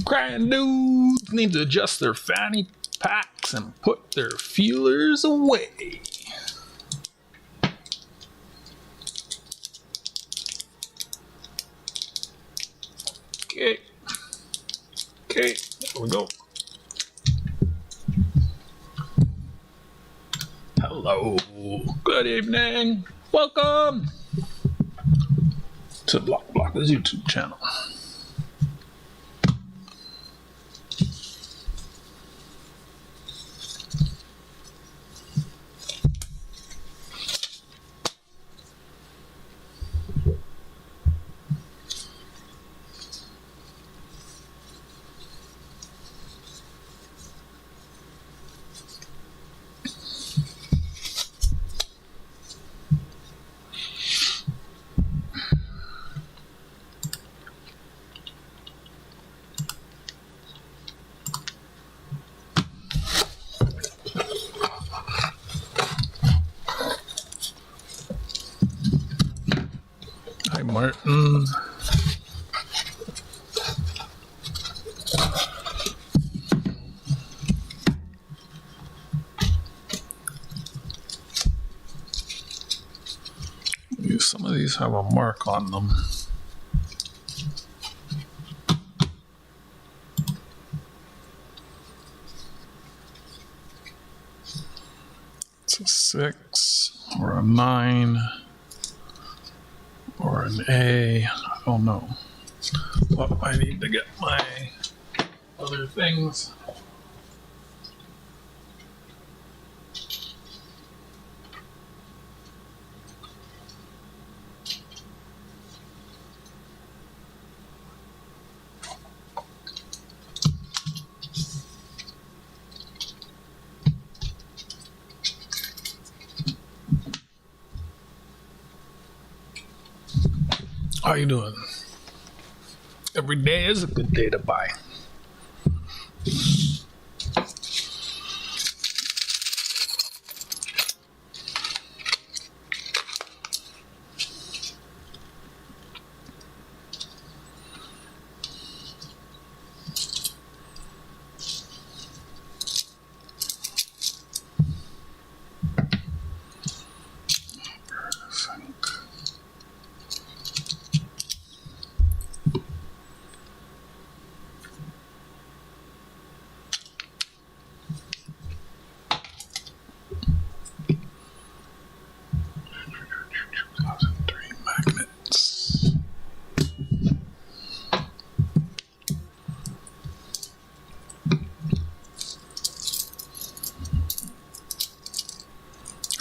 Crying dudes need to adjust their fanny packs and put their feelers away. Okay. Okay, there we go. Hello. Good evening. Welcome to Block's YouTube channel. Hi, Martin. Some of these have a mark on them. It's a 6 or a 9 or an A. I don't know. But I need to get my other things. How you doing? Every day is a good day to buy.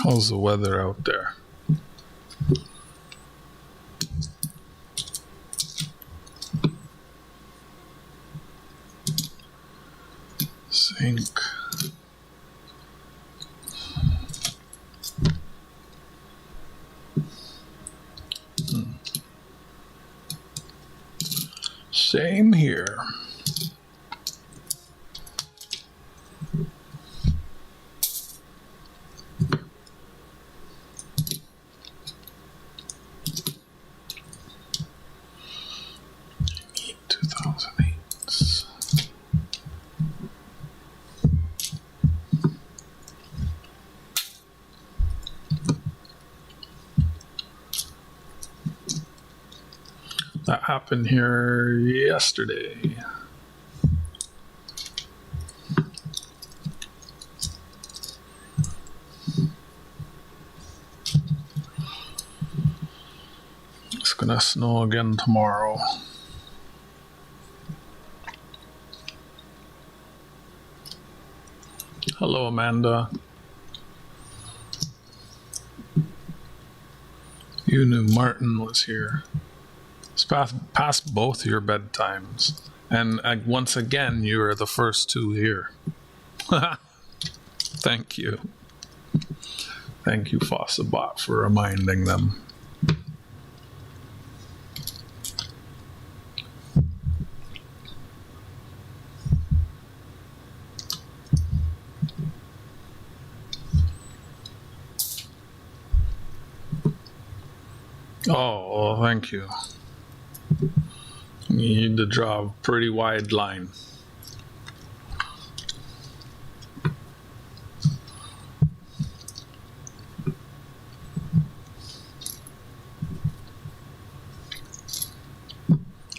How's the weather out there? Sync. Same here. That happened here yesterday. It's gonna snow again tomorrow. Hello, Amanda. You knew Martin was here. It's past both your bedtimes. And once again, you are the first two here. Thank you. Thank you, Fossabot, for reminding them. Oh, well, thank you. You need to draw a pretty wide line.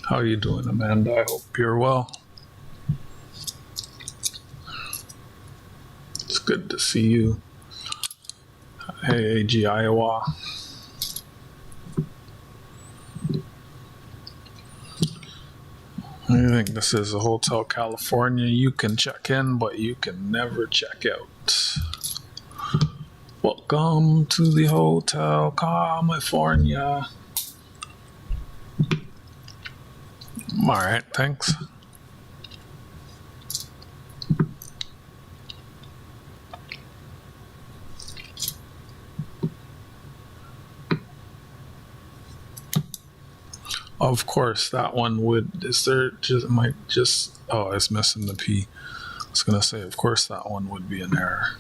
How you doing, Amanda? I hope you're well. It's good to see you. Hey, AG Iowa. I think this is a Hotel California. You can check in, but you can never check out. Welcome to the Hotel California. All right, thanks. Of course, that one would. Is there just Oh, it's missing the P. I was gonna say, of course, that one would be an error.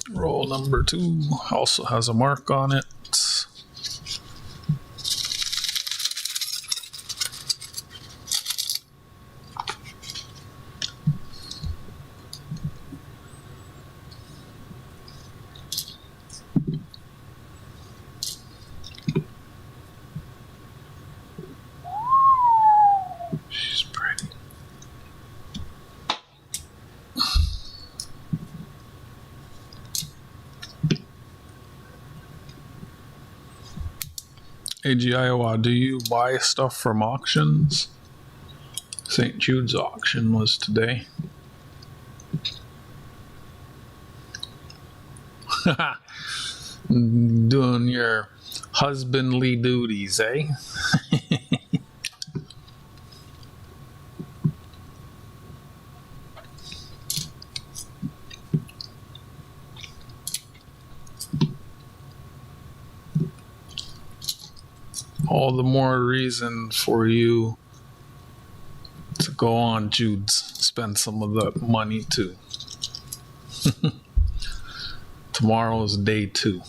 Roll number 2 also has a mark on it. She's pretty. AG Iowa, do you buy stuff from auctions? St. Jude's auction was today. Doing your husbandly duties, eh? All the more reason for you to go on Jude's, spend some of the money too. Tomorrow is day 2.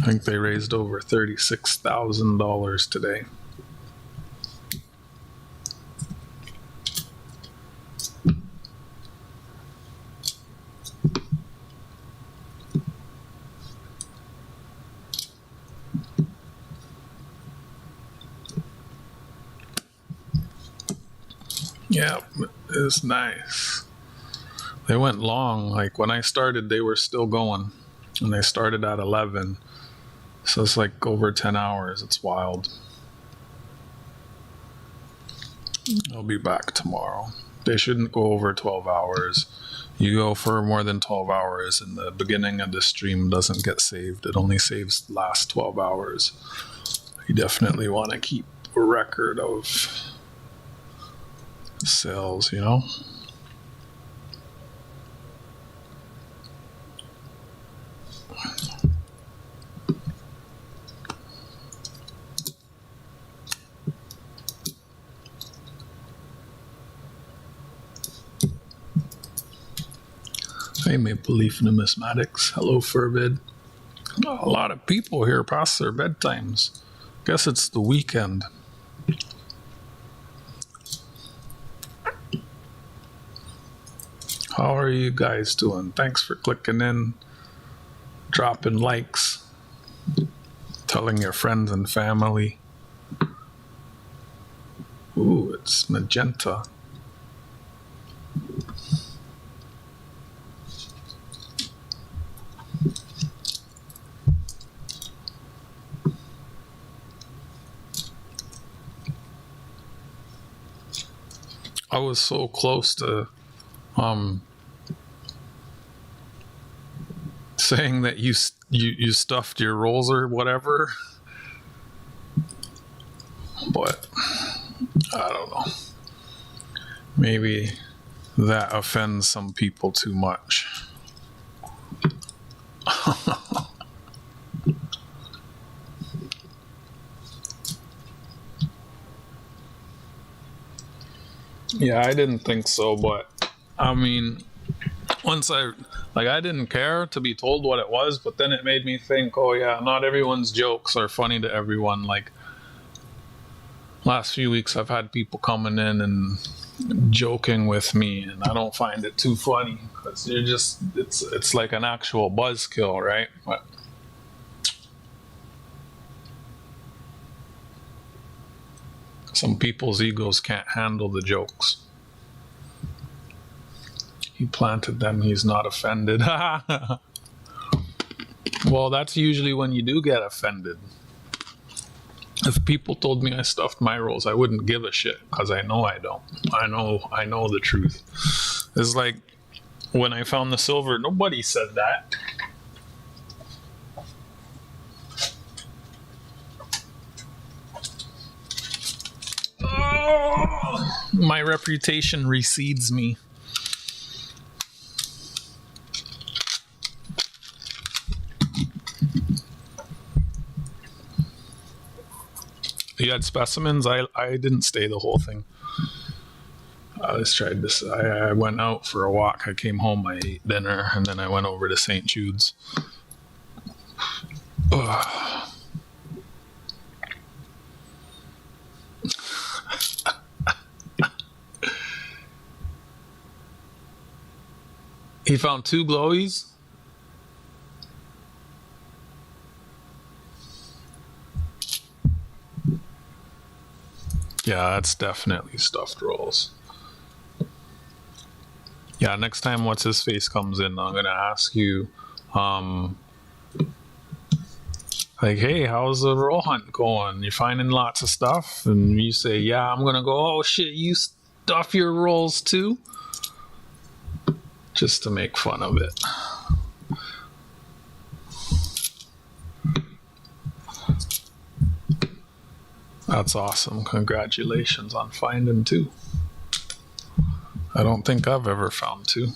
I think they raised over $36,000 today. Yeah, it's nice. They went long. Like when I started, they were still going. And they started at 11. So it's like over 10 hours. It's wild. I'll be back tomorrow. They shouldn't go over 12 hours. You go for more than 12 hours and the beginning of the stream doesn't get saved. It only saves the last 12 hours. You definitely want to keep a record of sales, you know? Hey, Maple Leaf Numismatics. Hello, Furbid. A lot of people here past their bedtimes. Guess it's the weekend. How are you guys doing? Thanks for clicking in, dropping likes, telling your friends and family. Ooh, it's magenta. I was so close to saying that you stuffed your rolls or whatever, but I don't know. Maybe that offends some people too much. Yeah, I didn't think so, but I mean, once I didn't care to be told what it was, but then it made me think, oh yeah, not everyone's jokes are funny to everyone. Like, last few weeks I've had people coming in and joking with me, and I don't find it too funny because it's like an actual buzzkill, right? But some people's egos can't handle the jokes. He planted them, he's not offended. Well, that's usually when you do get offended. If people told me I stuffed my rolls, I wouldn't give a shit because I know I don't. I know the truth. It's like when I found the silver, nobody said that. Oh, my reputation recedes me. You had specimens? I didn't stay the whole thing. I just tried this. I went out for a walk. I came home, I ate dinner, and then I went over to St. Jude's. Ugh. He found 2 glowies. Yeah, that's definitely stuffed rolls. Yeah, next time what's his face comes in, I'm gonna ask you, like, hey, how's the roll hunt going? You finding lots of stuff? And you say, yeah, I'm gonna go, oh shit, you stuff your rolls too? Just to make fun of it. That's awesome. Congratulations on finding 2. I don't think I've ever found 2.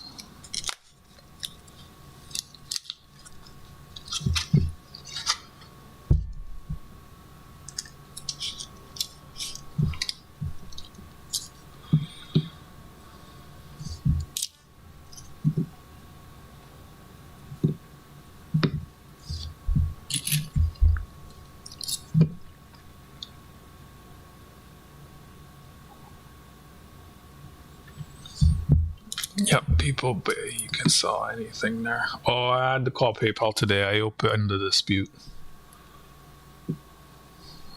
Yep, people, but you can sell anything there. Oh, I had to call PayPal today. I opened the dispute.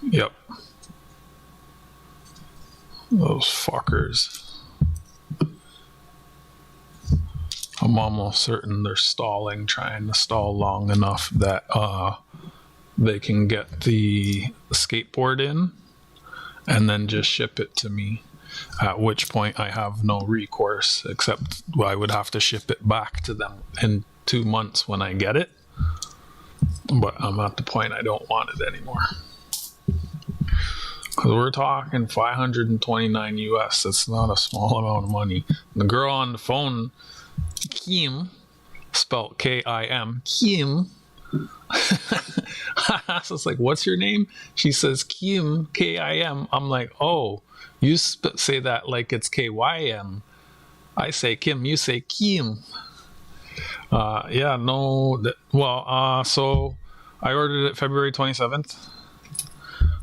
Yep. Those fuckers. I'm almost certain they're stalling, trying to stall long enough that they can get the skateboard in and then just ship it to me. At which point I have no recourse, except I would have to ship it back to them in 2 months when I get it. But I'm at the point I don't want it anymore. Because we're talking 529 US. That's not a small amount of money. The girl on the phone, Kim, spelled K-I-M, Kim. I was like, what's your name? She says Kim, K-I-M. I'm like, oh, you say that like it's K-Y-M. I say Kim, you say Kim. Yeah, no. So I ordered it February 27th.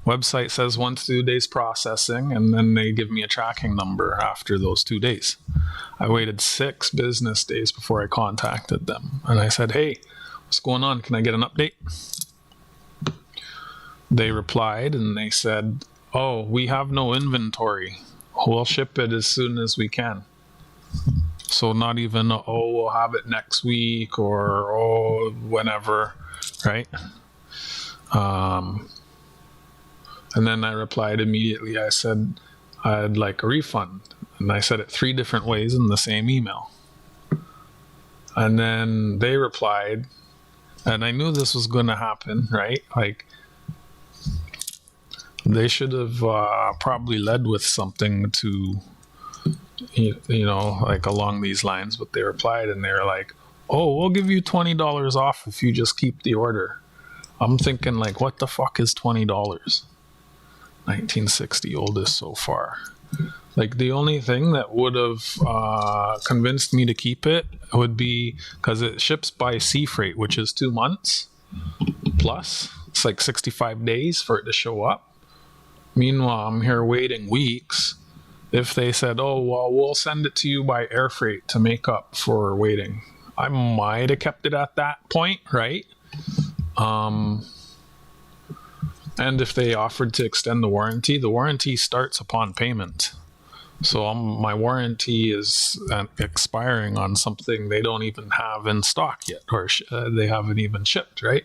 Website says 1 to 2 days processing, and then they give me a tracking number after those 2 days. I waited 6 business days before I contacted them. And I said, hey, what's going on? Can I get an update? They replied and they said, oh, we have no inventory. We'll ship it as soon as we can. So not even, oh, we'll have it next week or, oh, whenever, right? And then I replied immediately. I said, I'd like a refund. And I said it 3 different ways in the same email. And then they replied, and I knew this was going to happen, right? Like, they should have probably led with something to, you know, like along these lines. But they replied and they were like, oh, we'll give you $20 off if you just keep the order. I'm thinking, like, what the fuck is $20? 1960, oldest so far. Like the only thing that would have convinced me to keep it would be because it ships by sea freight, which is 2 months plus. It's like 65 days for it to show up. Meanwhile, I'm here waiting weeks. If they said, oh, well, we'll send it to you by air freight to make up for waiting, I might have kept it at that point, right? And if they offered to extend the warranty starts upon payment. So my warranty is expiring on something they don't even have in stock yet, or they haven't even shipped, right?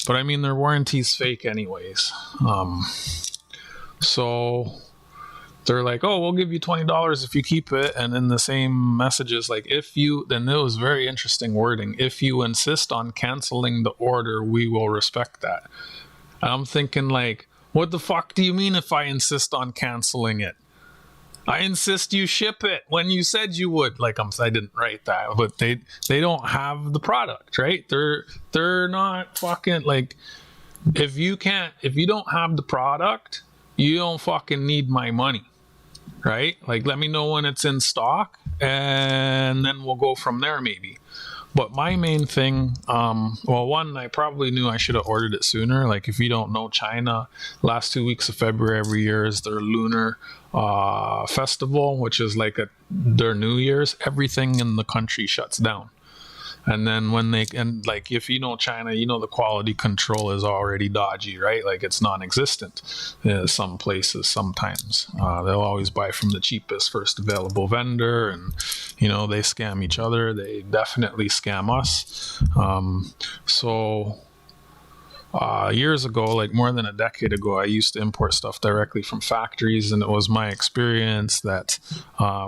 But I mean, their warranty's fake anyways. So they're like, oh, we'll give you $20 if you keep it. And in the same messages, like, then it was very interesting wording. If you insist on canceling the order, we will respect that. And I'm thinking, like, what the fuck do you mean if I insist on canceling it? I insist you ship it when you said you would. Like, I didn't write that, but they don't have the product, right? They're not fucking, like, if you don't have the product, you don't fucking need my money, right? Like, let me know when it's in stock, and then we'll go from there maybe. But my main thing, one, I probably knew I should have ordered it sooner. Like, if you don't know, China, last 2 weeks of February every year is their lunar festival, which is like their New Year's. Everything in the country shuts down. And then if you know China, you know the quality control is already dodgy, right? Like, it's non-existent in some places sometimes. They'll always buy from the cheapest first available vendor, and, you know, they scam each other. They definitely scam us. Years ago, like more than a decade ago, I used to import stuff directly from factories, and it was my experience that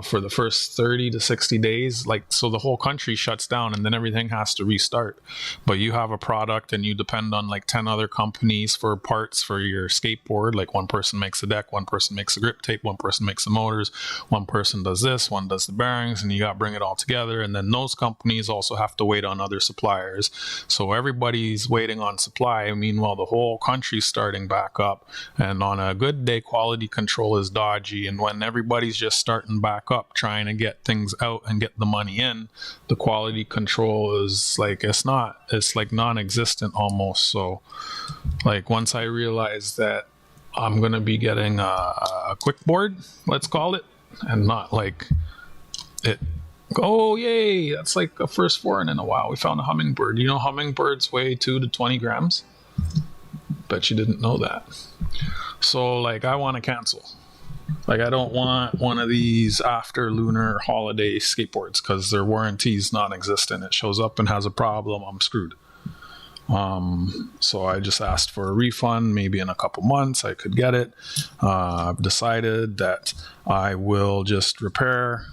for the first 30 to 60 days, so the whole country shuts down and then everything has to restart. But you have a product and you depend on like 10 other companies for parts for your skateboard. Like, one person makes a deck, one person makes a grip tape, one person makes the motors, one person does this, one does the bearings, and you got to bring it all together. And then those companies also have to wait on other suppliers. So everybody's waiting on supply. Meanwhile, the whole country's starting back up, and on a good day, quality control is dodgy. And when everybody's just starting back up, trying to get things out and get the money in, the quality control is like, it's like non-existent almost. So, like, once I realized that I'm going to be getting a quick board, let's call it, and not like it, oh yay, that's like a first foreign in a while. We found a hummingbird. You know, hummingbirds weigh 2 to 20 grams. Bet you didn't know that. So, like, I want to cancel. Like, I don't want one of these after lunar holiday skateboards because their warranty is non-existent. It shows up and has a problem, I'm screwed. So I just asked for a refund. Maybe in a couple months I could get it. I've decided that I will just repair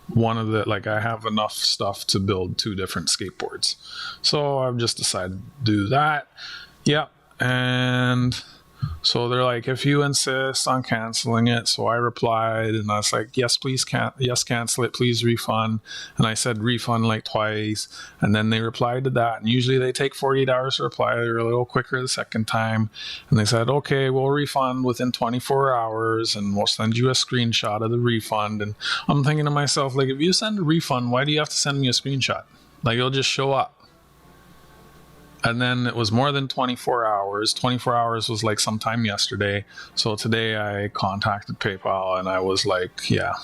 one of the, like, I have enough stuff to build 2 different skateboards. So I've just decided to do that. Yeah. And so they're like, if you insist on canceling it. So I replied and I was like, yes, please, cancel it, please refund. And I said refund like twice. And then they replied to that. And usually they take 48 hours to reply. They're a little quicker the second time. And they said, okay, we'll refund within 24 hours and we'll send you a screenshot of the refund. And I'm thinking to myself, like, if you send a refund, why do you have to send me a screenshot? Like, it'll just show up. And then it was more than 24 hours. 24 hours was like sometime yesterday. So today I contacted PayPal and I was like, yeah,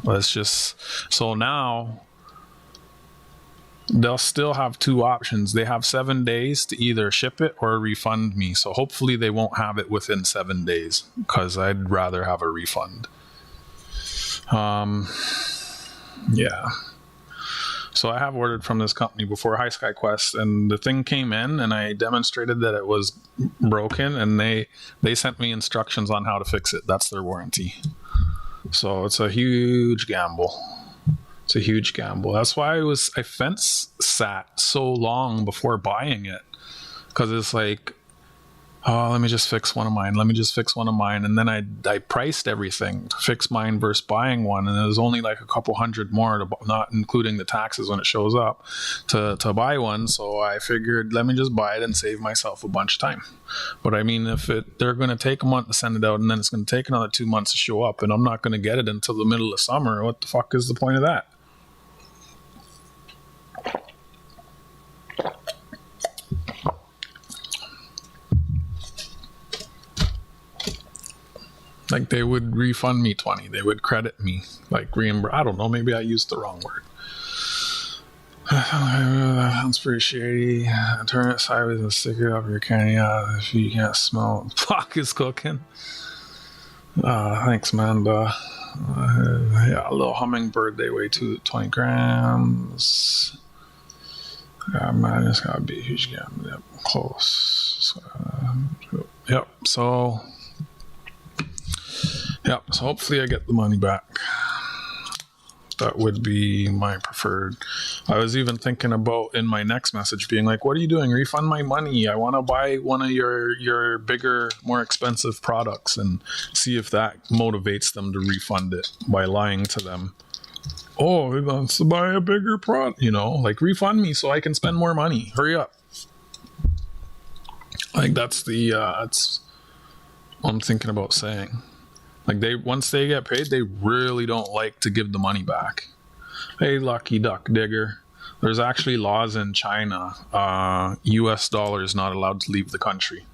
let's just. So now they'll still have 2 options. They have 7 days to either ship it or refund me. So hopefully they won't have it within 7 days because I'd rather have a refund. Yeah. So I have ordered from this company before, High Sky Quest, and the thing came in and I demonstrated that it was broken, and they sent me instructions on how to fix it. That's their warranty. So it's a huge gamble. That's why I fence sat so long before buying it, because it's like, oh, let me just fix one of mine. Let me just fix one of mine. And then I priced everything to fix mine versus buying one. And it was only like a couple hundred more, not including the taxes when it shows up, to buy one. So I figured, let me just buy it and save myself a bunch of time. But I mean, if they're going to take a month to send it out and then it's going to take another 2 months to show up and I'm not going to get it until the middle of summer, what the fuck is the point of that? Like they would refund me 20. They would credit me, like reimburse. I don't know. Maybe I used the wrong word. That sounds pretty shady. Turn it sideways and stick it up your candy out if you can't smell it. Fuck is cooking. Thanks, man. Yeah, a little hummingbird. They weigh 20 grams. Man, it's gotta be a huge game. Yep, close. Yep. So hopefully I get the money back. That would be my preferred. I was even thinking about in my next message being like, what are you doing? Refund my money. I want to buy one of your bigger, more expensive products, and see if that motivates them to refund it by lying to them. Oh, he wants to buy a bigger product, like refund me so I can spend more money. Hurry up. Like that's what I'm thinking about saying. Like once they get paid, they really don't like to give the money back. Hey, lucky duck digger. There's actually laws in China. US dollar is not allowed to leave the country.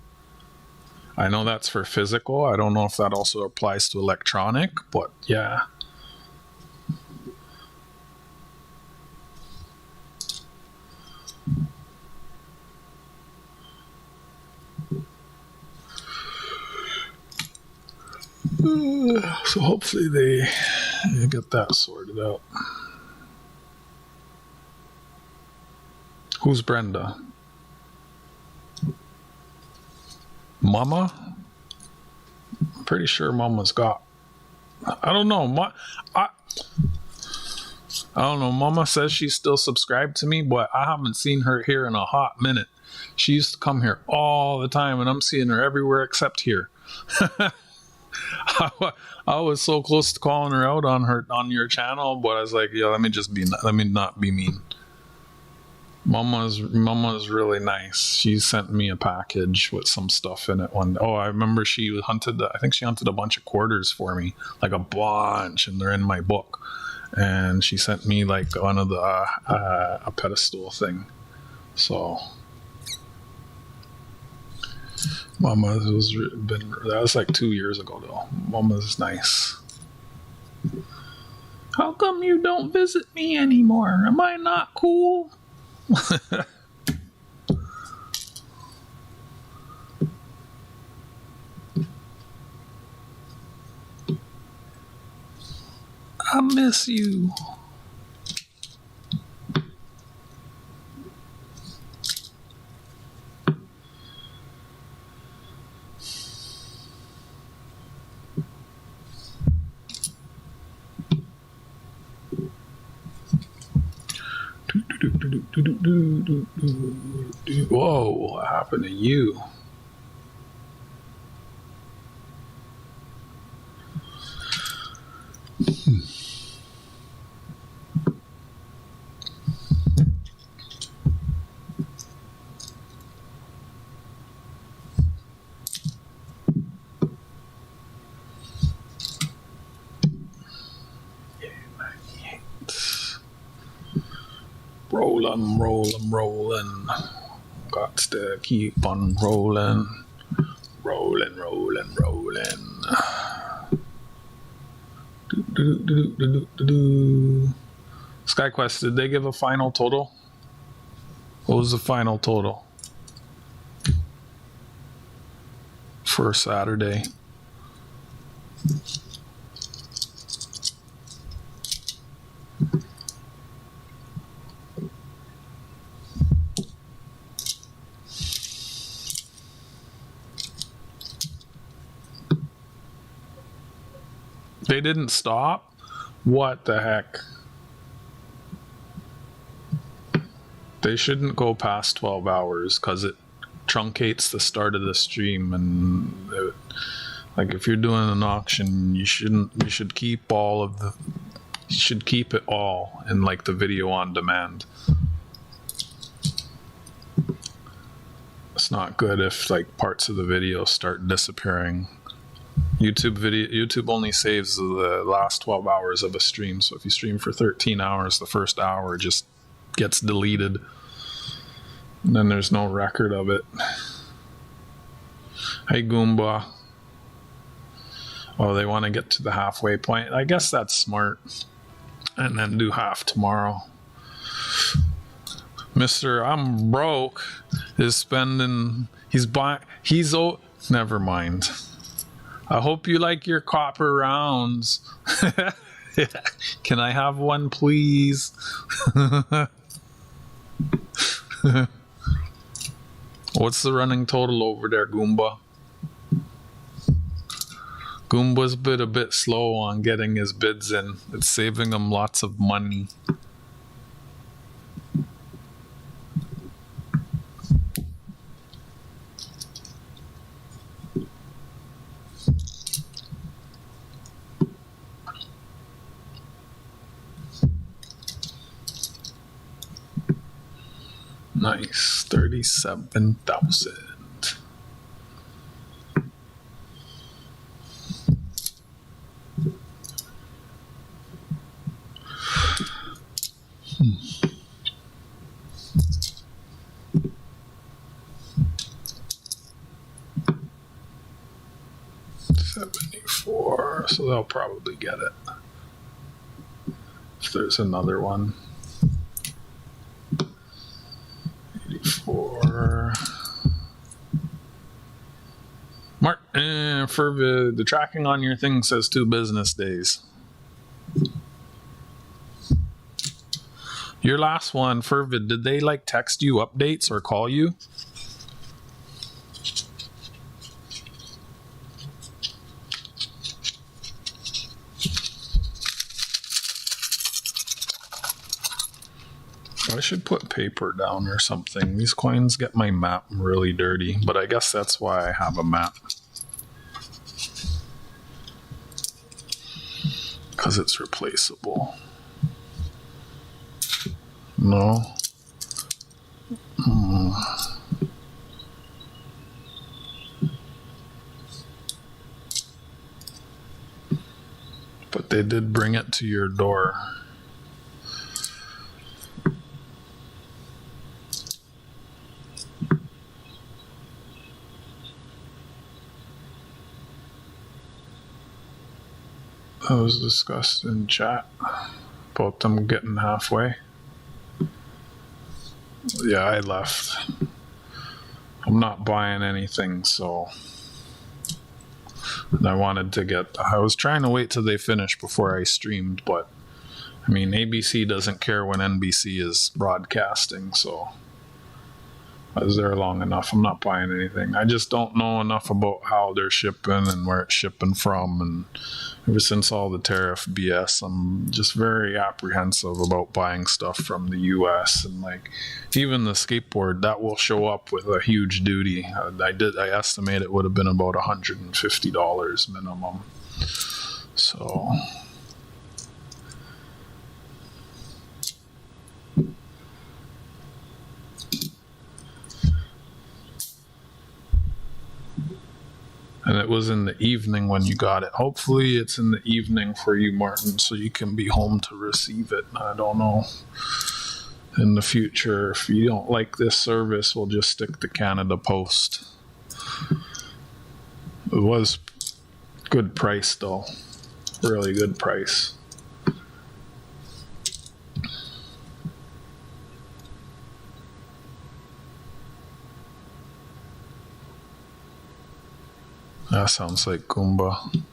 I know that's for physical. I don't know if that also applies to electronic, but yeah. So hopefully they get that sorted out. Who's Brenda? Mama? I'm pretty sure Mama's got. I don't know. I don't know. Mama says she's still subscribed to me, but I haven't seen her here in a hot minute. She used to come here all the time, and I'm seeing her everywhere except here. I was so close to calling her out on your channel, but I was like, let me not be mean. Mama's really nice. She sent me a package with some stuff in it one day. Oh, I remember I think she hunted a bunch of quarters for me, like a bunch, and they're in my book. And she sent me like one of the a pedestal thing. So Mama's that was like 2 years ago though. Mama's nice. How come you don't visit me anymore? Am I not cool? I miss you. Whoa, what happened to you? Rolling. Got to keep on rolling. Rolling. SkyQuest, did they give a final total? What was the final total for Saturday? They didn't stop? What the heck? They shouldn't go past 12 hours because it truncates the start of the stream, and like if you're doing an auction, you should keep it all in like the video on demand. It's not good if like parts of the video start disappearing. YouTube only saves the last 12 hours of a stream, so if you stream for 13 hours, the first hour just gets deleted, and then there's no record of it. Hey Goomba. Oh, they want to get to the halfway point. I guess that's smart. And then do half tomorrow. Mr. I'm broke is spending, never mind. I hope you like your copper rounds. Can I have one, please? What's the running total over there, Goomba? Goomba's been a bit slow on getting his bids in. It's saving him lots of money. Nice, 37,000. $74, so they'll probably get it. If there's another one. 84. Mark, for the tracking on your thing says 2 business days. Your last one, Fervid, did they like text you updates or call you? I should put paper down or something. These coins get my map really dirty, but I guess that's why I have a map. Because it's replaceable. No. But they did bring it to your door. That was discussed in chat about them getting halfway. Yeah, I left. I'm not buying anything, so I was trying to wait till they finish before I streamed, but I mean, ABC doesn't care when NBC is broadcasting, so I was there long enough. I'm not buying anything. I just don't know enough about how they're shipping and where it's shipping from, and ever since all the tariff BS, I'm just very apprehensive about buying stuff from the US. And like even the skateboard, that will show up with a huge duty. I estimate it would have been about $150 minimum. So and it was in the evening when you got it. Hopefully it's in the evening for you, Martin, so you can be home to receive it. I don't know. In the future, if you don't like this service, we'll just stick to Canada Post. It was good price though. Really good price. That sounds like Goomba.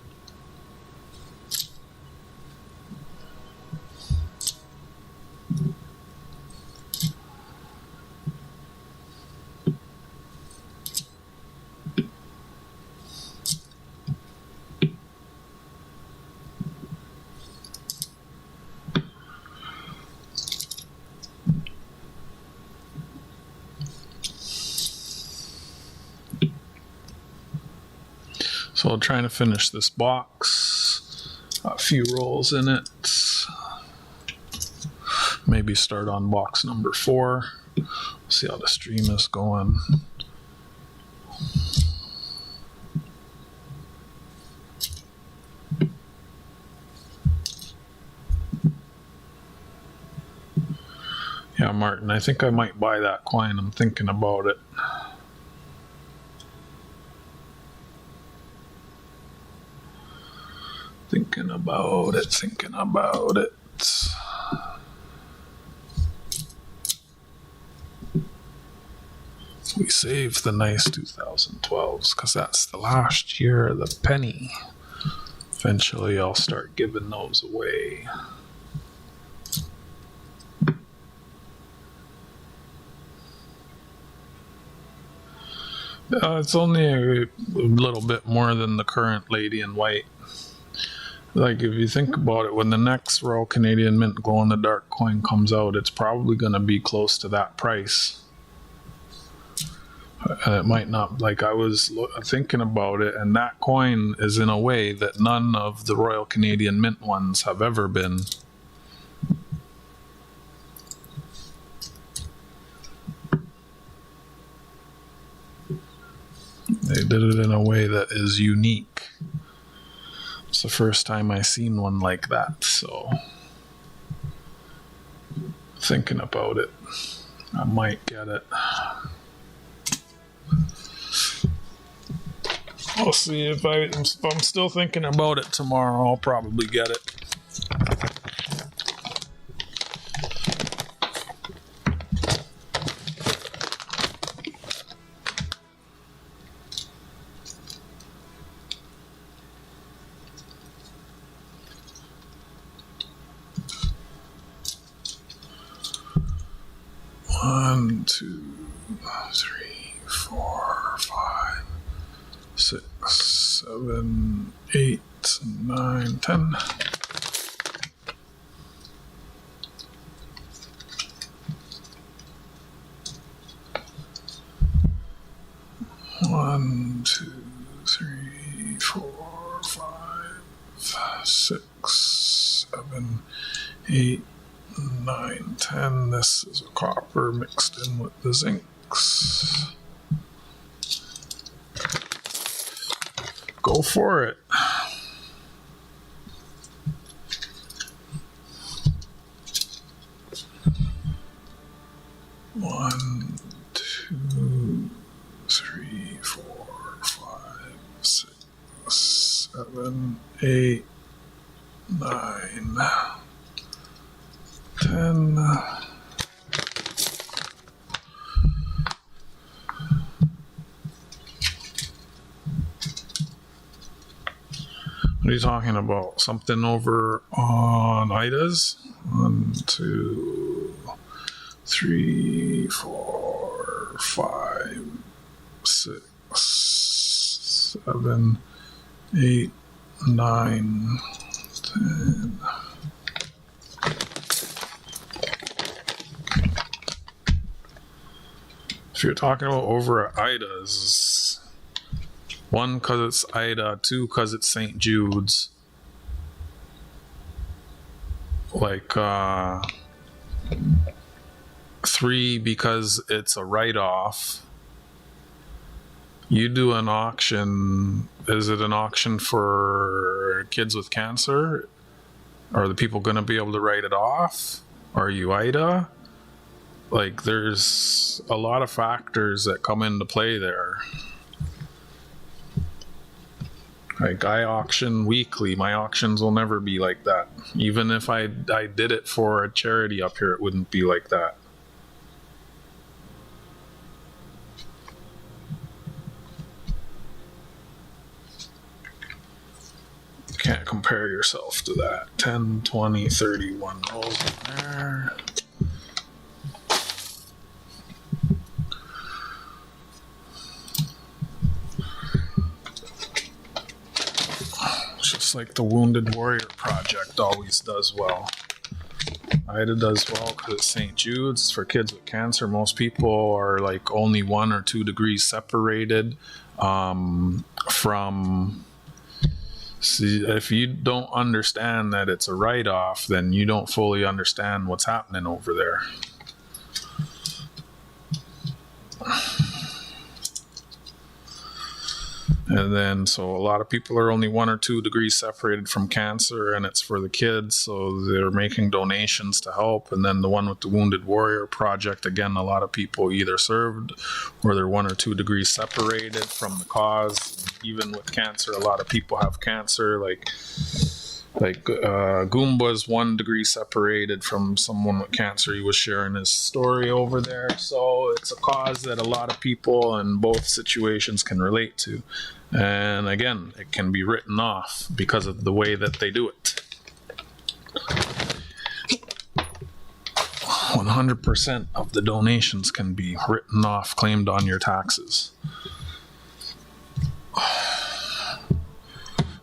So trying to finish this box. A few rolls in it. Maybe start on box number 4. See how the stream is going. Yeah, Martin, I think I might buy that coin. I'm thinking about it. Thinking about it. We saved the nice 2012s because that's the last year of the penny. Eventually I'll start giving those away. It's only a little bit more than the current lady in white. Like, if you think about it, when the next Royal Canadian Mint glow-in-the-dark coin comes out, it's probably going to be close to that price. And it might not, like, I was thinking about it, and that coin is in a way that none of the Royal Canadian Mint ones have ever been. They did it in a way that is unique. It's the first time I seen one like that, so thinking about it, I might get it. I'll see if I'm still thinking about it tomorrow. I'll probably get it. One, 2, 3, 4, 5, 6, 7, 8, 9, 10. One, 2, 3, 4, 5, 6, 7, 8, 9, 10. This is a copper mixed in with the zincs. Go for it. One, 2, 3, 4, 5, 6, 7, 8, 9, 10. What are you talking about? Something over on Ida's? 1, 2, 3, 4, 5, 6, 7, 8, 9, 10. If you're talking about over at Ida's, 1, because it's Ida, 2, because it's St. Jude's. Like, 3, because it's a write-off. You do an auction. Is it an auction for kids with cancer? Are the people going to be able to write it off? Are you Ida? Like, there's a lot of factors that come into play there. Like, I auction weekly. My auctions will never be like that. Even if I did it for a charity up here, it wouldn't be like that. Can't compare yourself to that. 10, 20, 31 rolls in there. Just like the Wounded Warrior Project always does well. Ida does well because it's St. Jude's. It's for kids with cancer. Most people are like only 1 or 2 degrees separated from See, if you don't understand that it's a write-off, then you don't fully understand what's happening over there. And then, so a lot of people are only 1 or 2 degrees separated from cancer, and it's for the kids, so they're making donations to help. And then the one with the Wounded Warrior Project, again, a lot of people either served or they're 1 or 2 degrees separated from the cause. Even with cancer, a lot of people have cancer, like Goomba's 1 degree separated from someone with cancer. He was sharing his story over there. So it's a cause that a lot of people in both situations can relate to. And again, it can be written off because of the way that they do it. 100% of the donations can be written off, claimed on your taxes.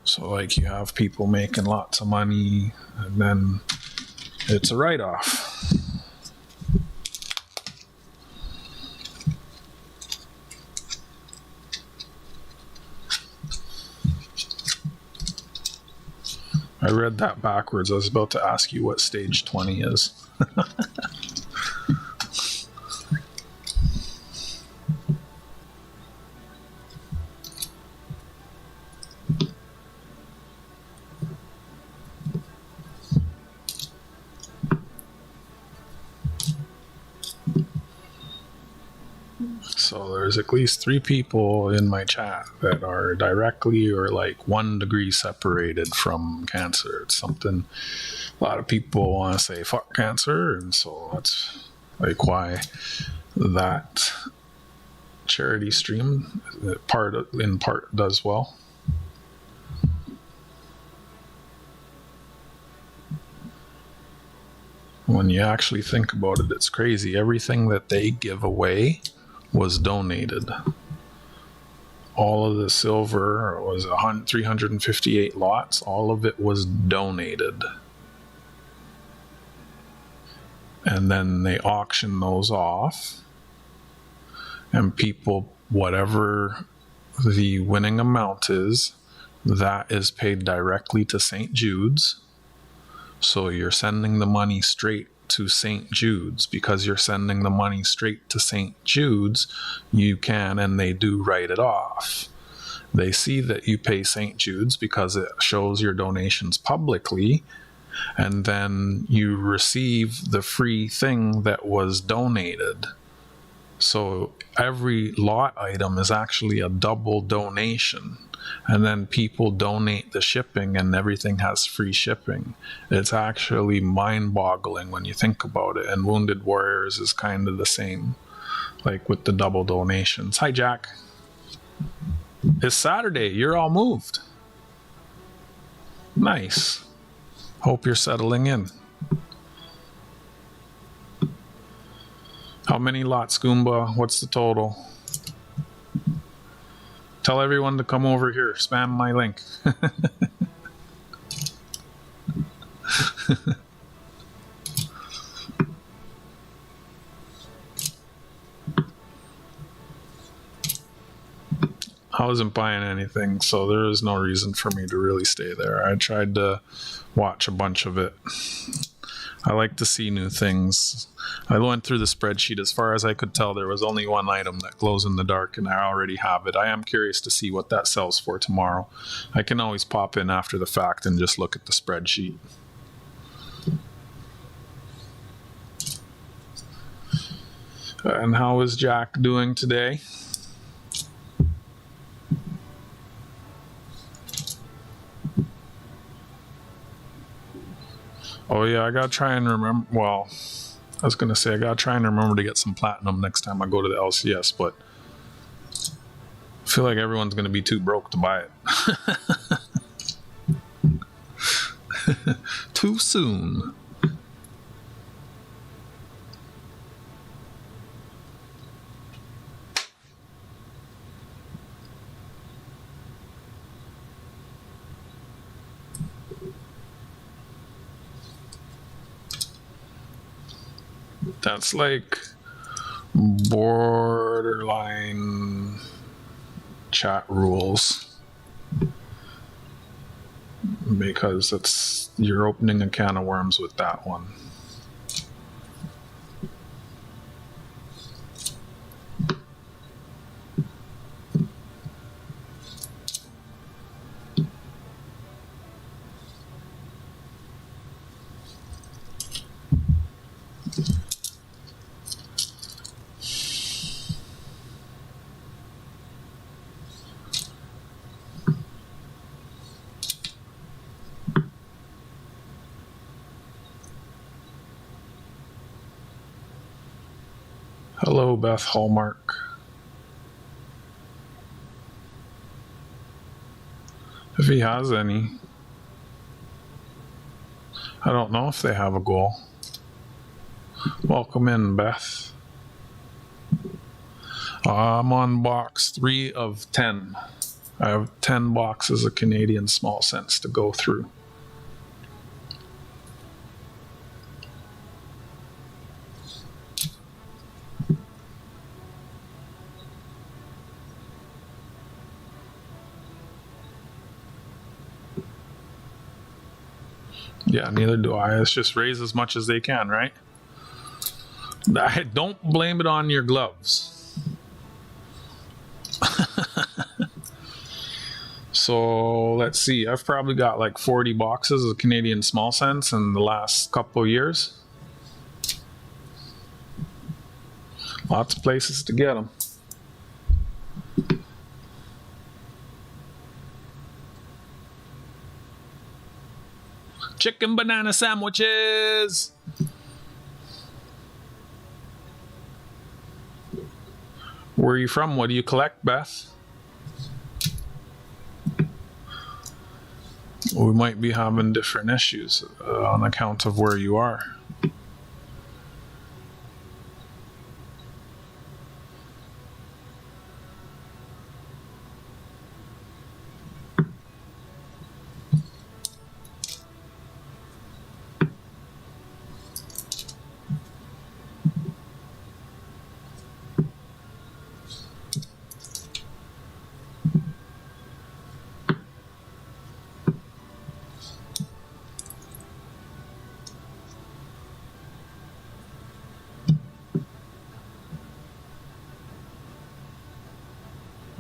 So like you have people making lots of money and then it's a write-off. I read that backwards. I was about to ask you what stage 20 is. So there's at least 3 people in my chat that are directly or like 1 degree separated from cancer. It's something a lot of people want to say, fuck cancer. And so that's like why that charity stream in part does well. When you actually think about it, it's crazy. Everything that they give away was donated. All of the silver was 358 lots. All of it was donated. And then they auction those off. And people, whatever the winning amount is, that is paid directly to St. Jude's. So you're sending the money straight to St. Jude's. Because you're sending the money straight to St. Jude's, you can, and they do write it off. They see that you pay St. Jude's because it shows your donations publicly, and then you receive the free thing that was donated. So every lot item is actually a double donation. And then people donate the shipping and everything has free shipping. It's actually mind-boggling when you think about it. And Wounded Warriors is kind of the same, like with the double donations. Hi, Jack. It's Saturday. You're all moved. Nice. Hope you're settling in. How many lots, Goomba? What's the total? Tell everyone to come over here. Spam my link. I wasn't buying anything, so there is no reason for me to really stay there. I tried to watch a bunch of it. I like to see new things. I went through the spreadsheet. As far as I could tell, there was only 1 item that glows in the dark, and I already have it. I am curious to see what that sells for tomorrow. I can always pop in after the fact and just look at the spreadsheet. And how is Jack doing today? Oh yeah, I gotta try and remember. Well, I was gonna say I gotta try and remember to get some platinum next time I go to the LCS, but I feel like everyone's gonna be too broke to buy it. Too soon. That's like borderline chat rules. because you're opening a can of worms with that one. Hello, Beth Hallmark. If he has any. I don't know if they have a goal. Welcome in, Beth. I'm on box 3 of 10. I have 10 boxes of Canadian small cents to go through. Yeah, neither do I. It's just raise as much as they can, right? Don't blame it on your gloves. So let's see. I've probably got like 40 boxes of Canadian small cents in the last couple of years. Lots of places to get them. Chicken banana sandwiches. Where are you from? What do you collect, Beth? We might be having different issues on account of where you are.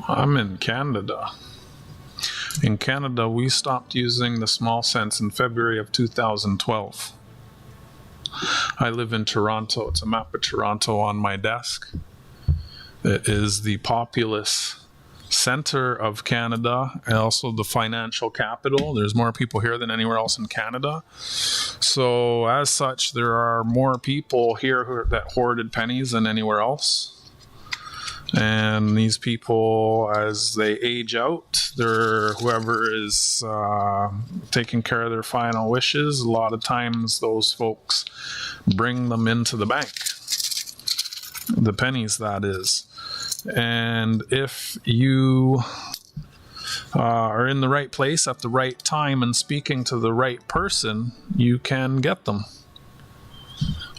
I'm in Canada. In Canada, we stopped using the small cents in February of 2012. I live in Toronto. It's a map of Toronto on my desk. It is the populous center of Canada and also the financial capital. There's more people here than anywhere else in Canada. So as such, there are more people here that hoarded pennies than anywhere else. And these people, as they age out, whoever is taking care of their final wishes, a lot of times those folks bring them into the bank. The pennies, that is. And if you are in the right place at the right time and speaking to the right person, you can get them.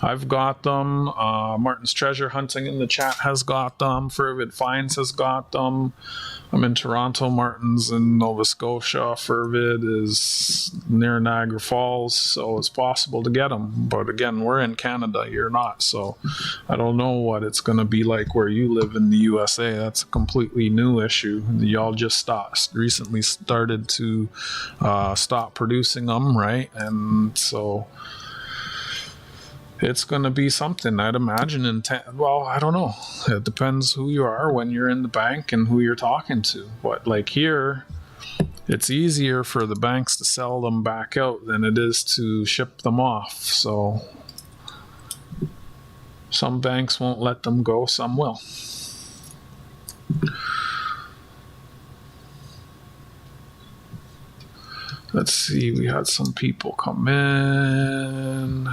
I've got them. Martin's Treasure Hunting in the chat has got them. Fervid Finds has got them. I'm in Toronto. Martin's in Nova Scotia. Fervid is near Niagara Falls, so it's possible to get them. But again, we're in Canada. You're not, so I don't know what it's going to be like where you live in the USA. That's a completely new issue. Y'all just recently started to stop producing them, right? And so it's going to be something, I'd imagine. Well, I don't know. It depends who you are when you're in the bank and who you're talking to. But like here, it's easier for the banks to sell them back out than it is to ship them off. So some banks won't let them go, some will. Let's see, we had some people come in.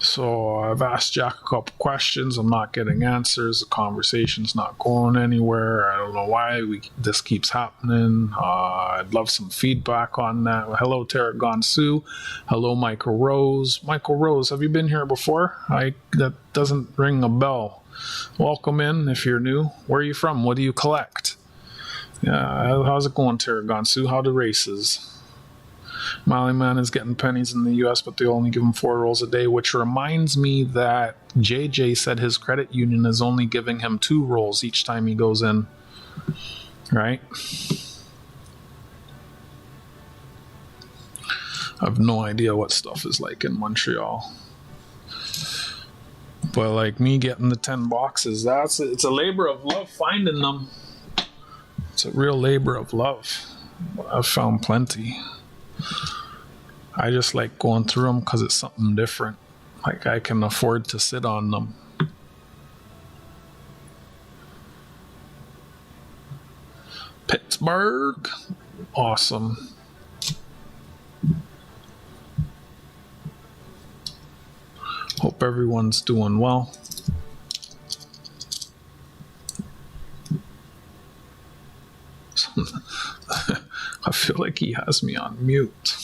So I've asked Jack a couple questions. I'm not getting answers. The conversation's not going anywhere. I don't know why this keeps happening. I'd love some feedback on that. Hello, Tarragon Sue. Hello, Michael Rose. Michael Rose, have you been here before? That doesn't ring a bell. Welcome in if you're new. Where are you from? What do you collect? Yeah, how's it going, Taragonsu? How the races? Molly Man is getting pennies in the US, but they only give him 4 rolls a day, which reminds me that JJ said his credit union is only giving him 2 rolls each time he goes in. Right? I have no idea what stuff is like in Montreal. But like me getting the 10 boxes, it's a labor of love finding them. It's a real labor of love. I've found plenty. I just like going through them because it's something different. Like I can afford to sit on them. Pittsburgh. Awesome. Hope everyone's doing well. I feel like he has me on mute.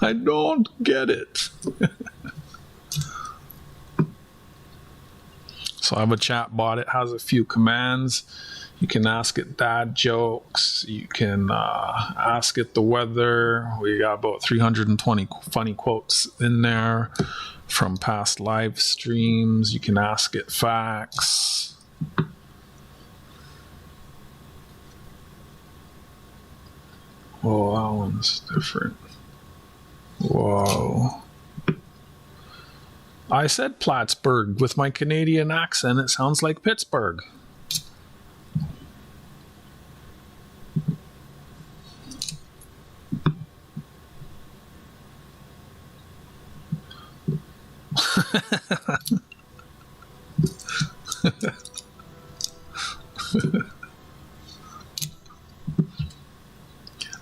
I don't get it. So I have a chat bot. It has a few commands. You can ask it dad jokes. You can ask it the weather. We got about 320 funny quotes in there from past live streams. You can ask it facts. Whoa, that one's different. Whoa. I said Plattsburgh. With my Canadian accent, it sounds like Pittsburgh.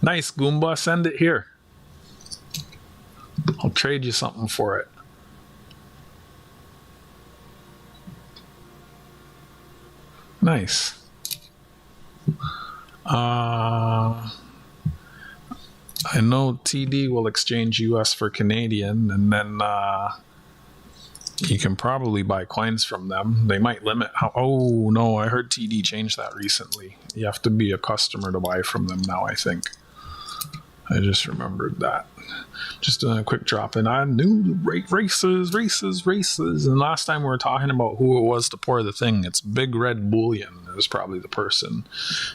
Nice, Goomba. Send it here. I'll trade you something for it. Nice. I know TD will exchange US for Canadian, and then you can probably buy coins from them. They might limit how. Oh, no, I heard TD change that recently. You have to be a customer to buy from them now, I think. I just remembered that. Just doing a quick drop in. I knew races. And last time we were talking about who it was to pour the thing. It's Big Red Bullion is probably the person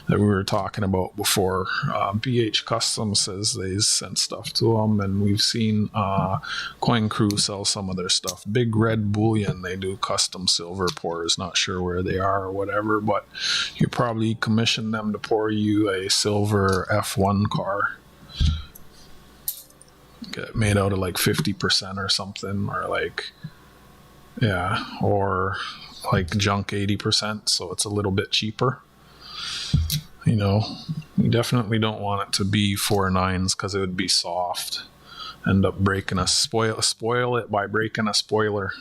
that we were talking about before. BH Custom says they sent stuff to them, and we've seen Coin Crew sell some of their stuff. Big Red Bullion, they do custom silver pours. Not sure where they are or whatever, but you probably commission them to pour you a silver F1 car. Get made out of like 50% or something, or like, yeah, or like junk 80%, so it's a little bit cheaper. You know, you definitely don't want it to be 4.9s because it would be soft. End up breaking spoil it by breaking a spoiler.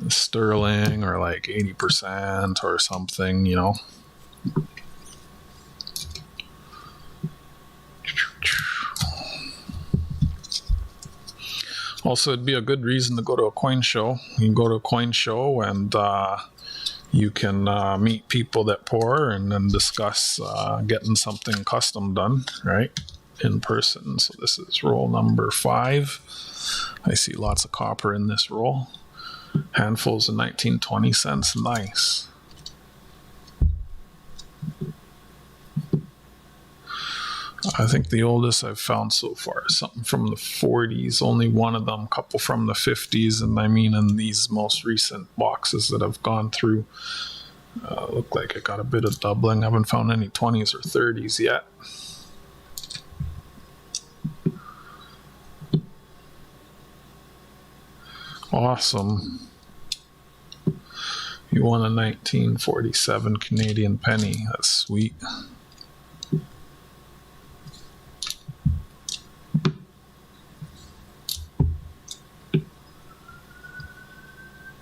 Sterling or like 80% or something, you know. Also, it'd be a good reason to go to a coin show. You can go to a coin show and you can meet people that pour and then discuss getting something custom done, right, in person. So this is roll number 5. I see lots of copper in this roll. Handfuls of 1920 cents. Nice. I think the oldest I've found so far is something from the 40s. Only one of them, a couple from the 50s. And I mean, in these most recent boxes that I've gone through, look like I got a bit of doubling. I haven't found any 20s or 30s yet. Awesome. You won a 1947 Canadian penny. That's sweet.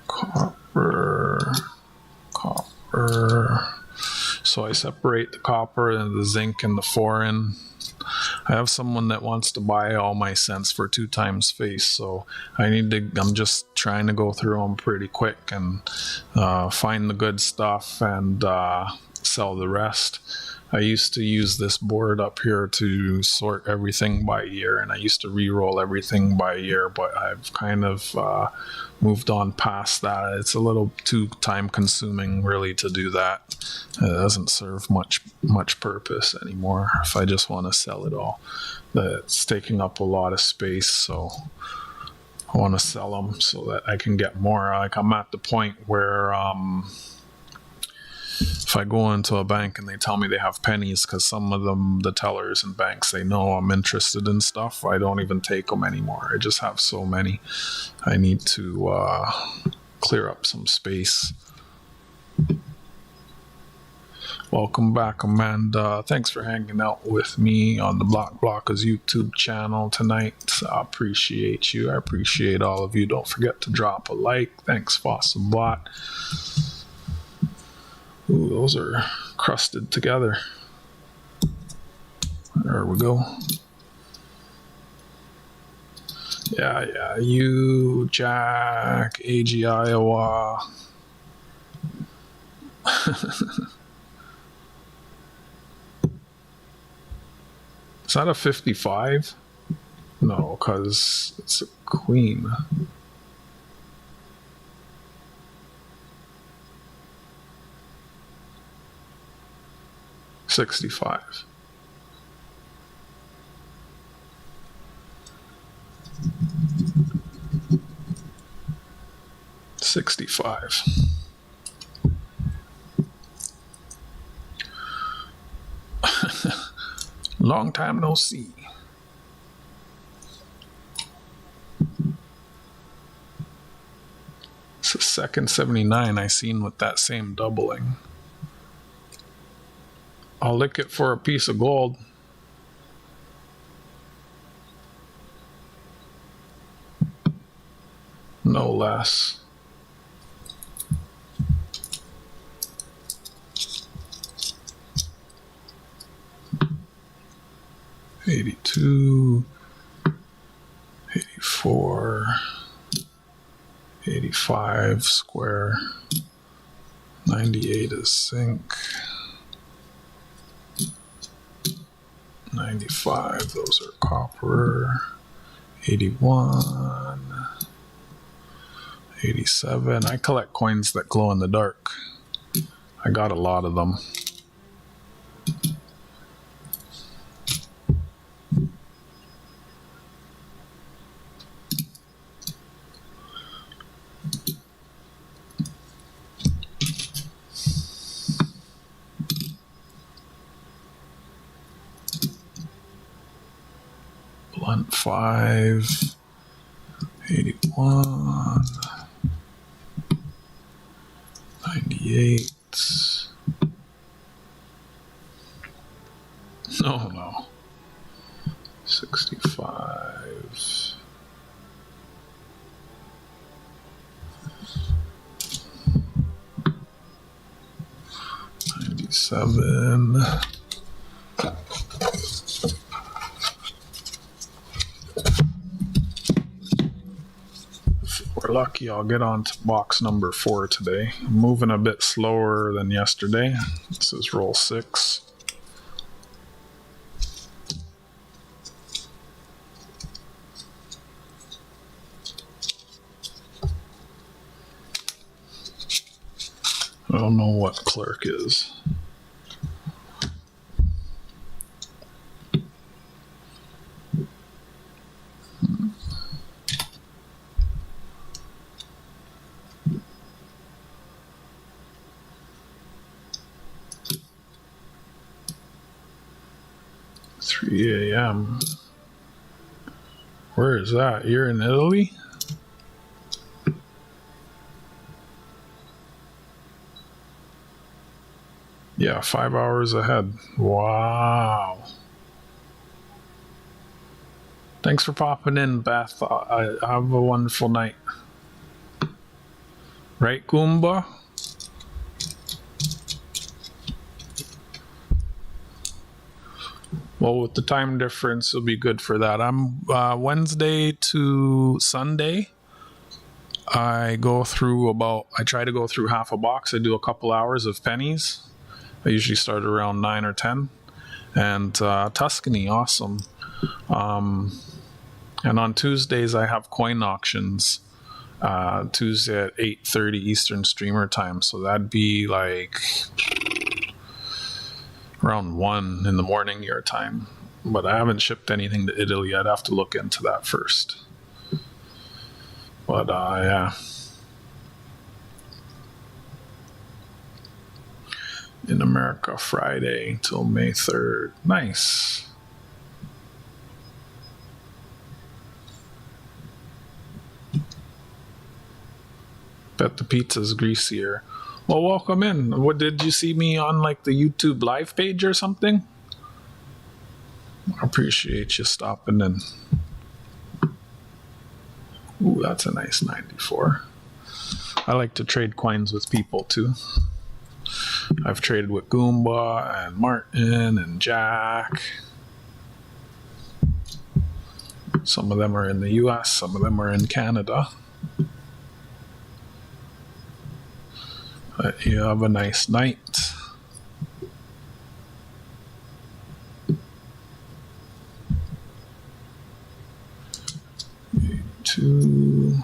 Copper. So I separate the copper and the zinc and the foreign. I have someone that wants to buy all my cents for 2 times face, so I'm just trying to go through them pretty quick and find the good stuff and sell the rest. I used to use this board up here to sort everything by year, and I used to re-roll everything by year, but I've kind of moved on past that. It's a little too time consuming really to do that. It doesn't serve much purpose anymore if I just want to sell it all. It's taking up a lot of space, so I want to sell them so that I can get more. Like, I'm at the point where if I go into a bank and they tell me they have pennies, because some of them, the tellers and banks, they know I'm interested in stuff, I don't even take them anymore. I just have so many. I need to clear up some space. Welcome back, Amanda. Thanks for hanging out with me on the Blockers YouTube channel tonight. I appreciate you. I appreciate all of you. Don't forget to drop a like. Thanks, Fossilbot. Ooh, those are crusted together. There we go. Yeah. You, Jack, AG, Iowa. Is that a 55? No, because it's a queen. $65. $65. Long time no see. It's the second 79 I seen with that same doubling. I'll lick it for a piece of gold. No less. $82, $84, $85 square, $98 is zinc, $95, those are copper, $81, $87. I collect coins that glow in the dark. I got a lot of them. Blunt 5, 81, 98. No. 65. $97. If we're lucky, I'll get on to box number 4 today. I'm moving a bit slower than yesterday. This is roll 6. I don't know what clerk is. $3 a.m. Where is that? You're in Italy? Yeah, 5 hours ahead. Wow. Thanks for popping in, Beth. I have a wonderful night. Right, Goomba? Well, with the time difference, it'll be good for that. I'm Wednesday to Sunday. I try to go through half a box. I do a couple hours of pennies. I usually start around 9 or 10. And Tuscany, awesome. And on Tuesdays, I have coin auctions. Tuesday at 8:30 Eastern Streamer Time. So that'd be like around 1 in the morning your time. But I haven't shipped anything to Italy. I'd have to look into that first. But yeah. In America, Friday till May 3rd. Nice. Bet the pizza's greasier. Well, welcome in. What, did you see me on like the YouTube live page or something? I appreciate you stopping in. Ooh, that's a nice 94. I like to trade coins with people too. I've traded with Goomba and Martin and Jack. Some of them are in the US, some of them are in Canada. But you have a nice night. Two.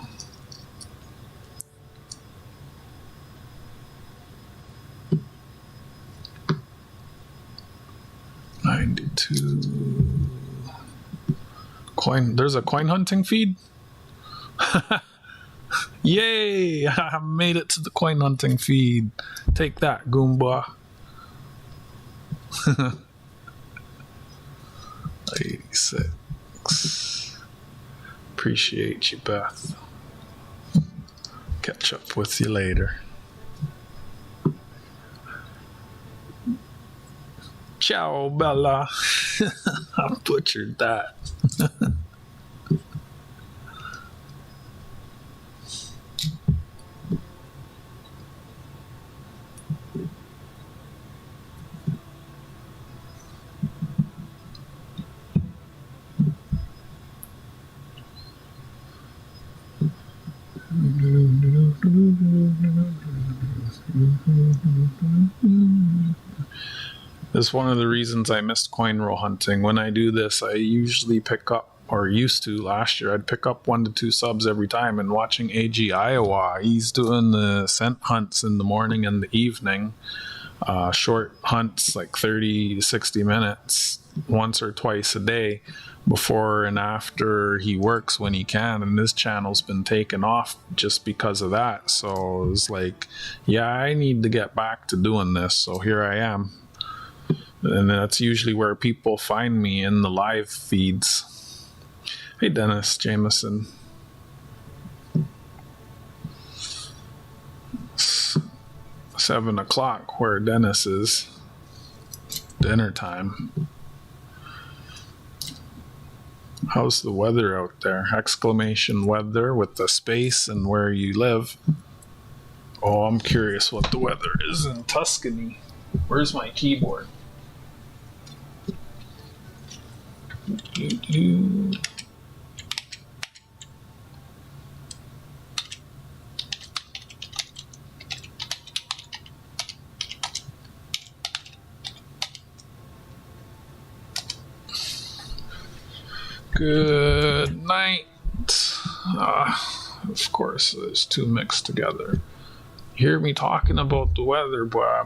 Coin. There's a coin hunting feed. Yay! I made it to the coin hunting feed. Take that, Goomba. 86. Appreciate you, Beth. Catch up with you later. Ciao, Bella. I butchered that. That's one of the reasons I missed coinrollhunting. When I do this, I usually pick up, or used to last year, I'd pick up 1 to 2 subs every time. And watching AG Iowa, he's doing the scent hunts in the morning and the evening. Short hunts, like 30 to 60 minutes, once or twice a day, before and after he works when he can. And this channel's been taken off just because of that. So it was like, yeah, I need to get back to doing this. So here I am. And that's usually where people find me, in the live feeds. Hey, Dennis Jameson. 7 o'clock where Dennis is. Dinner time. How's the weather out there? Exclamation weather with the space and where you live. Oh, I'm curious what the weather is in Tuscany. Where's my keyboard? Good night. Of course, there's two mixed together. You hear me talking about the weather, but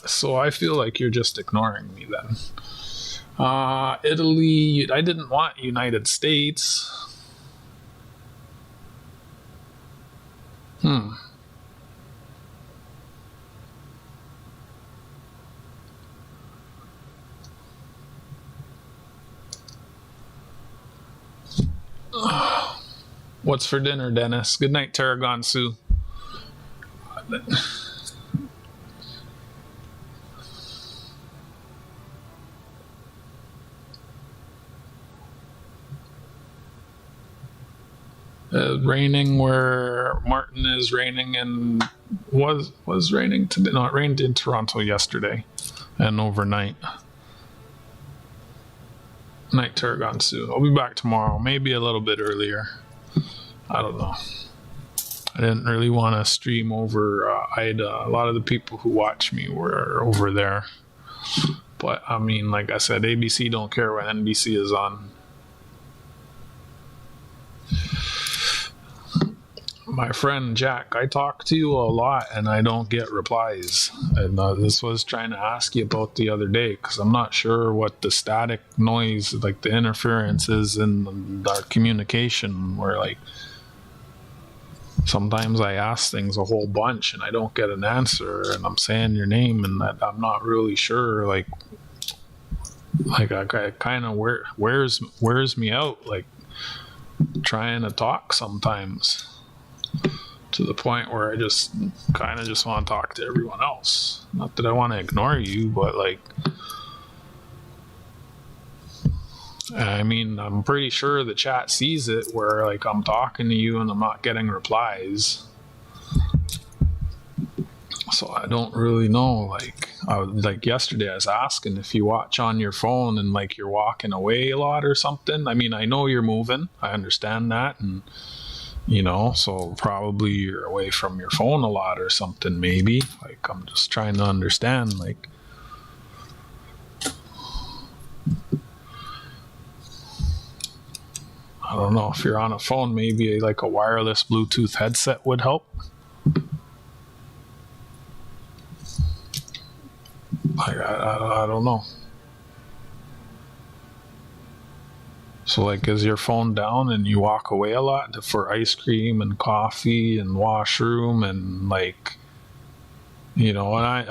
so I feel like you're just ignoring me then. Italy, I didn't want United States. What's for dinner, Dennis? Good night, Tarragon Sue. Raining where Martin is, raining and was raining today. No, it rained in Toronto yesterday and overnight. Night, Tarragon Sue. I'll be back tomorrow, maybe a little bit earlier. I don't know. I didn't really want to stream over. I had a lot of the people who watch me were over there. But I mean, like I said, ABC don't care what NBC is on. My friend Jack, I talk to you a lot and I don't get replies. And this was trying to ask you about the other day because I'm not sure what the static noise, like the interference is in our communication, where like sometimes I ask things a whole bunch and I don't get an answer and I'm saying your name and that I'm not really sure, like I kind of wears me out, like trying to talk sometimes, to the point where I just kind of just want to talk to everyone else. Not that I want to ignore you, but like, I mean, I'm pretty sure the chat sees it where like I'm talking to you and I'm not getting replies. So I don't really know. Like yesterday I was asking if you watch on your phone and like you're walking away a lot or something. I mean, I know you're moving. I understand that. And you know, so probably you're away from your phone a lot or something, maybe. Like, I'm just trying to understand, like, I don't know, if you're on a phone, maybe like a wireless Bluetooth headset would help. Like, I don't know. So like, is your phone down and you walk away a lot for ice cream and coffee and washroom and like, you know, and I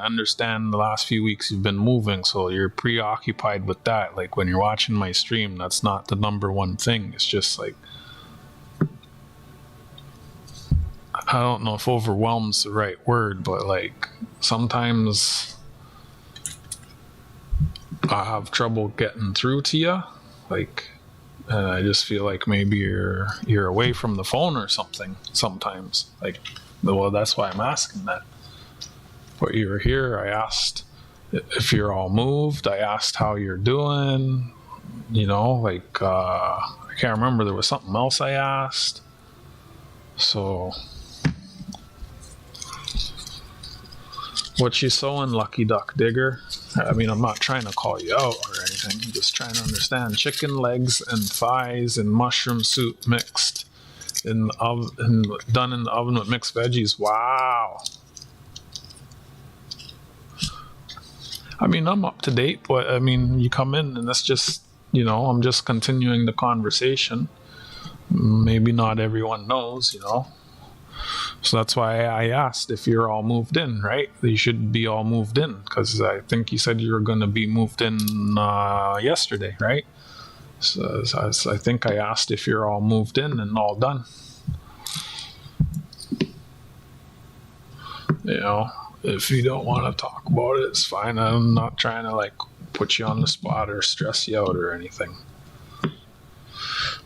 understand the last few weeks you've been moving, so you're preoccupied with that. Like when you're watching my stream, that's not the number one thing. It's just like, I don't know if overwhelm's the right word, but like sometimes I have trouble getting through to you. Like, and I just feel like maybe you're away from the phone or something sometimes. Like, well, that's why I'm asking that. But you were here, I asked if you're all moved. I asked how you're doing. You know, like, I can't remember. There was something else I asked. So, what you sewing, Lucky Duck Digger? I mean, I'm not trying to call you out or anything. I'm just trying to understand. Chicken legs and thighs and mushroom soup mixed in the oven, done in the oven with mixed veggies. Wow. I mean, I'm up to date, but I mean, you come in and that's just, you know, I'm just continuing the conversation. Maybe not everyone knows, you know. So that's why I asked if you're all moved in, right? You should be all moved in, because I think you said you were going to be moved in yesterday, right? So I think I asked if you're all moved in and all done. You know, if you don't want to talk about it, it's fine. I'm not trying to like put you on the spot or stress you out or anything.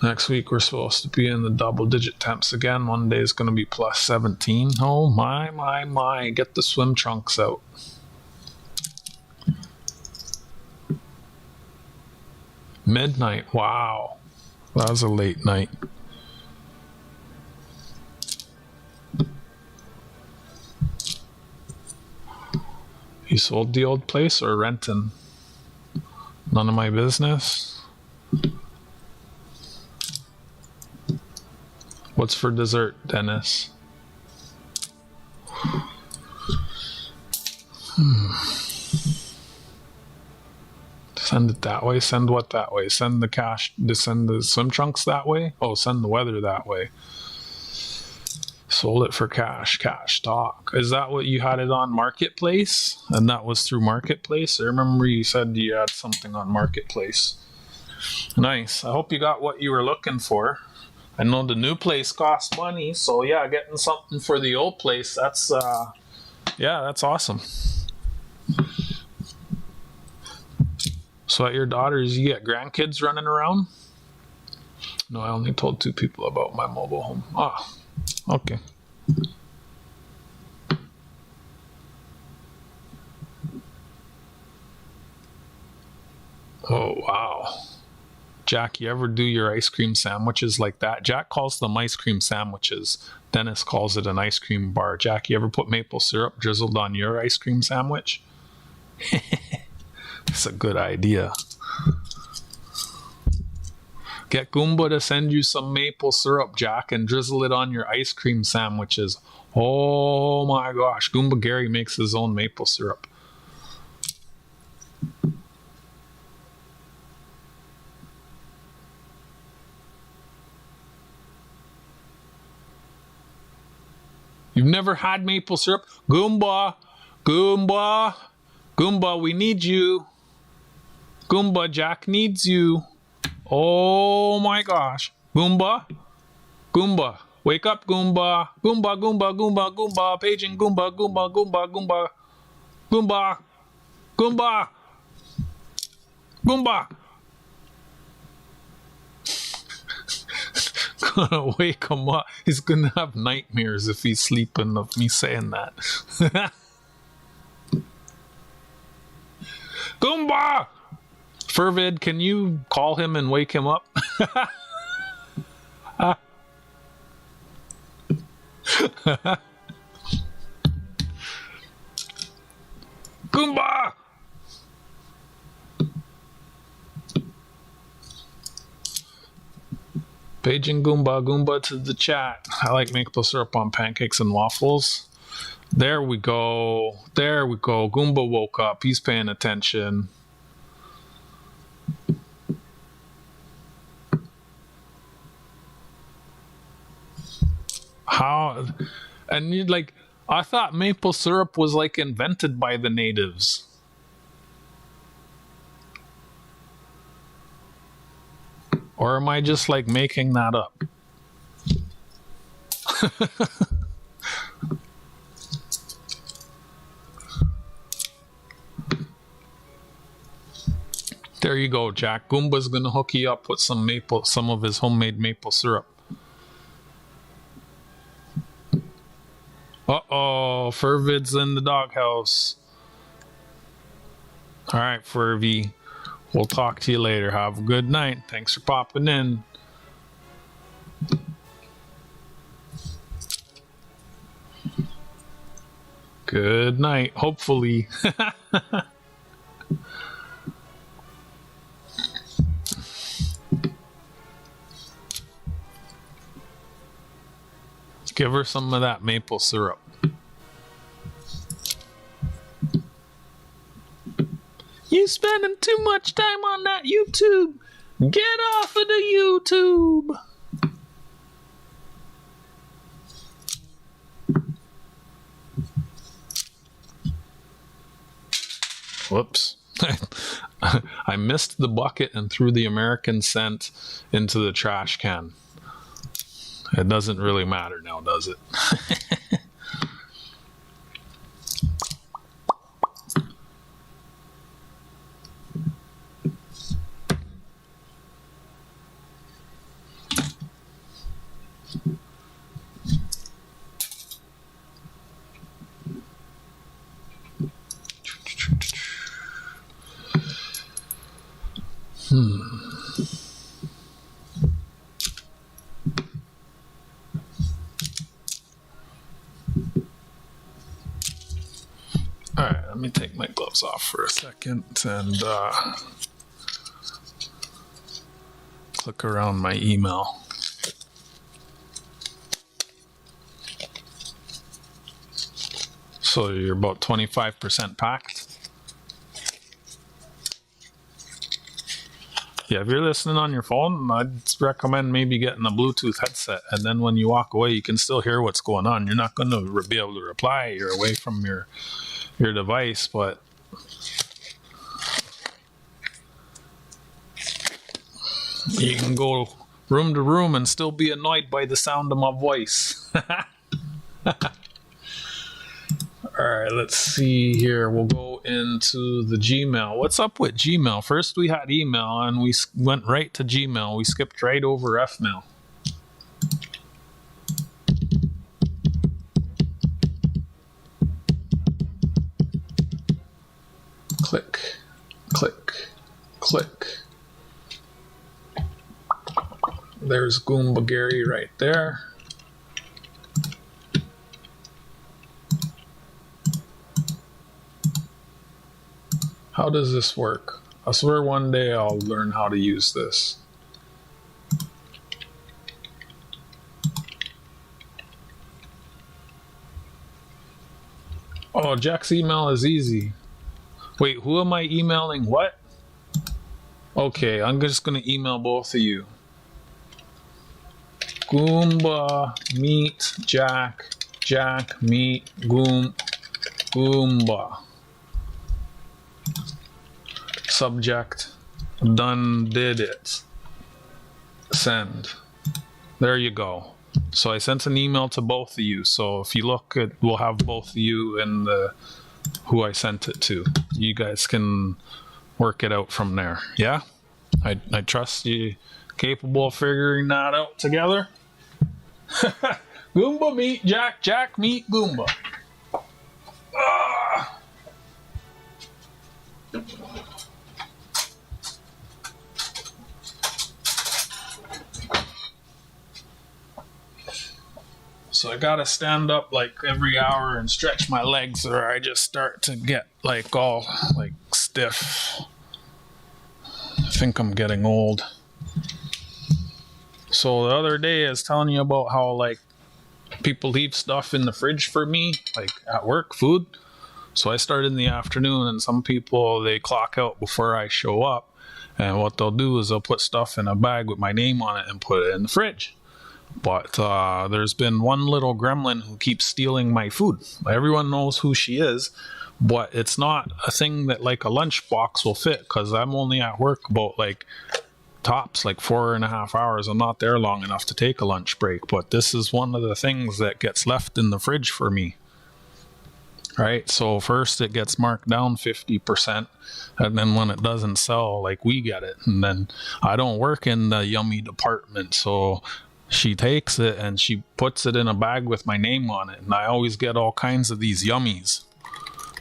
Next week we're supposed to be in the double digit temps again. One day is going to be plus 17. Oh my. Get the swim trunks out. Midnight. Wow. That was a late night. You sold the old place or renting? None of my business. What's for dessert, Dennis? Send it that way. Send what that way? Send the cash. Send the swim trunks that way? Oh, send the weather that way. Sold it for cash. Cash talk. Is that what you had it on Marketplace? And that was through Marketplace? I remember you said you had something on Marketplace. Nice. I hope you got what you were looking for. I know the new place costs money, so yeah, getting something for the old place, that's that's awesome. So at your daughter's, you get grandkids running around? No, I only told 2 people about my mobile home. Ah, okay. Oh, wow. Jack, you ever do your ice cream sandwiches like that? Jack calls them ice cream sandwiches. Dennis calls it an ice cream bar. Jack, you ever put maple syrup drizzled on your ice cream sandwich? It's a good idea. Get Goomba to send you some maple syrup, Jack, and drizzle it on your ice cream sandwiches. Oh my gosh, Goomba Gary makes his own maple syrup. You've never had maple syrup? Goomba, Goomba, Goomba, we need you. Goomba, Jack needs you. Oh my gosh. Goomba, Goomba, wake up, Goomba. Goomba, Goomba, Goomba, Goomba, paging Goomba, Goomba, Goomba, Goomba, Goomba, Goomba, Goomba. Gonna wake him up. He's gonna have nightmares if he's sleeping of me saying that. Goomba! Fervid, can you call him and wake him up? Goomba! Paging Goomba, Goomba to the chat. I like maple syrup on pancakes and waffles. There we go. There we go. Goomba woke up. He's paying attention. How? And you'd like, I thought maple syrup was like invented by the natives. Or am I just like making that up? There you go, Jack. Goomba's gonna hook you up with some of his homemade maple syrup. Uh-oh, Fervid's in the doghouse. All right, Fervy. We'll talk to you later. Have a good night. Thanks for popping in. Good night, hopefully. Give her some of that maple syrup. You spending too much time on that YouTube. Get off of the YouTube. Whoops. I missed the bucket and threw the American cent into the trash can. It doesn't really matter now, does it? All right, let me take my gloves off for a second and click around my email. So you're about 25% packed. Yeah, if you're listening on your phone, I'd recommend maybe getting a Bluetooth headset, and then when you walk away, you can still hear what's going on. You're not going to be able to reply. You're away from your device, but you can go room to room and still be annoyed by the sound of my voice. All right, let's see here. We'll go into the Gmail. What's up with Gmail? First we had email and we went right to Gmail. We skipped right over Fmail. Click, click, click. There's Goomba Gary right there. How does this work? I swear one day I'll learn how to use this. Oh, Jack's email is easy. Wait, who am I emailing? What? Okay, I'm just gonna email both of you. Goomba meet Jack. Jack meet Goomba. Subject. Done did it. Send. There you go. So I sent an email to both of you. So if you look, we'll have both of you and who I sent it to. You guys can work it out from there. Yeah? I trust you capable of figuring that out together. Goomba meet Jack. Jack meet Goomba. Ah. So I gotta stand up like every hour and stretch my legs, or I just start to get like all like stiff. I think I'm getting old. So the other day I was telling you about how like people leave stuff in the fridge for me, like at work, food. So I start in the afternoon, and some people, they clock out before I show up, and what they'll do is they'll put stuff in a bag with my name on it and put it in the fridge. But there's been one little gremlin who keeps stealing my food. Everyone knows who she is, but it's not a thing that like a lunchbox will fit, because I'm only at work about like tops like 4.5 hours. I'm not there long enough to take a lunch break, but this is one of the things that gets left in the fridge for me. Right, so first it gets marked down 50%, and then when it doesn't sell, like we get it. And then I don't work in the yummy department, so she takes it and she puts it in a bag with my name on it, and I always get all kinds of these yummies.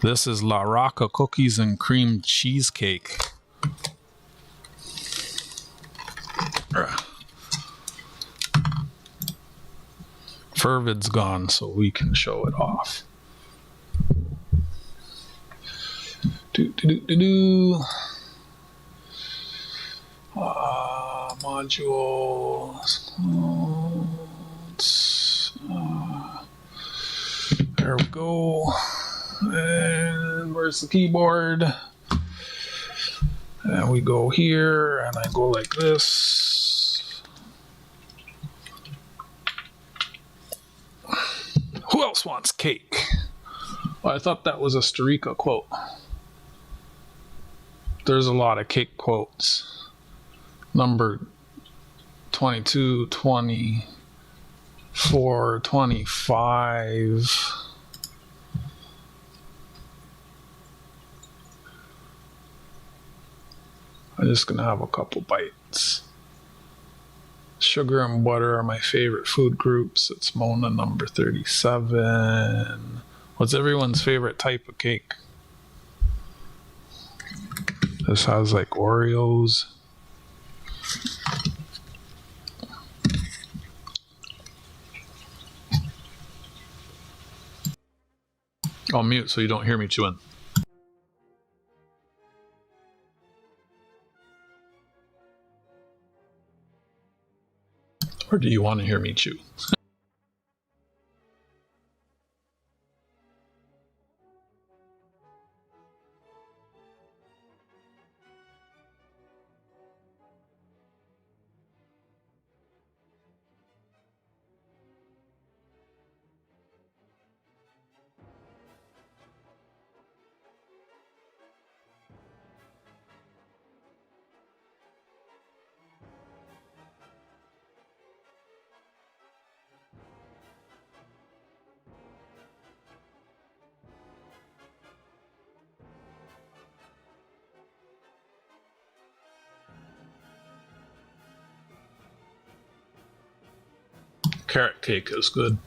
This is La Rocca cookies and cream cheesecake. Fervid's gone, so we can show it off. Modules. There we go. And where's the keyboard? And we go here, and I go like this. Who else wants cake? Well, I thought that was a Starika quote. There's a lot of cake quotes. Number 22, 24, 25. I'm just gonna have a couple bites. Sugar and butter are my favorite food groups. It's Mona number 37. What's everyone's favorite type of cake? This has like Oreos. I'll mute so you don't hear me chewing. Or do you want to hear me chew? Carrot cake is good.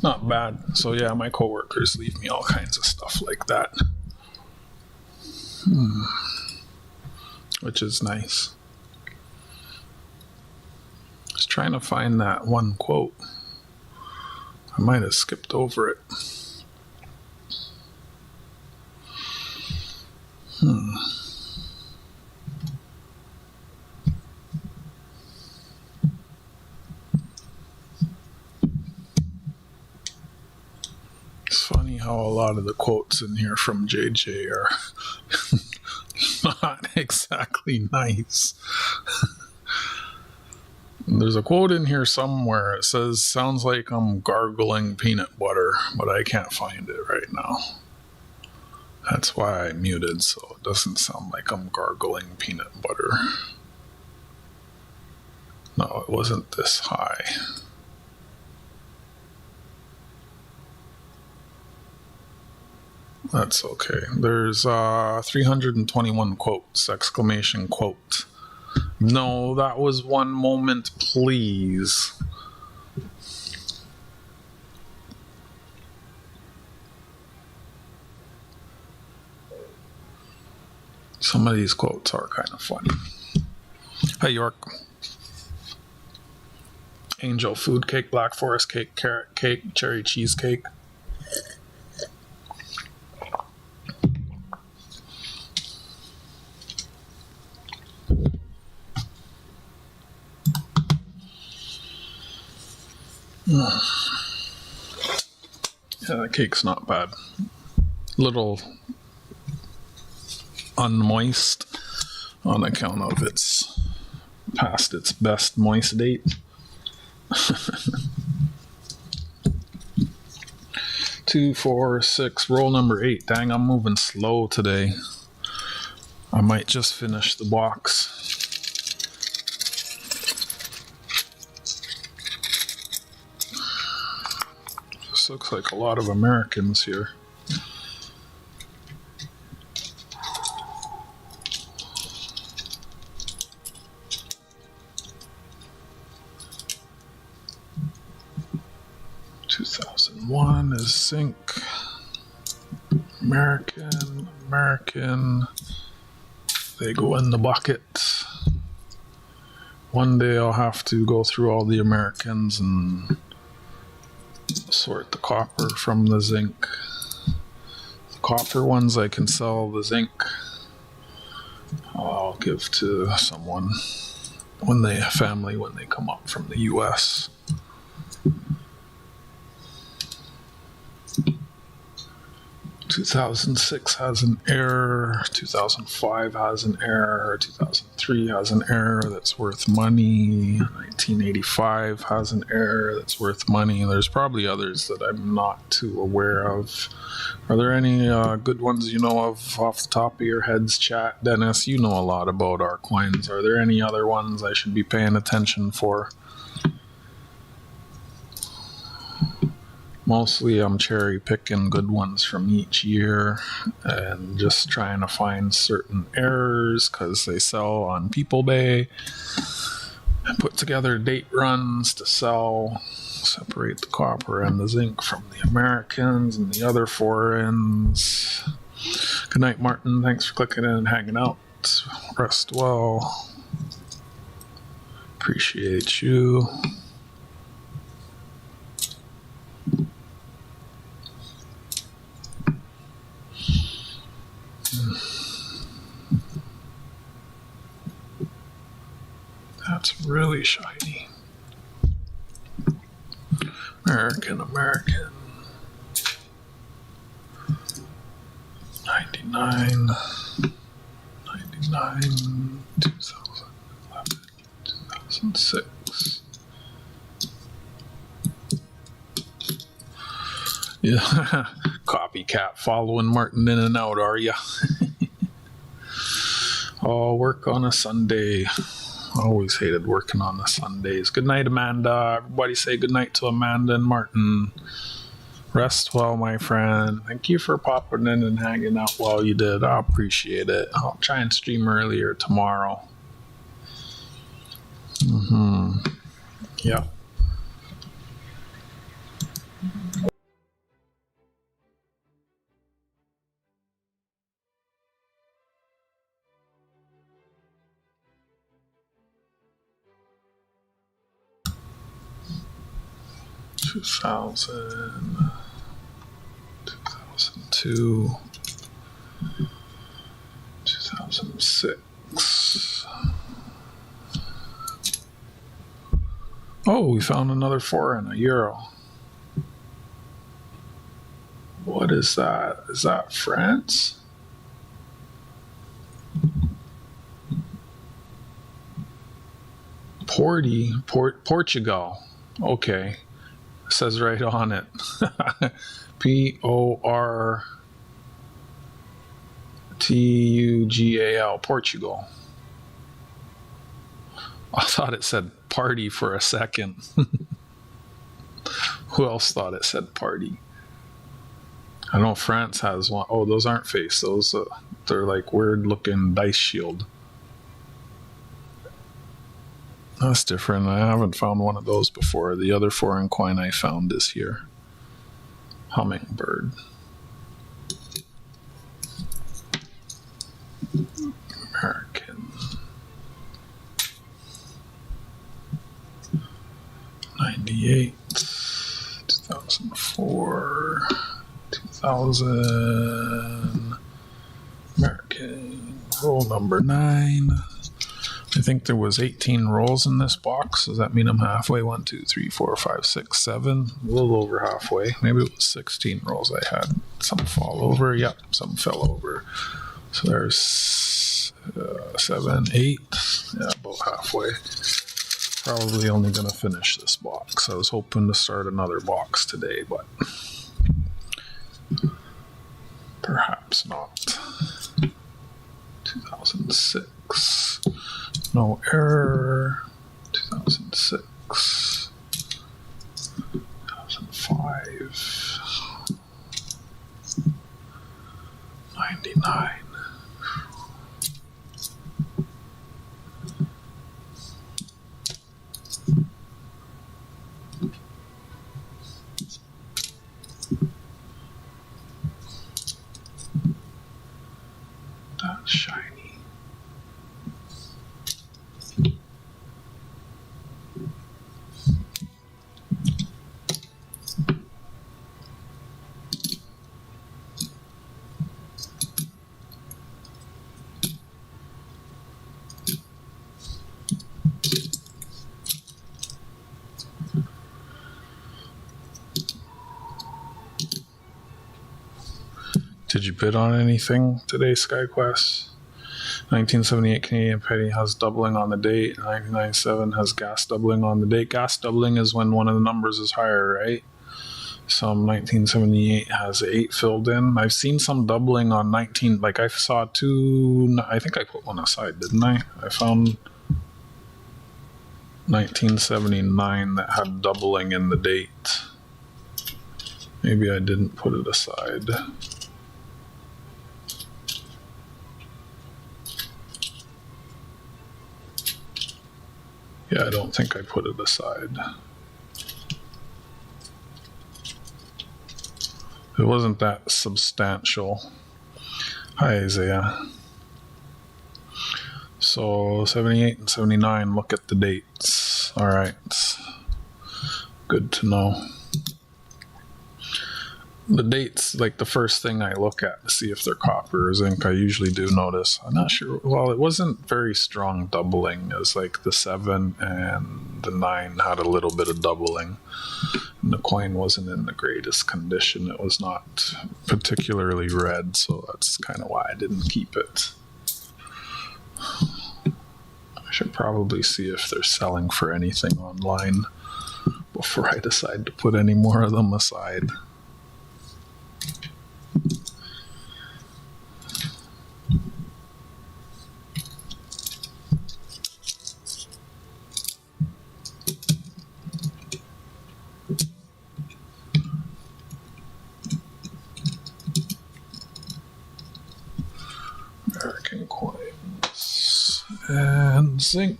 Not bad. So yeah, my coworkers leave me all kinds of stuff like that. Which is nice. Just trying to find that one quote. I might have skipped over it. It's funny how a lot of the quotes in here from JJ are not exactly nice. There's a quote in here somewhere. It says, sounds like I'm gargling peanut butter, but I can't find it right now. That's why I muted, so it doesn't sound like I'm gargling peanut butter. No, it wasn't this high. That's okay. There's 321 quotes, exclamation quote. No, that was one moment, please. Some of these quotes are kind of funny. Hey, York. Angel food cake, black forest cake, carrot cake, cherry cheesecake. Yeah, the cake's not bad. Little unmoist on account of it's past its best moist date. 2, 4, 6, roll number 8. Dang, I'm moving slow today. I might just finish the box. This looks like a lot of Americans here. One is zinc. American. They go in the bucket. One day I'll have to go through all the Americans and sort the copper from the zinc. The copper ones I can sell, the zinc I'll give to someone when they come up from the US. 2006 has an error, 2005 has an error, 2003 has an error that's worth money, 1985 has an error that's worth money. There's probably others that I'm not too aware of. Are there any good ones you know of off the top of your heads, chat? Dennis, you know a lot about our coins. Are there any other ones I should be paying attention for? Mostly I'm cherry picking good ones from each year and just trying to find certain errors because they sell on PeopleBay. I put together date runs to sell, separate the copper and the zinc from the Americans and the other foreigns. Good night, Martin. Thanks for clicking in and hanging out. Rest well. Appreciate you. That's really shiny. American. 99, 2011, 2006. Yeah, copycat following Martin in and out, are ya? Oh, work on a Sunday. Always hated working on the Sundays. Good night, Amanda. Everybody say good night to Amanda and Martin. Rest well, my friend. Thank you for popping in and hanging out while you did. I appreciate it. I'll try and stream earlier tomorrow. Yeah. 2000, 2002, 2006. Oh, we found another foreign, a euro. What is that? Is that France? Portugal. Okay. It says right on it. Portugal. Portugal. I thought it said party for a second. Who else thought it said party? I know France has one. Oh, those aren't face. Those they're like weird looking dice shield. That's different. I haven't found one of those before. The other foreign coin I found is here. Hummingbird. American. 98. 2004. 2000. American. Roll number 9. I think there was 18 rolls in this box. Does that mean I'm halfway? 1, 2, 3, 4, 5, 6, 7. A little over halfway. Maybe it was 16 rolls I had. Some fall over. Yep, some fell over. So there's 7, 8. Yeah, about halfway. Probably only going to finish this box. I was hoping to start another box today, but perhaps not. 2006. No error. 2006. 2005. 99. That's shiny. Did you bid on anything today, SkyQuest? 1978 Canadian penny has doubling on the date. 1997 has gas doubling on the date. Gas doubling is when one of the numbers is higher, right? Some 1978 has 8 filled in. I've seen some doubling on 19. Like I saw 2. I think I put one aside, didn't I? I found 1979 that had doubling in the date. Maybe I didn't put it aside. Yeah, I don't think I put it aside. It wasn't that substantial. Hi, Isaiah. So 78 and 79, look at the dates. All right. Good to know. The dates, like the first thing I look at to see if they're copper or zinc, I usually do notice. I'm not sure. Well, it wasn't very strong doubling. It was like the 7 and the 9 had a little bit of doubling. And the coin wasn't in the greatest condition. It was not particularly red, so that's kind of why I didn't keep it. I should probably see if they're selling for anything online before I decide to put any more of them aside. American coins and zinc.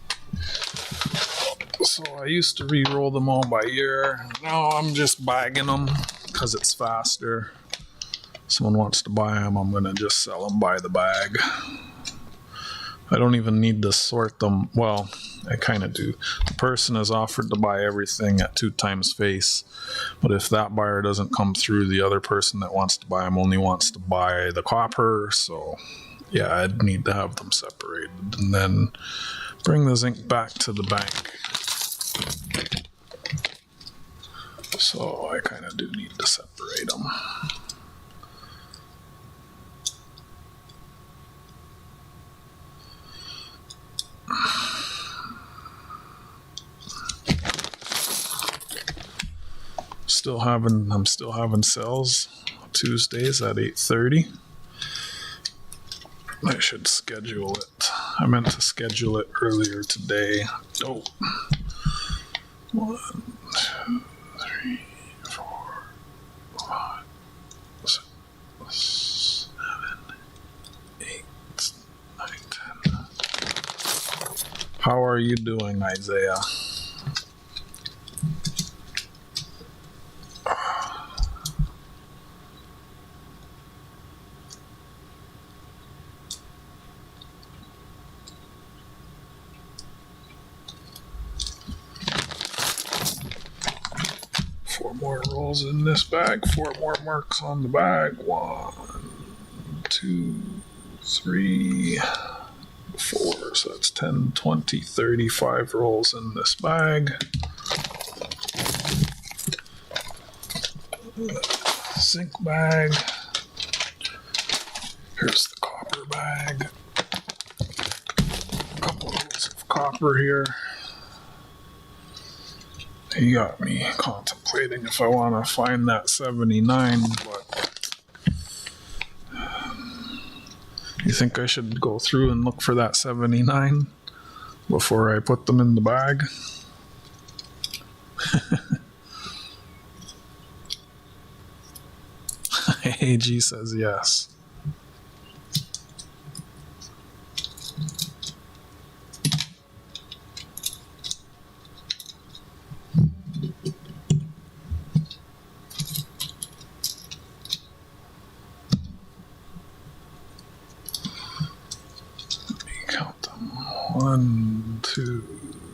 So I used to re-roll them all by year. Now I'm just bagging them because it's faster. Someone wants to buy them, I'm going to just sell them by the bag. I don't even need to sort them. Well, I kind of do. The person is offered to buy everything at 2 times face, but if that buyer doesn't come through, the other person that wants to buy them only wants to buy the copper. So yeah, I'd need to have them separated and then bring the zinc back to the bank. So I kind of do need to separate them. I'm still having sales Tuesdays at 8:30. I should schedule it. I meant to schedule it earlier today. Oh. 1, 2, 3, 4, 5, 6, 7, 8, 9, 10. How are you doing, Isaiah? More rolls in this bag, 4 more marks on the bag. 1, 2, 3, 4. So that's 10, 20, 35 rolls in this bag. Zinc bag. Here's the copper bag. A couple rolls of copper here. You got me contemplating if I want to find that 79, but you think I should go through and look for that 79 before I put them in the bag? AG says yes. Count them. 1, 2,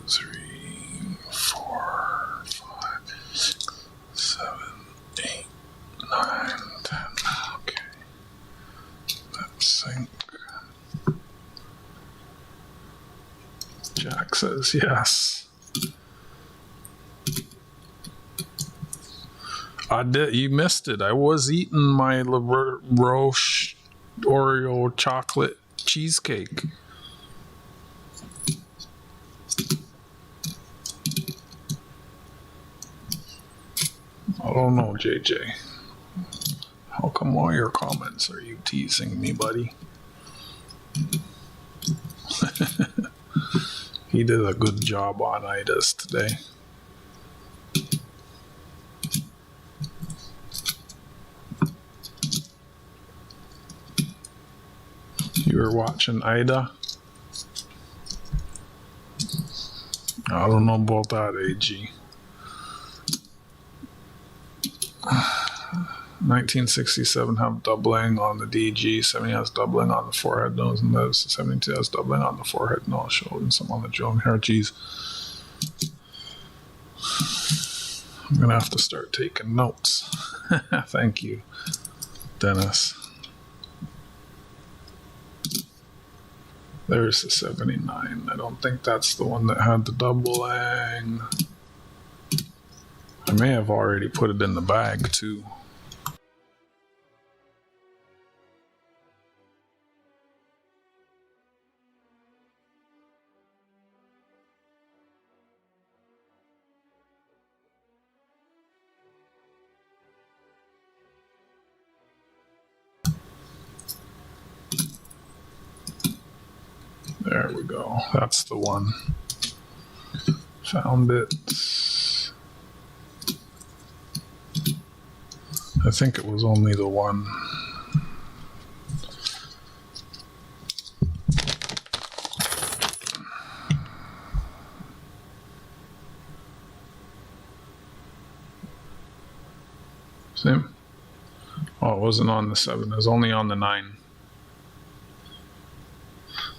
3, 4, 5, 6, 7, 8, 9, 10. Okay. That's zinc. Jack says yes. I did. You missed it. I was eating my La Roche Oreo chocolate cheesecake. I don't know, JJ. How come all your comments are you teasing me, buddy? He did a good job on Ida's today. You were watching Ida? I don't know about that, AG. 1967 have doubling on the DG, 70 has doubling on the forehead nose, and those 72 has doubling on the forehead nose, shoulder, and some on the jaw and hair. Geez. I'm gonna have to start taking notes. Thank you, Dennis. There's the 79. I don't think that's the one that had the doubling. I may have already put it in the bag too. There we go. That's the one. Found it. I think it was only the one. Same. Oh, it wasn't on the 7. It was only on the 9.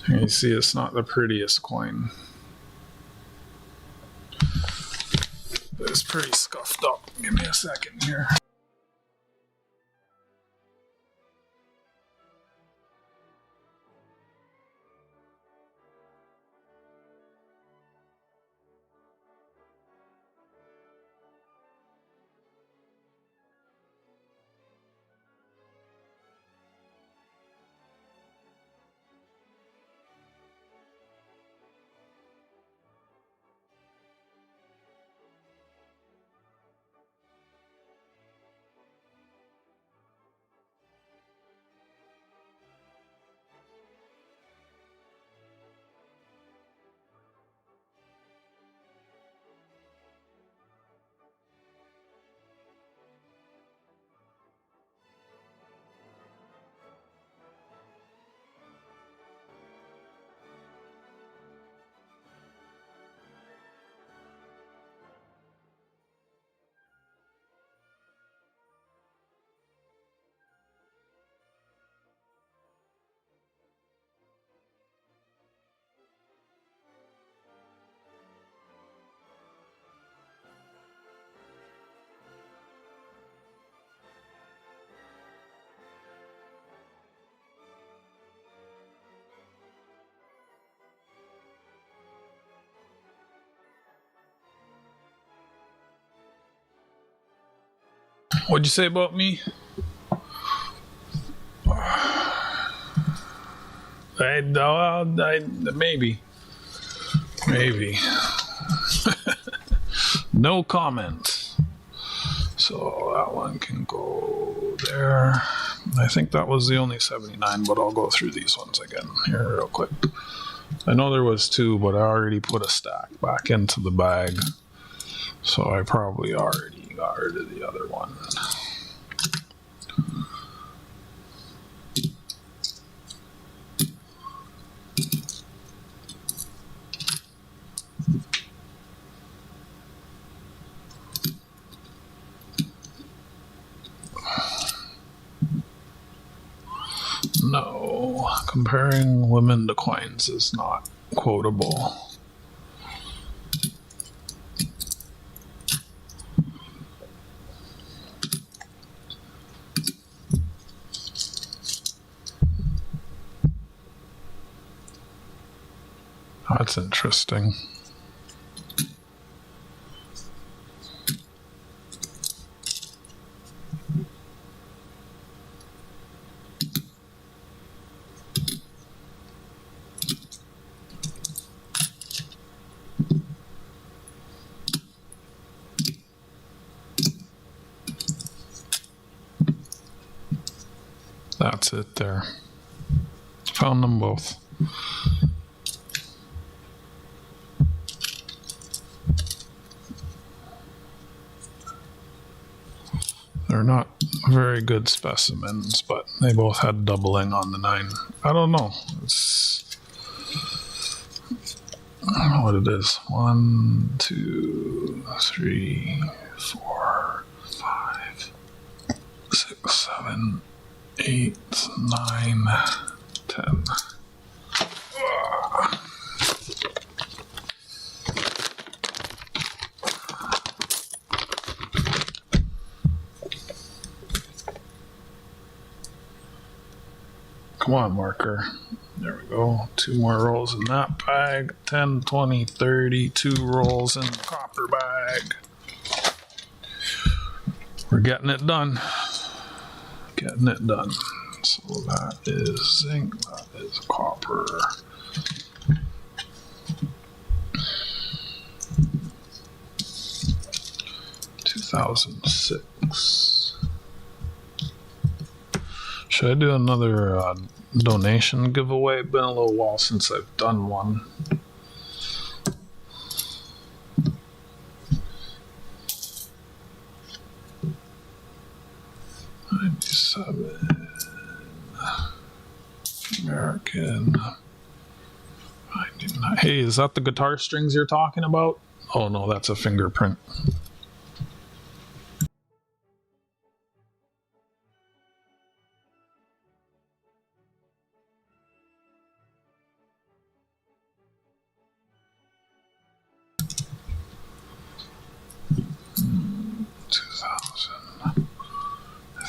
You see, it's not the prettiest coin. It's pretty scuffed up. Give me a second here. What'd you say about me? Maybe. No comment. So that one can go there. I think that was the only 79, but I'll go through these ones again here real quick. I know there was 2, but I already put a stack back into the bag. So I probably already got rid of the other one. No, comparing women to coins is not quotable. That's interesting. That's it there. Found them both. They're not very good specimens, but they both had doubling on the 9. I don't know. It's I don't know what it is. 1, 2, 3, 4, 5, 6, 7, 8, 9, 10. Come on, marker. There we go. 2 more rolls in that bag. 10, 20, 30. 2 rolls in the copper bag. We're getting it done. Getting it done. So that is zinc. That is copper. $2006. Should I do another donation giveaway? Been a little while since I've done one. $97 American. Hey, is that the guitar strings you're talking about? Oh no, that's a fingerprint.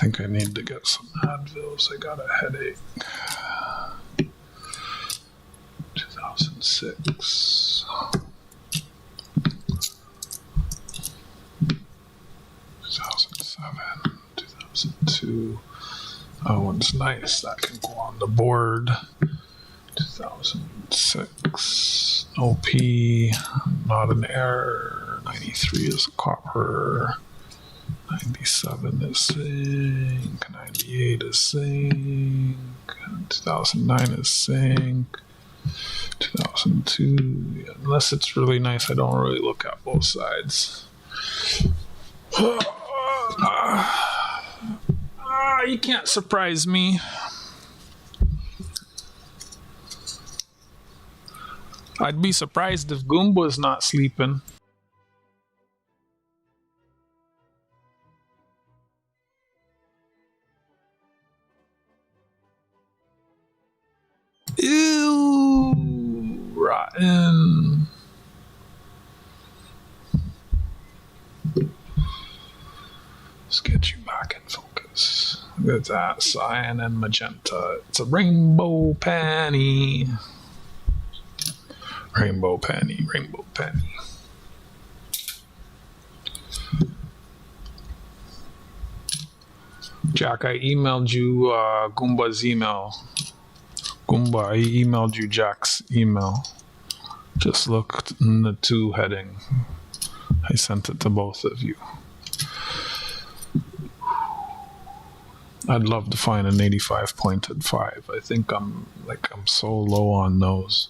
think I need to get some Advils. I got a headache. 2006. 2007. 2002. Oh, it's nice. That can go on the board. 2006. OP. Not an error. 93 is copper. 97 is zinc. 98 is zinc. 2009 is zinc. 2002. Yeah, unless it's really nice, I don't really look at both sides. You can't surprise me. I'd be surprised if Goomba's not sleeping. Ew, rotten. Let's get you back in focus. Look at that, cyan and magenta. It's a rainbow penny. Rainbow penny, rainbow penny. Jack, I emailed you Goomba's email. Goomba, I emailed you Jack's email. Just looked in the to heading. I sent it to both of you. I'd love to find an 85 pointed 5. I think I'm so low on those.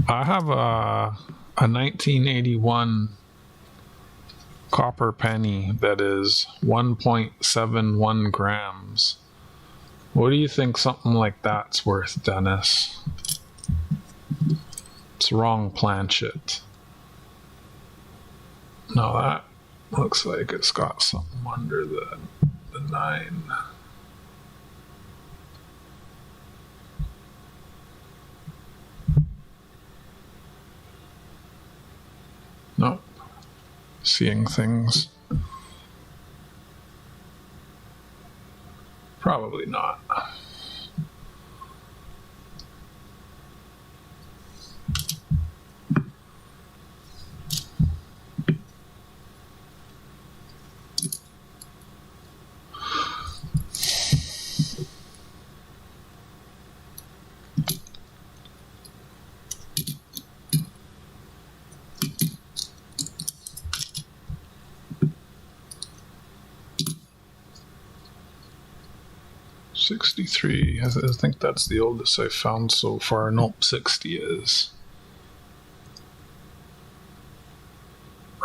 I have a 1981 copper penny that is 1.71 grams. What do you think something like that's worth, Dennis? It's wrong planchet. No, that looks like it's got something under the 9. Nope. Seeing things. Probably not. '63. I think that's the oldest I've found so far. Nope, 60 is.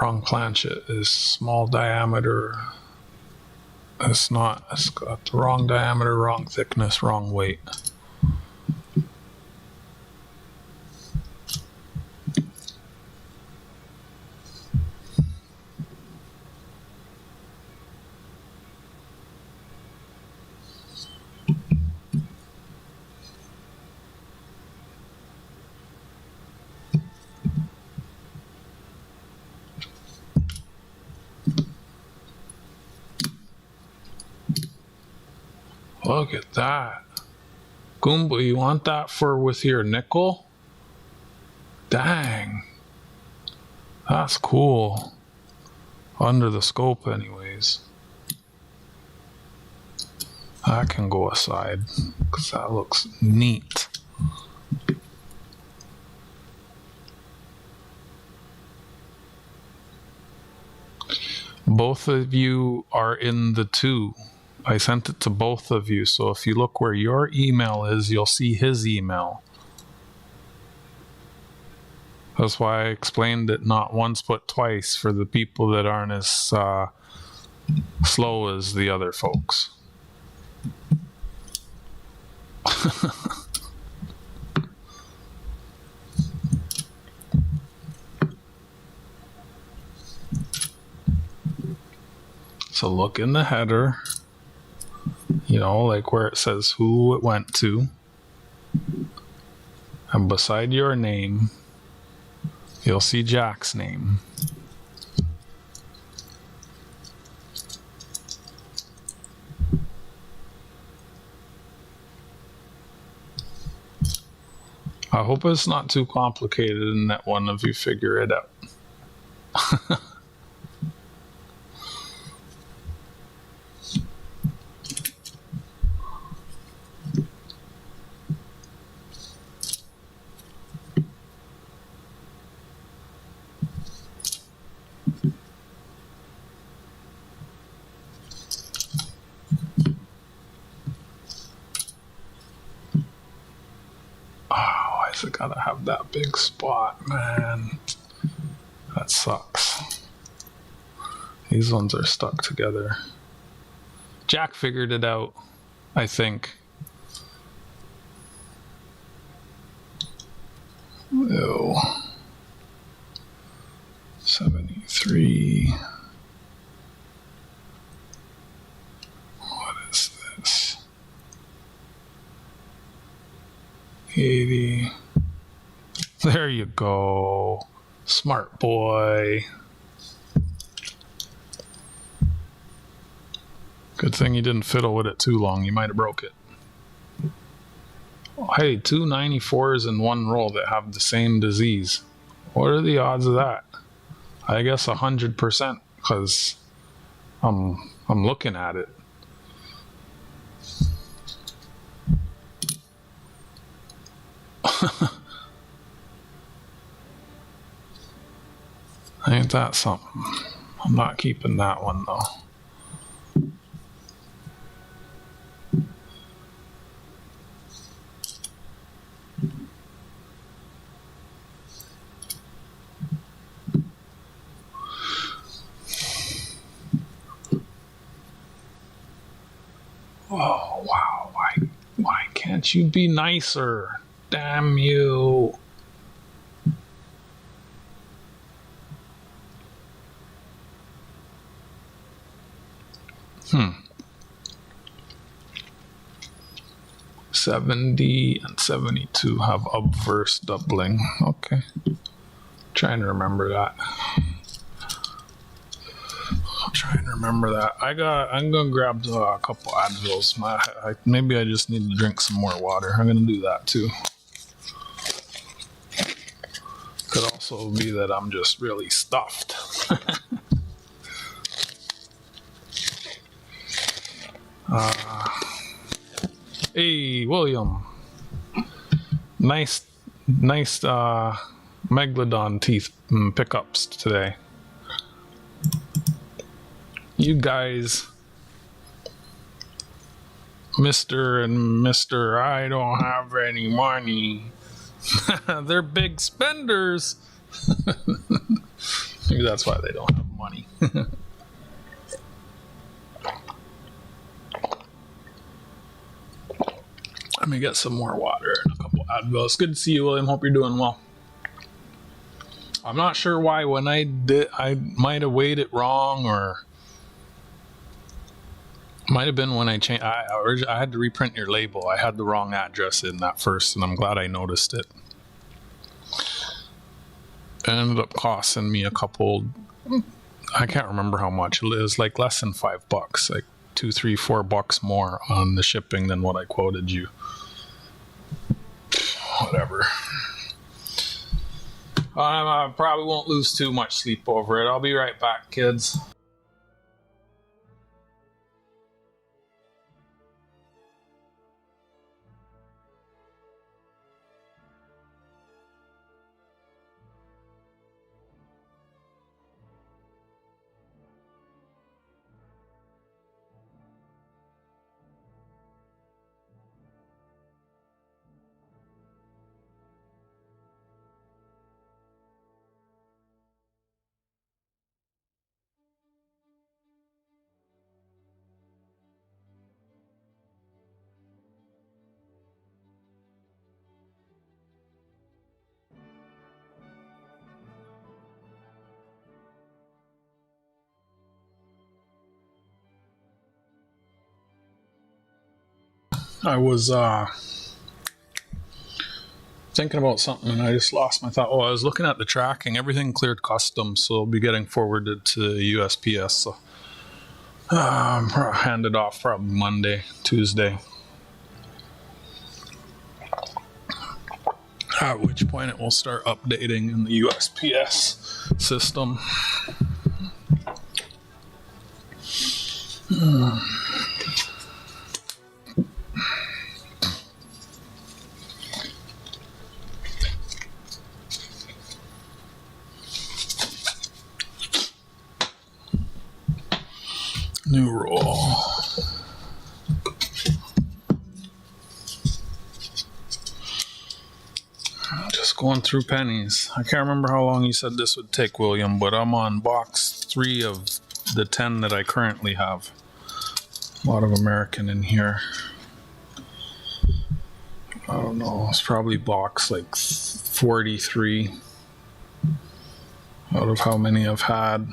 Wrong planchet is small diameter. It's not. It's got the wrong diameter, wrong thickness, wrong weight. Look at that. Goomba, you want that for with your nickel? Dang. That's cool. Under the scope anyways. That can go aside, because that looks neat. Both of you are in the 2. I sent it to both of you, so if you look where your email is, you'll see his email. That's why I explained it not once but twice for the people that aren't as slow as the other folks. So look in the header. You know, like where it says who it went to. And beside your name, You'll see Jack's name. I hope it's not too complicated and that one of you figure it out. Why is it gotta have that big spot, man? That sucks. These ones are stuck together. Jack figured it out, I think. Ew. 73. What is this? 80. There you go. Smart boy. Good thing you didn't fiddle with it too long. You might have broke it. Oh, hey, 2 94s in one roll that have the same disease. What are the odds of that? I guess 100%, because I'm looking at it. Ain't that something? I'm not keeping that one though. Oh, wow. Why can't you be nicer? Damn you. 70 and 72 have obverse doubling. Okay. Trying to remember that. I'm gonna grab a couple Advils. Maybe I just need to drink some more water. I'm gonna do that too. Could also be that I'm just really stuffed. Hey, William. Nice Megalodon teeth pickups today. You guys, Mr. and Mr. I don't have any money. They're big spenders. Maybe that's why they don't have money. Let me get some more water and a couple Advils. Good to see you, William. Hope you're doing well. I'm not sure why when I might have weighed it wrong, or might have been when I changed. I had to reprint your label. I had the wrong address in that first, and I'm glad I noticed it. It ended up costing me a couple. I can't remember how much. It was like less than $5, like $2, $3, $4 more on the shipping than what I quoted you. Whatever. I probably won't lose too much sleep over it. I'll be right back, kids. I was Thinking about something and I just lost my thought. Oh, I was looking at the tracking. Everything cleared customs, so it'll be getting forwarded to USPS. So handed off probably Monday, Tuesday. At which point it will start updating in the USPS system. New roll. Just going through pennies. I can't remember how long you said this would take, William, but I'm on box 3 of the 10 that I currently have. A lot of American in here. I don't know. It's probably box like 43 out of how many I've had.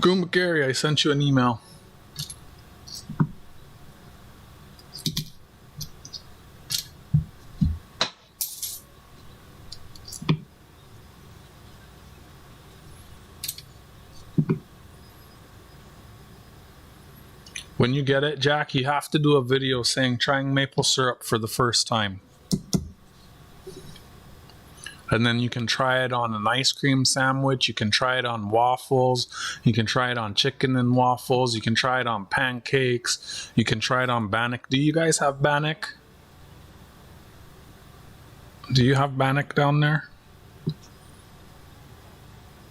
Goomba Gary, I sent you an email. When you get it, Jack, you have to do a video saying trying maple syrup for the first time. And then you can try it on an ice cream sandwich. You can try it on waffles. You can try it on chicken and waffles. You can try it on pancakes. You can try it on bannock. Do you guys have bannock? Do you have bannock down there?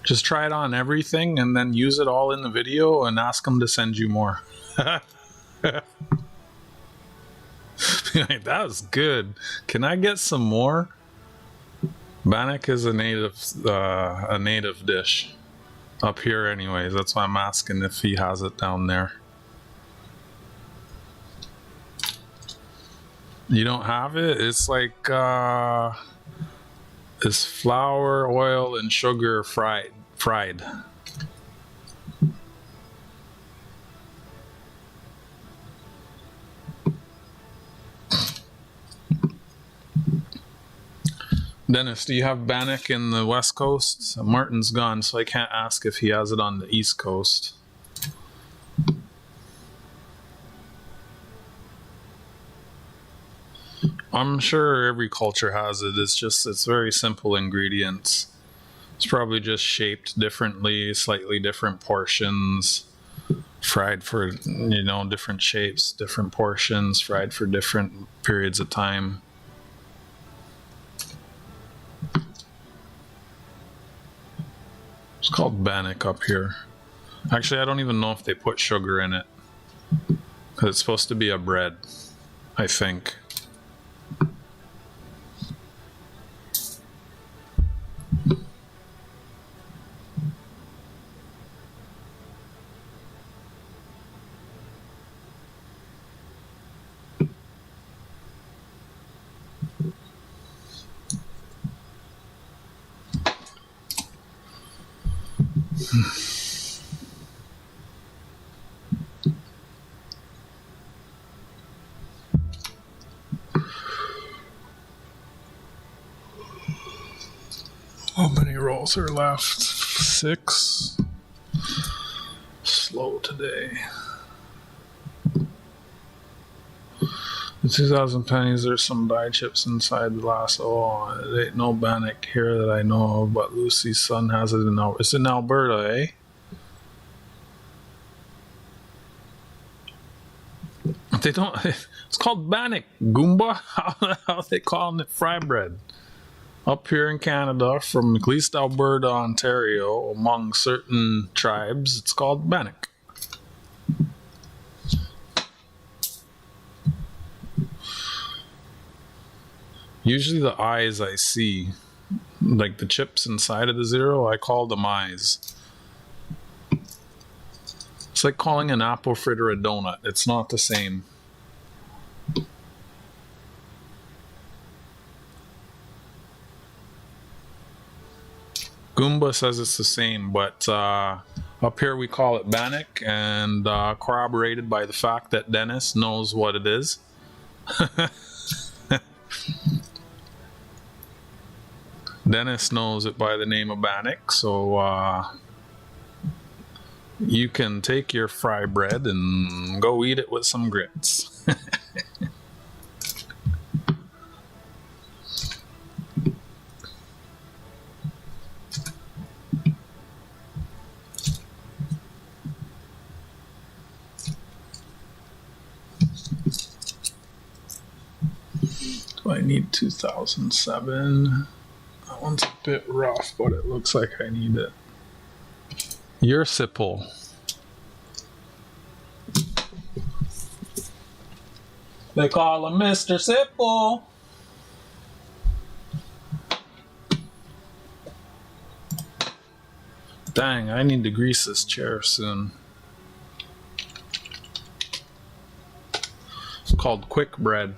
Just try it on everything and then use it all in the video and ask them to send you more. That was good. Can I get some more? Bannock is a native dish up here anyways. That's why I'm asking if he has it down there. You don't have it? It's like it's flour, oil, and sugar fried. Dennis, do you have bannock in the West Coast? Martin's gone, so I can't ask if he has it on the East Coast. I'm sure every culture has it. It's very simple ingredients. It's probably just shaped differently, slightly different portions, fried for, different shapes, different portions, fried for different periods of time. It's called bannock up here. Actually, I don't even know if they put sugar in it, because it's supposed to be a bread, I think. How many rolls are left? 6. Slow today. The 2,000 pennies, there's some dye chips inside the last. Oh, it ain't no bannock here that I know of, but Lucy's son has it in Alberta. It's in Alberta, eh? They don't. It's called bannock, Goomba. How are they calling it fry bread? Up here in Canada, from at least Alberta, Ontario, among certain tribes, it's called bannock. Usually the eyes I see, like the chips inside of the zero, I call them eyes. It's like calling an apple fritter a donut. It's not the same. Goomba says it's the same, but up here we call it bannock, and corroborated by the fact that Dennis knows what it is. Dennis knows it by the name of bannock, so you can take your fry bread and go eat it with some grits. Do I need 2007? That one's a bit rough, but it looks like I need it. Your sipple. They call him Mr. Sipple. Dang, I need to grease this chair soon. It's called quick bread.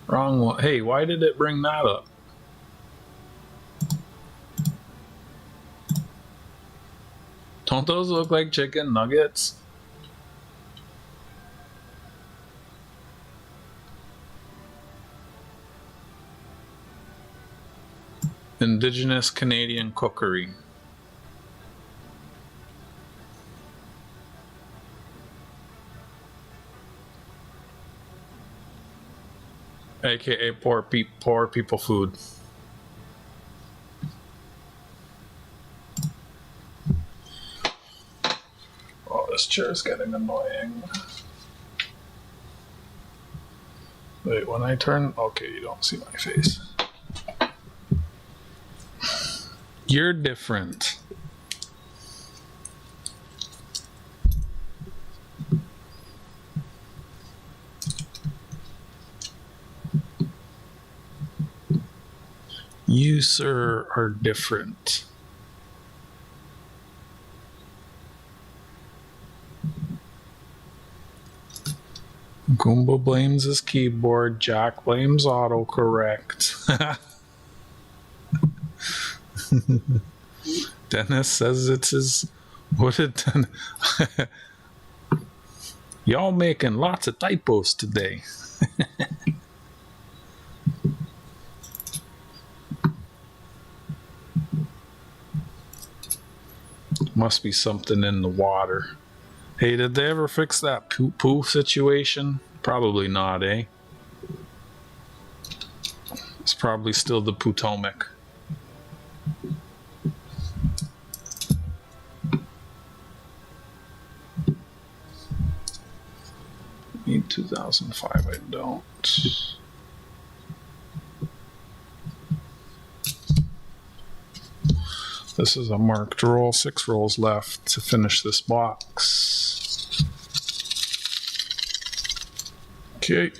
Wrong one. Hey, why did it bring that up? Don't those look like chicken nuggets? Indigenous Canadian cookery. AKA poor people food. Oh, this chair is getting annoying. Wait, when I turn... Okay, you don't see my face. You're different. You, sir, are different. Goomba blames his keyboard. Jack blames autocorrect. Dennis says it's his... What did Dennis... Y'all making lots of typos today. Must be something in the water. Hey, did they ever fix that poo situation? Probably not, eh? It's probably still the Potomac. Need 2005, I don't. This is a marked roll, 6 rolls left to finish this box. Okay.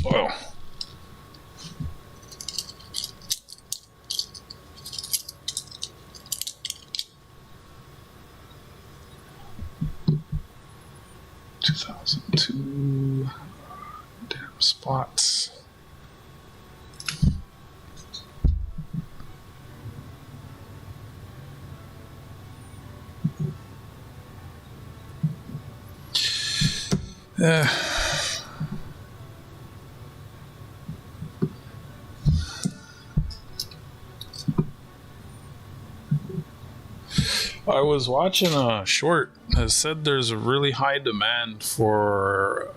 Well. Two damn spots. I was watching a short that said there's a really high demand for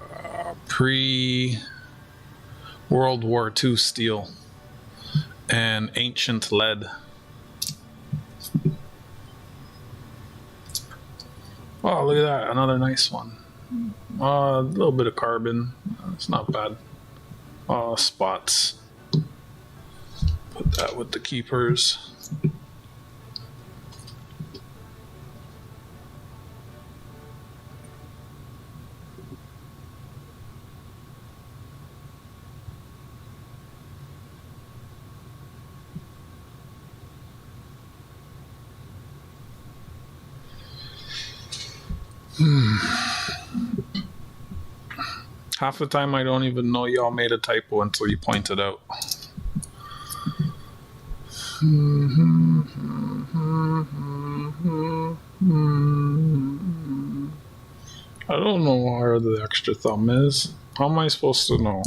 pre-World War II steel and ancient lead. Oh, look at that. Another nice one. A little bit of carbon. It's not bad. Spots. Put that with the keepers. Half the time I don't even know y'all made a typo until you point it out. I don't know where the extra thumb is. How am I supposed to know?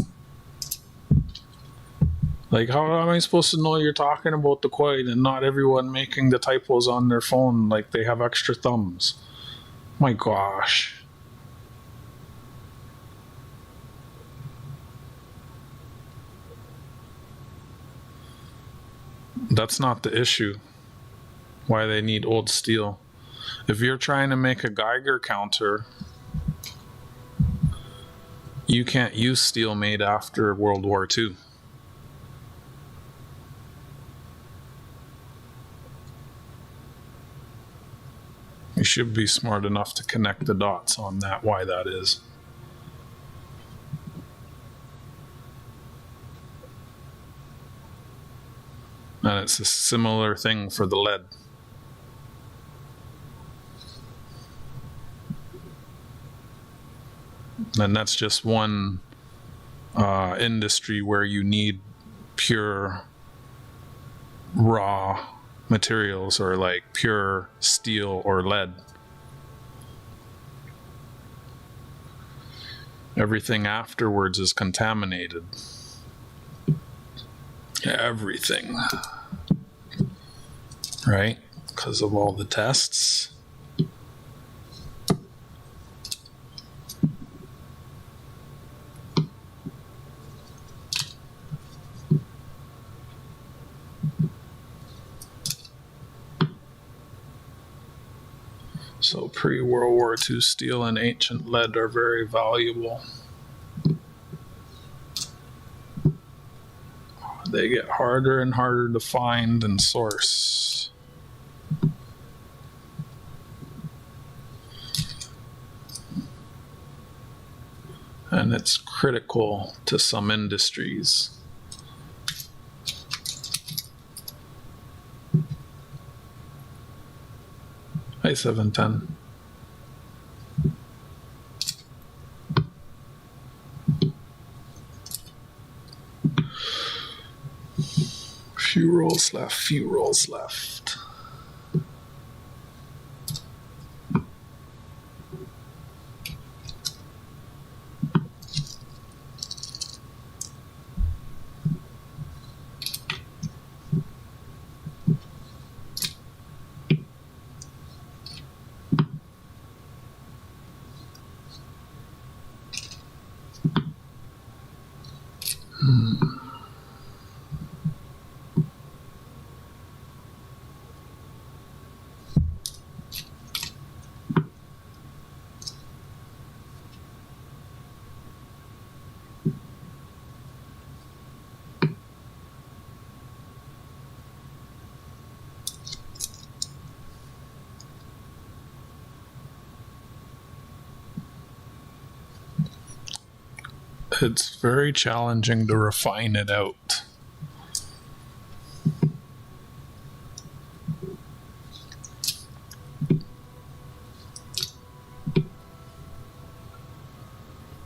Like, how am I supposed to know you're talking about the coin and not everyone making the typos on their phone like they have extra thumbs? My gosh. That's not the issue. Why they need old steel. If you're trying to make a Geiger counter, you can't use steel made after World War II. You should be smart enough to connect the dots on that, why that is. And it's a similar thing for the lead. And that's just one industry where you need pure raw materials, or like pure steel or lead. Everything afterwards is contaminated. Everything. Right? Because of all the tests. So pre-World War II steel and ancient lead are very valuable. They get harder and harder to find and source. And it's critical to some industries. Hi, 710. Few rolls left, few rolls left. It's very challenging to refine it out.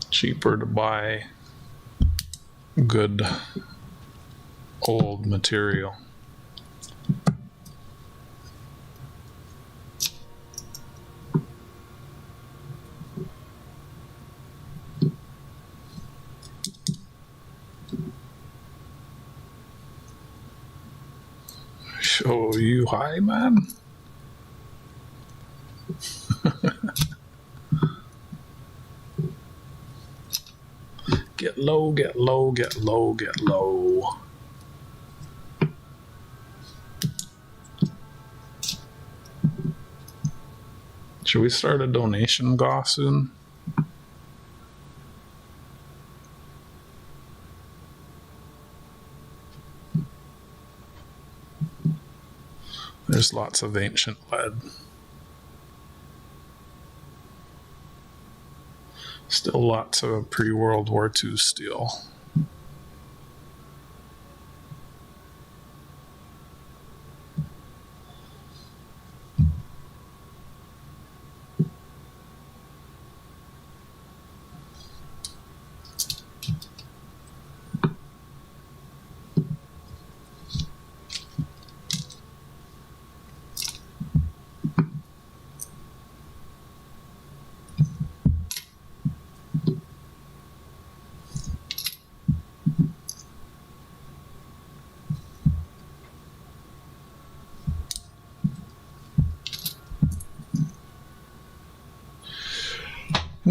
Cheaper to buy good old material. Show you high, man. Get low, get low, get low, get low. Should we start a donation GAW soon? There's lots of ancient lead. Still lots of pre-World War II steel.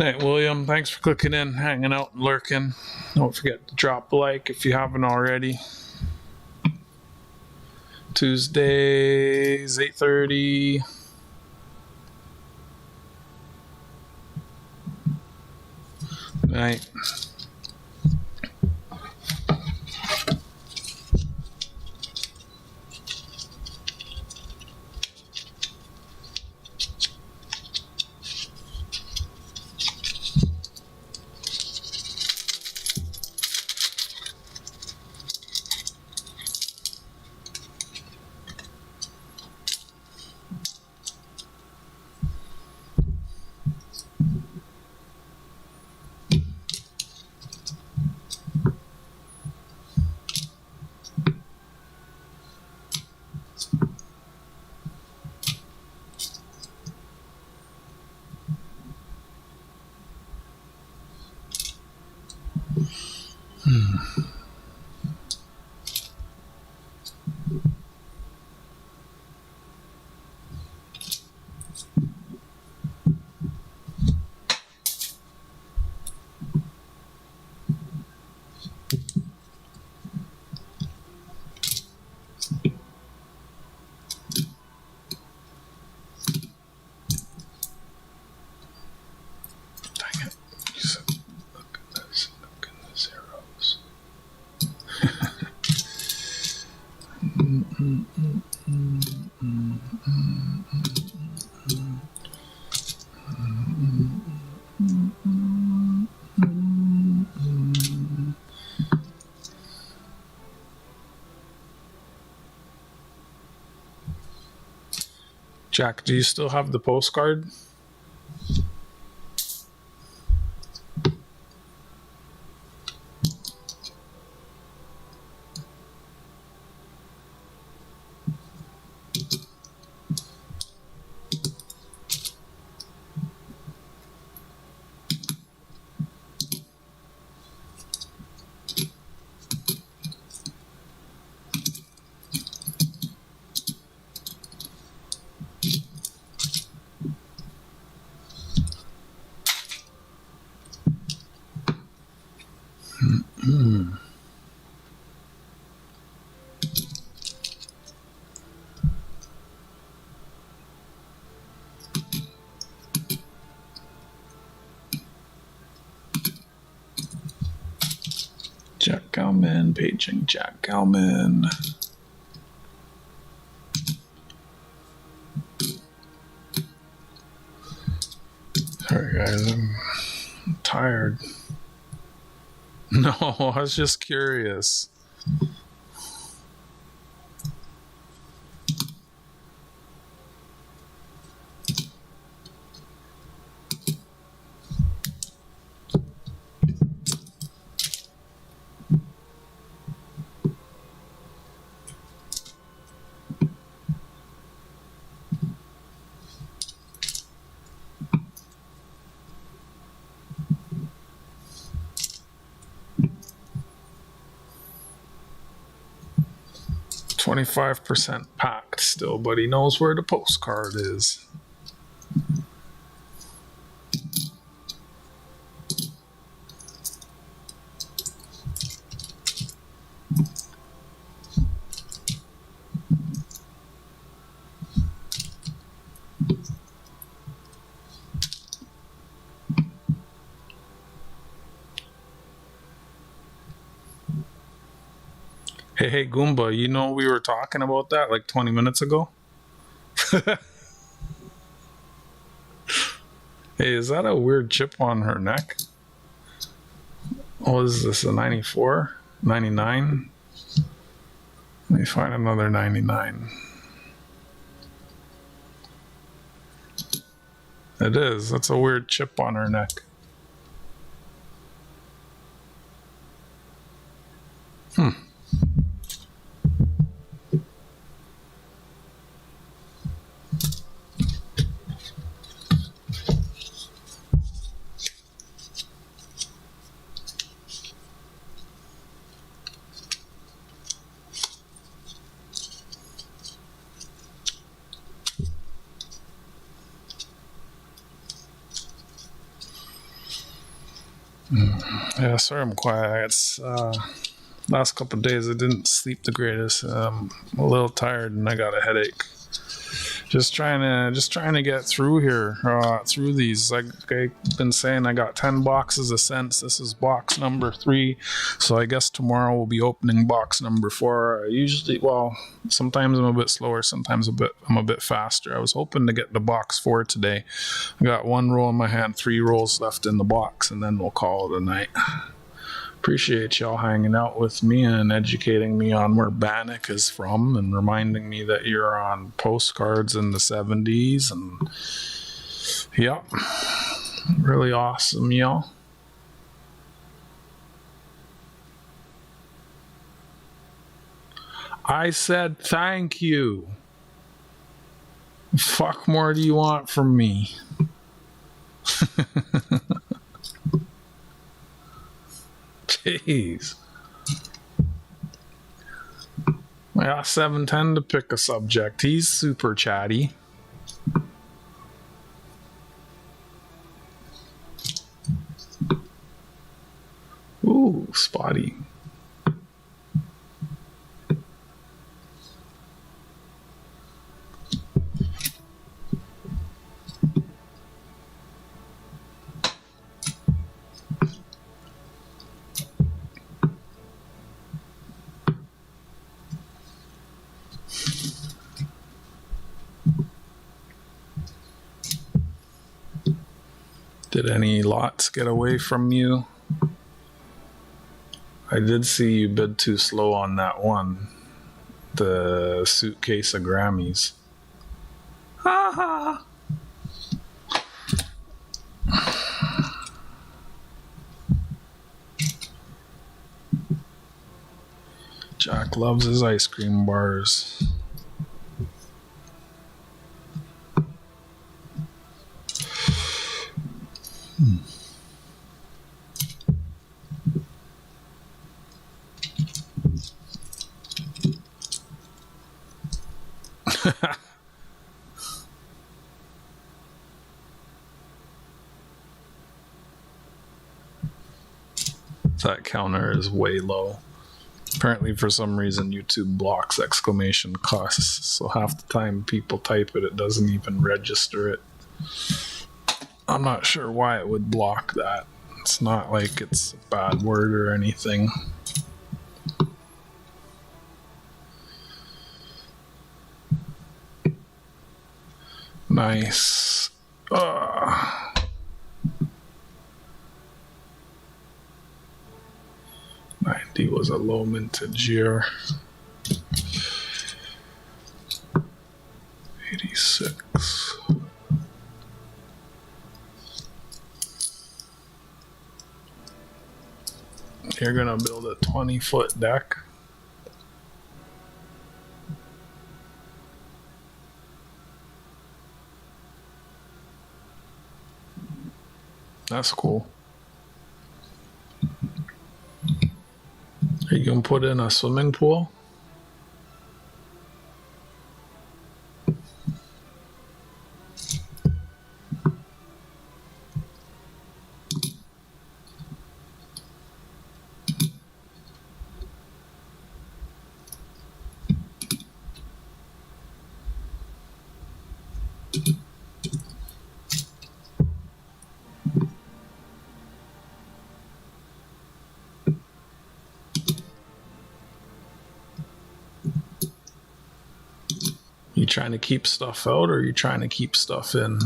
Night, William. Thanks for clicking in, hanging out, and lurking. Don't forget to drop a like if you haven't already. Tuesdays, 8:30. Night. Jack, do you still have the postcard? Jack Galman, paging Jack Galman. Sorry guys, I'm tired. No, I was just curious. $25% packed still, but he knows where the postcard is. Hey, Goomba, you know we were talking about that like 20 minutes ago? Hey, is that a weird chip on her neck? Oh, is this a 94? 99? Let me find another 99. It is. That's a weird chip on her neck. Hmm. Yeah, sorry I'm quiet. It's last couple of days I didn't sleep the greatest. I'm a little tired and I got a headache. Just trying to get through here, through these. Like I've been saying, I got 10 boxes of scents. This is box number 3, so I guess tomorrow we'll be opening box number 4. Sometimes I'm a bit slower, sometimes I'm a bit faster. I was hoping to get the box 4 today. I got 1 roll in my hand, 3 rolls left in the box, and then we'll call it a night. Appreciate y'all hanging out with me and educating me on where Bannock is from and reminding me that you're on postcards in the 70s. And yeah, really awesome, y'all. I said thank you. Fuck more do you want from me? Jeez. I got 710 to pick a subject. He's super chatty. Ooh, spotty. Did any lots get away from you? I did see you bid too slow on that one. The suitcase of Grammys. Ha ha! Jack loves his ice cream bars. That counter is way low. Apparently, for some reason, YouTube blocks exclamation costs. So half the time people type it, it doesn't even register it. I'm not sure why it would block that. It's not like it's a bad word or anything. Nice. 90 was a low mintage year. 86. You're gonna build a 20-foot deck. That's cool. Are you gonna put in a swimming pool? You trying to keep stuff out or are you trying to keep stuff in?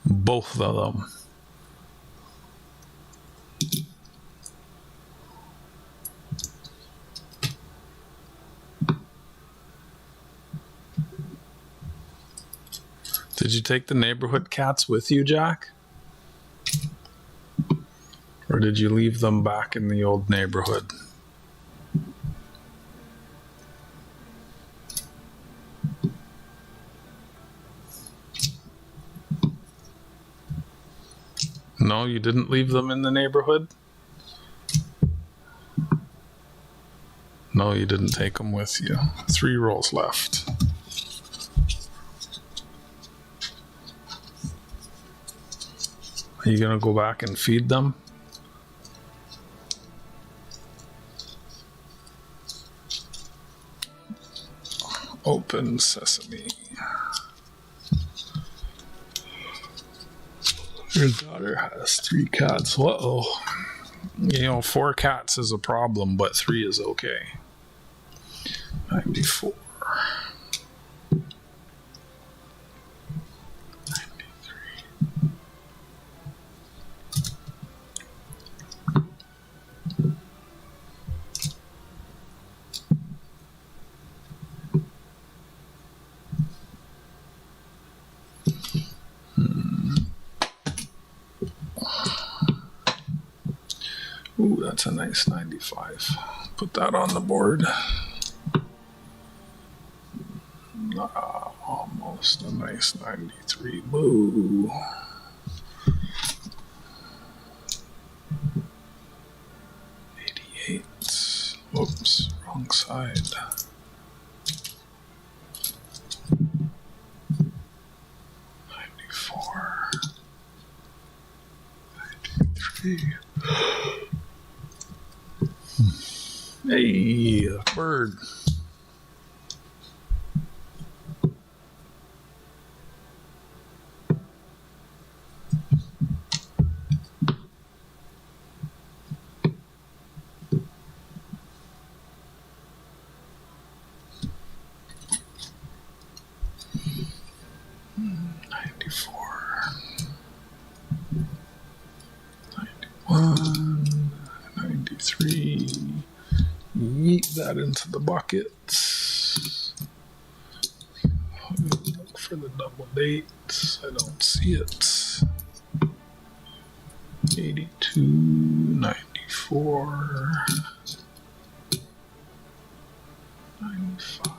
Both of them. Did you take the neighborhood cats with you, Jack? Or did you leave them back in the old neighborhood? No, you didn't leave them in the neighborhood? No, you didn't take them with you. 3 rolls left. Are you gonna go back and feed them? Open sesame. Your daughter has 3 cats. Uh-oh. 4 cats is a problem, but 3 is okay. 94. 93. Ooh, that's a nice 95. Put that on the board. Almost a nice 93. Boo. 88. Oops, wrong side. 94. 93. Hey, a bird. Yeet that into the bucket. Look for the double dates. I don't see it. 82, 94, 95.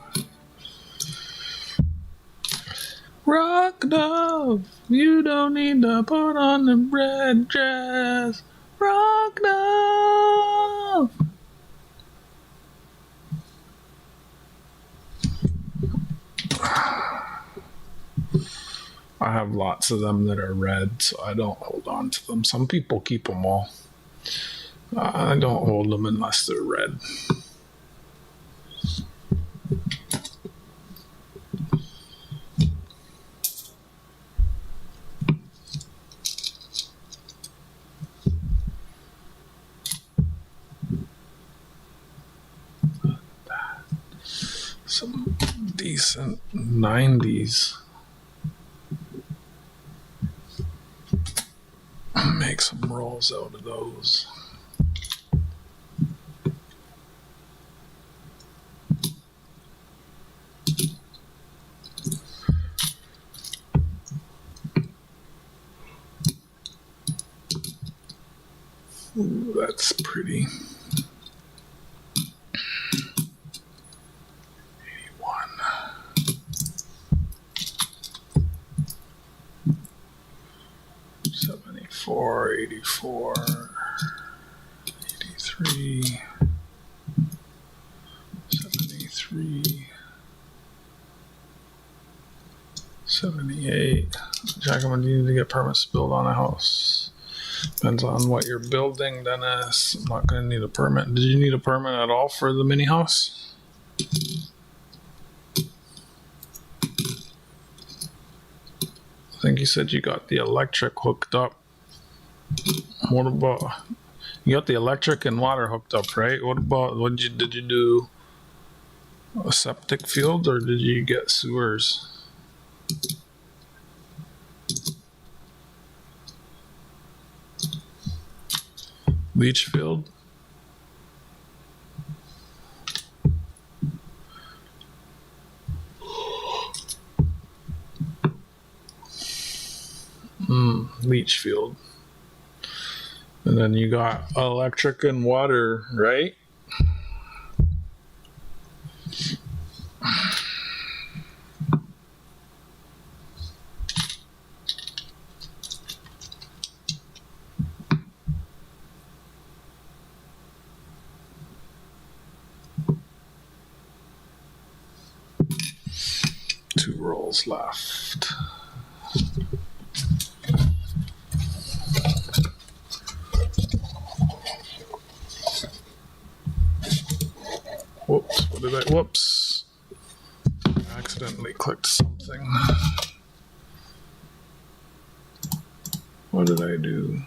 Rock dove, you don't need to put on the red dress. Rock dove. I have lots of them that are red, so I don't hold on to them. Some people keep them all. I don't hold them unless they're red. Some decent 90s. Make some rolls out of those. Ooh, that's pretty. 81. 74, 84, 83, 73, 78. Jacqueline, do you need to get permits to build on a house? Depends on what you're building, Dennis. I'm not going to need a permit. Did you need a permit at all for the mini house? I think you said you got the electric hooked up. What about, you got the electric and water hooked up, right? What about, did you do a septic field or did you get sewers? Leach field? Leach field. And then you got electric and water, right? 2 rolls left. Whoops, what did I, whoops. I accidentally clicked something. What did I do?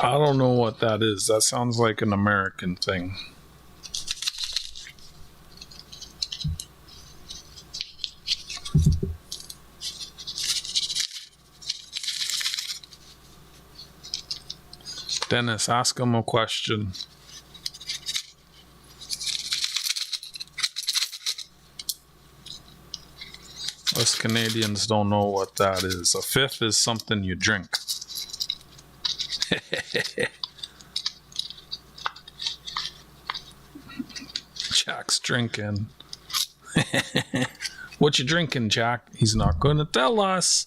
I don't know what that is. That sounds like an American thing. Dennis, ask him a question. Us Canadians don't know what that is. A fifth is something you drink. Jack's drinking. What you drinking, Jack? He's not going to tell us.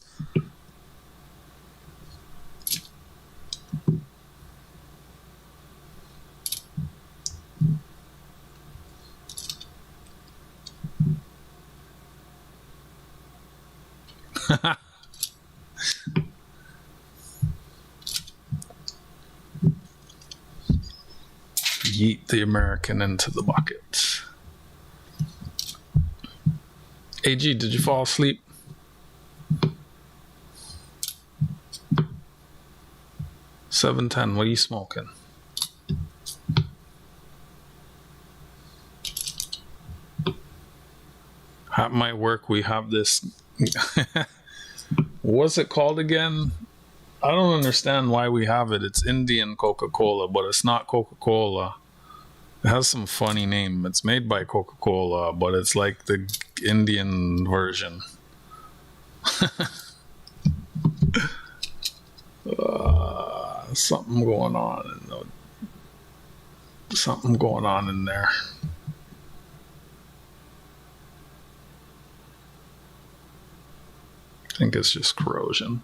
Yeet the American into the bucket. AG, did you fall asleep? $7.10. What are you smoking? At my work, we have this. What's it called again? I don't understand why we have it. It's Indian Coca-Cola, but it's not Coca-Cola. It has some funny name. It's made by Coca-Cola, but it's like the Indian version. Something going on. Something going on in there. I think it's just corrosion.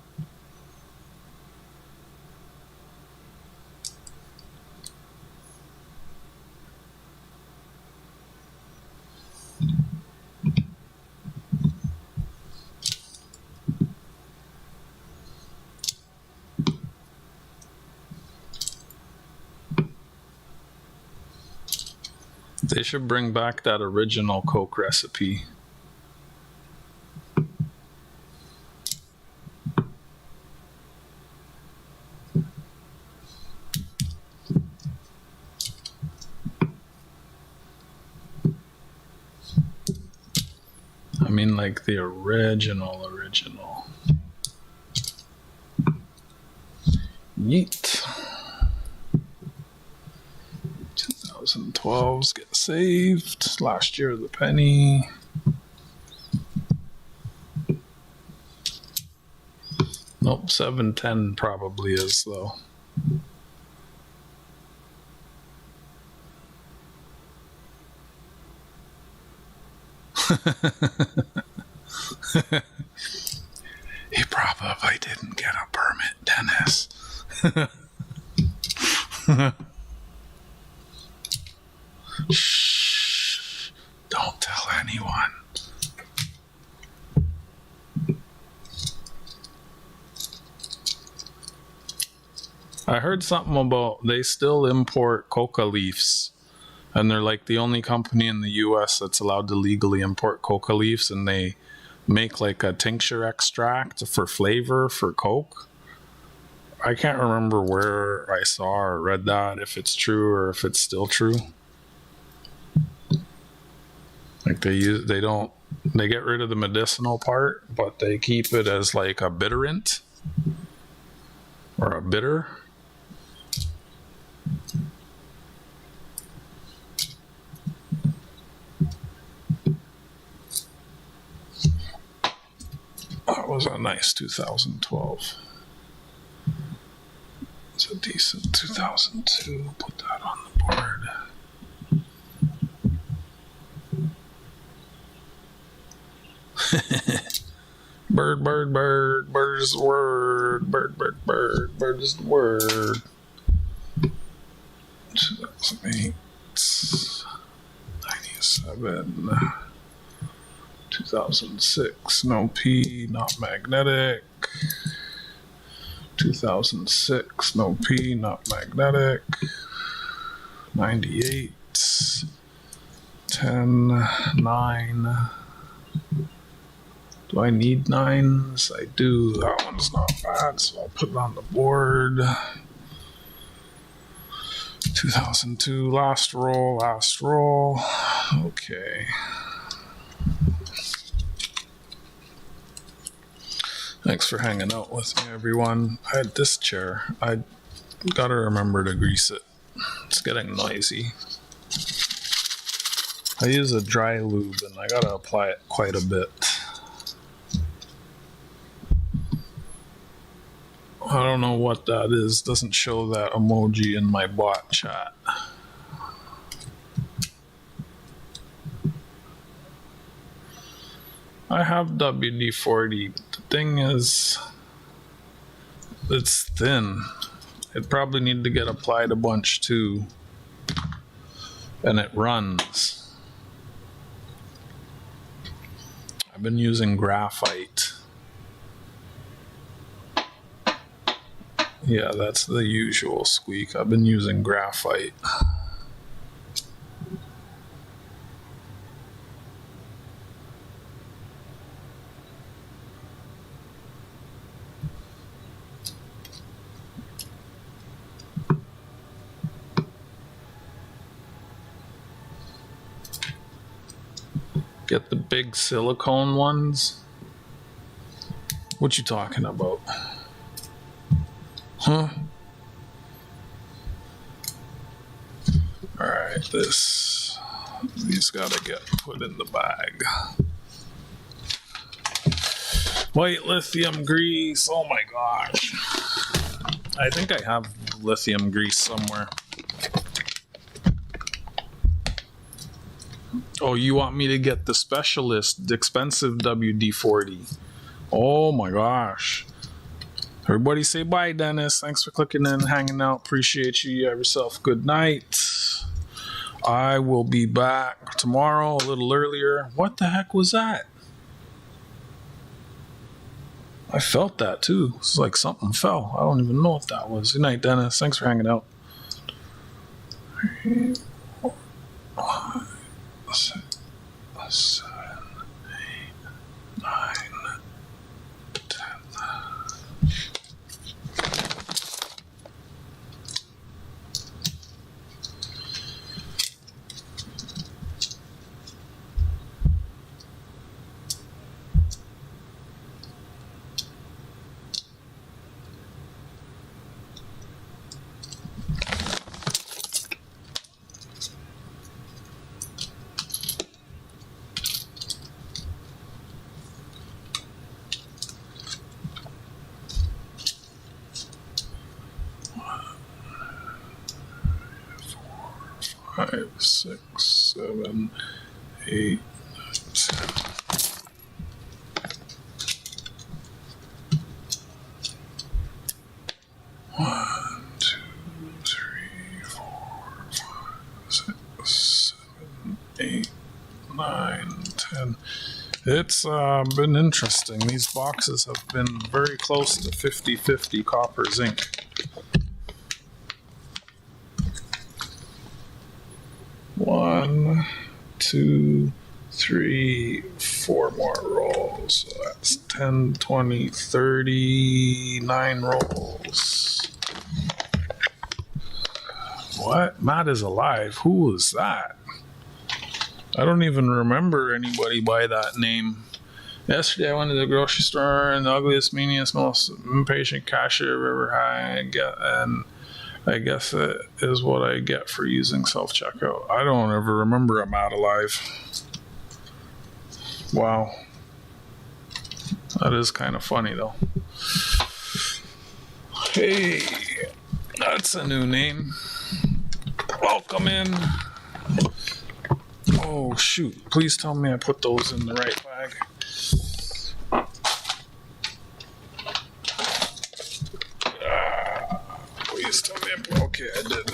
They should bring back that original Coke recipe. I mean, like the original. Yeet. 2012s get saved. Last year, the penny. Nope, 7.10 probably is, though. He probably didn't get a permit, Dennis. Shh. Don't tell anyone. I heard something about they still import coca leaves. And they're like the only company in the US that's allowed to legally import coca leaves, and they make like a tincture extract for flavor for Coke. I can't remember where I saw or read that, if it's true or if it's still true. Like they get rid of the medicinal part, but they keep it as like a bitterant or a bitter. That was a nice 2012. It's a decent 2002. Put that on the board. Bird, bird, bird, bird is the word. Bird, bird, bird, bird is the word. 2008, 97, 2006, no P, not magnetic. 2006, no P, not magnetic. 98, 10, 9. Do I need 9s? I do. That one's not bad, so I'll put it on the board. 2002, last roll. Okay. Thanks for hanging out with me, everyone. I had this chair. I gotta remember to grease it. It's getting noisy. I use a dry lube and I gotta apply it quite a bit. I don't know what that is. Doesn't show that emoji in my bot chat. I have WD-40, but the thing is, it's thin. It probably need to get applied a bunch too. And it runs. I've been using graphite. Yeah, that's the usual squeak. I've been using graphite. Get the big silicone ones. What you talking about? Huh? Alright, these gotta get put in the bag. White lithium grease, oh my gosh. I think I have lithium grease somewhere. Oh, you want me to get the specialist, the expensive WD-40? Oh my gosh. Everybody say bye, Dennis. Thanks for clicking in and hanging out. Appreciate you. You have yourself a good night. I will be back tomorrow a little earlier. What the heck was that? I felt that too. It's like something fell. I don't even know what that was. Good night, Dennis. Thanks for hanging out. 3, 4, 5, 6, 7, 8, 9, 10. 5, 6, 7, 8, 10. 1, 2, 3, 4, 5, 6, 7, 8, 9, 10. It's been interesting. These boxes have been very close to 50-50 copper zinc. One, 2, 3, 4 more rolls. So that's 10, 20, 39 rolls. What? Matt is alive. Who was that? I don't even remember anybody by that name. Yesterday I went to the grocery store and the ugliest, meanest, most impatient cashier I've ever had, and I guess it is what I get for using self-checkout. I don't ever remember a Matt alive. Wow. That is kind of funny though. Hey, that's a new name. Welcome in. Oh shoot, please tell me I put those in the right bag. Please tell me I put, okay, I did.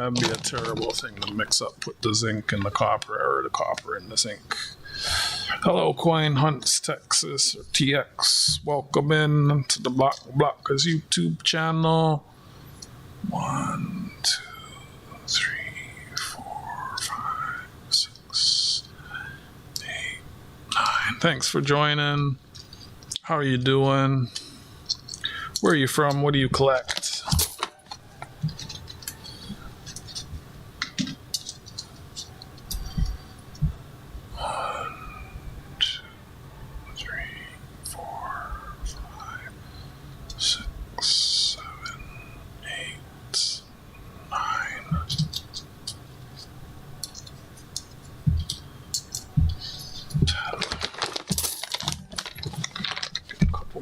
That'd be a terrible thing to mix up with the zinc and the copper, or the copper and the zinc. Hello, Coin Hunts Texas, or TX. Welcome in to the Blockers YouTube channel. 1, 2, 3, 4, 5, 6, 8, 9. Thanks for joining. How are you doing? Where are you from? What do you collect?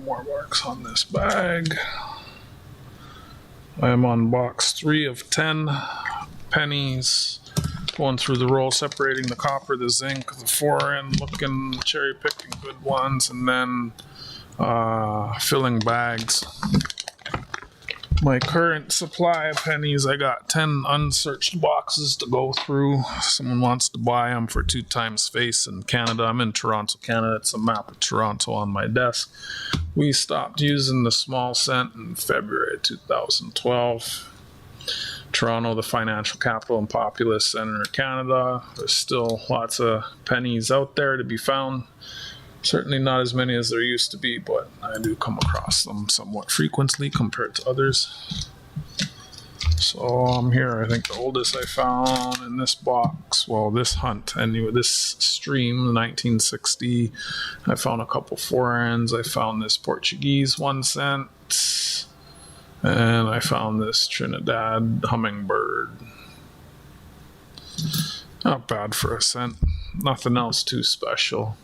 More marks on this bag. I am on box 3 of 10 pennies. Going through the roll, separating the copper, the zinc, the foreign, looking, cherry picking good ones, and then filling bags. My current supply of pennies, I got 10 unsearched boxes to go through. Someone wants to buy them for 2 times face in Canada. I'm in Toronto, Canada. It's a map of Toronto on my desk. We stopped using the small cent in February 2012. Toronto, the financial capital and populous center of Canada. There's still lots of pennies out there to be found. Certainly not as many as there used to be, but I do come across them somewhat frequently compared to others. So I'm here. I think the oldest I found in this box, well, this hunt, anyway, this stream, 1960, I found a couple foreigns. I found this Portuguese 1 cent, and I found this Trinidad hummingbird. Not bad for a cent. Nothing else too special.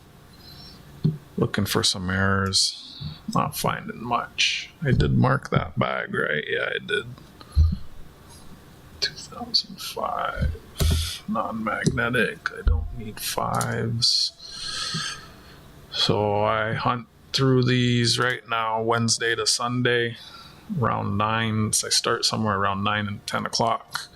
Looking for some errors, not finding much. I did mark that bag, right? Yeah, I did. 2005, non-magnetic. I don't need 5s. So I hunt through these right now, Wednesday to Sunday, around 9. So I start somewhere around 9 and 10 o'clock.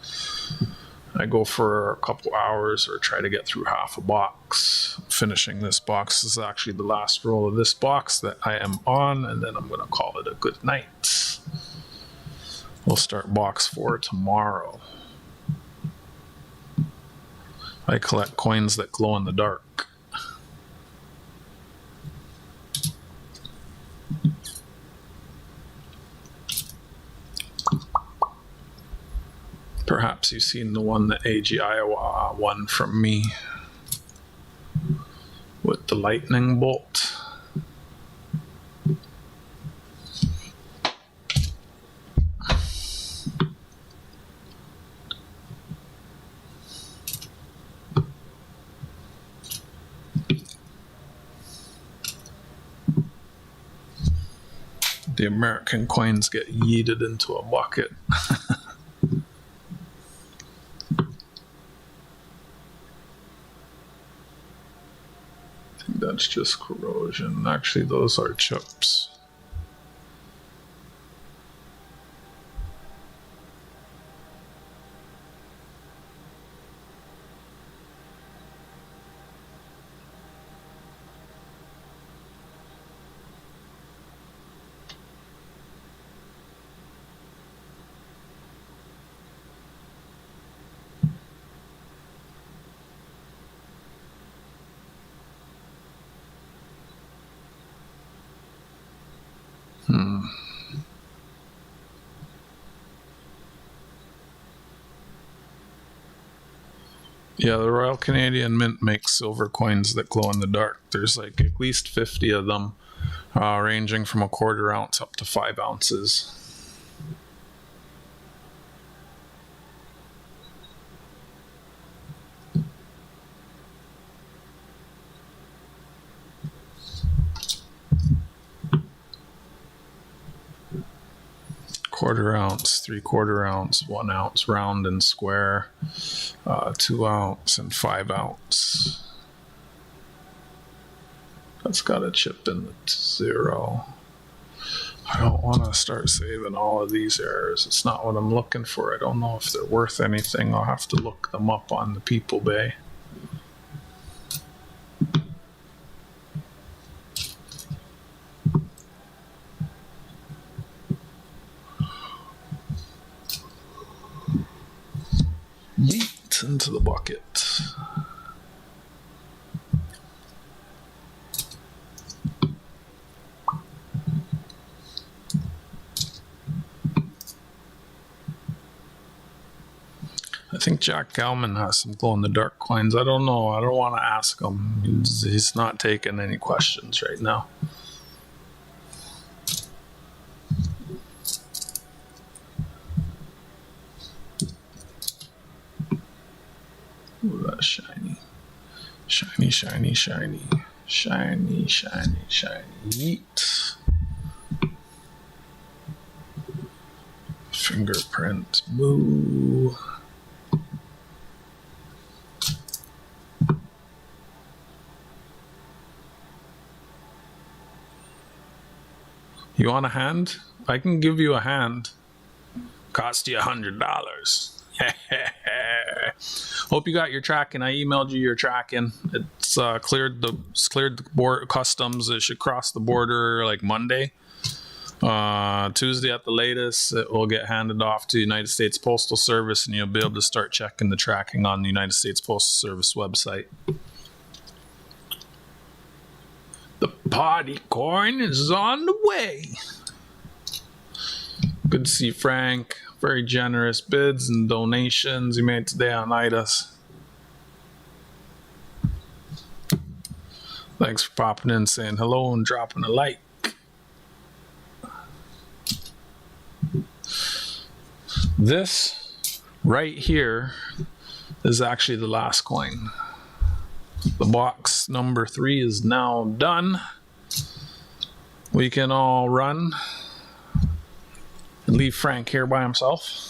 I go for a couple hours or try to get through half a box. Finishing this box is actually the last roll of this box that I am on, and then I'm going to call it a good night. We'll start box 4 tomorrow. I collect coins that glow in the dark. Perhaps you've seen the one that AG Iowa won from me with the lightning bolt. The American coins get yeeted into a bucket. That's just corrosion. Actually, those are chips. Yeah, the Royal Canadian Mint makes silver coins that glow in the dark. There's like at least 50 of them, ranging from a 1/4 ounce up to 5 ounces. Quarter ounce, 3/4 ounce, 1 ounce, round and square, 2 ounce and 5 ounce. That's got a chip in the 0. I don't want to start saving all of these errors. It's not what I'm looking for. I don't know if they're worth anything. I'll have to look them up on the People Bay. Yeet into the bucket. I think Jack Kalman has some glow-in-the-dark coins. I don't know. I don't want to ask him. He's not taking any questions right now. Ooh, that's shiny. Shiny, shiny, shiny. Shiny, shiny, shiny. Yeet. Fingerprint. Boo. You want a hand? I can give you a hand. Cost you $100. Hope you got your tracking. I emailed you your tracking. It's cleared the board customs. It should cross the border like Monday. Tuesday at the latest, it will get handed off to United States Postal Service, and you'll be able to start checking the tracking on the United States Postal Service website. The party coin is on the way. Good to see Frank. Very generous bids and donations he made today on IDAS. Thanks for popping in, saying hello and dropping a like. This right here is actually the last coin. The box number 3 is now done. We can all run and leave Frank here by himself.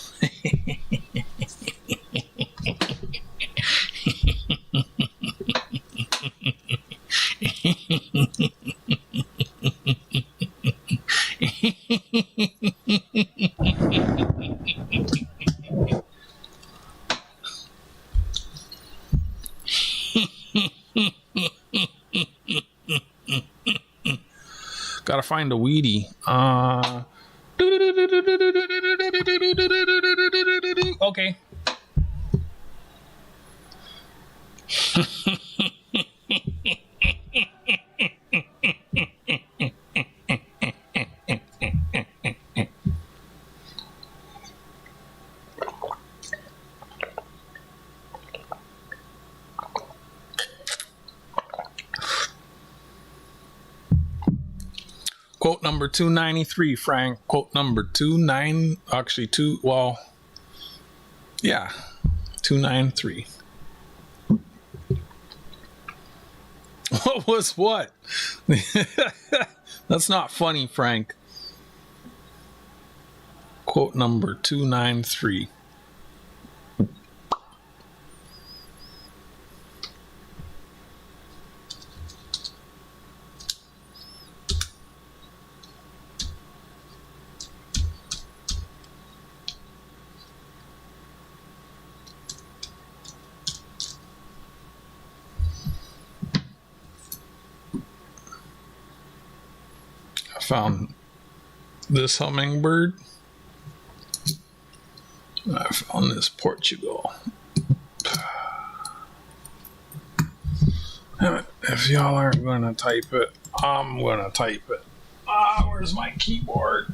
Gotta find a weedy. Okay. Quote number 293, Frank. Quote number 293. What was what? That's not funny, Frank. Quote number 293. Found this hummingbird. I found this Portugal. If y'all aren't going to type it, I'm going to type it. Where's my keyboard?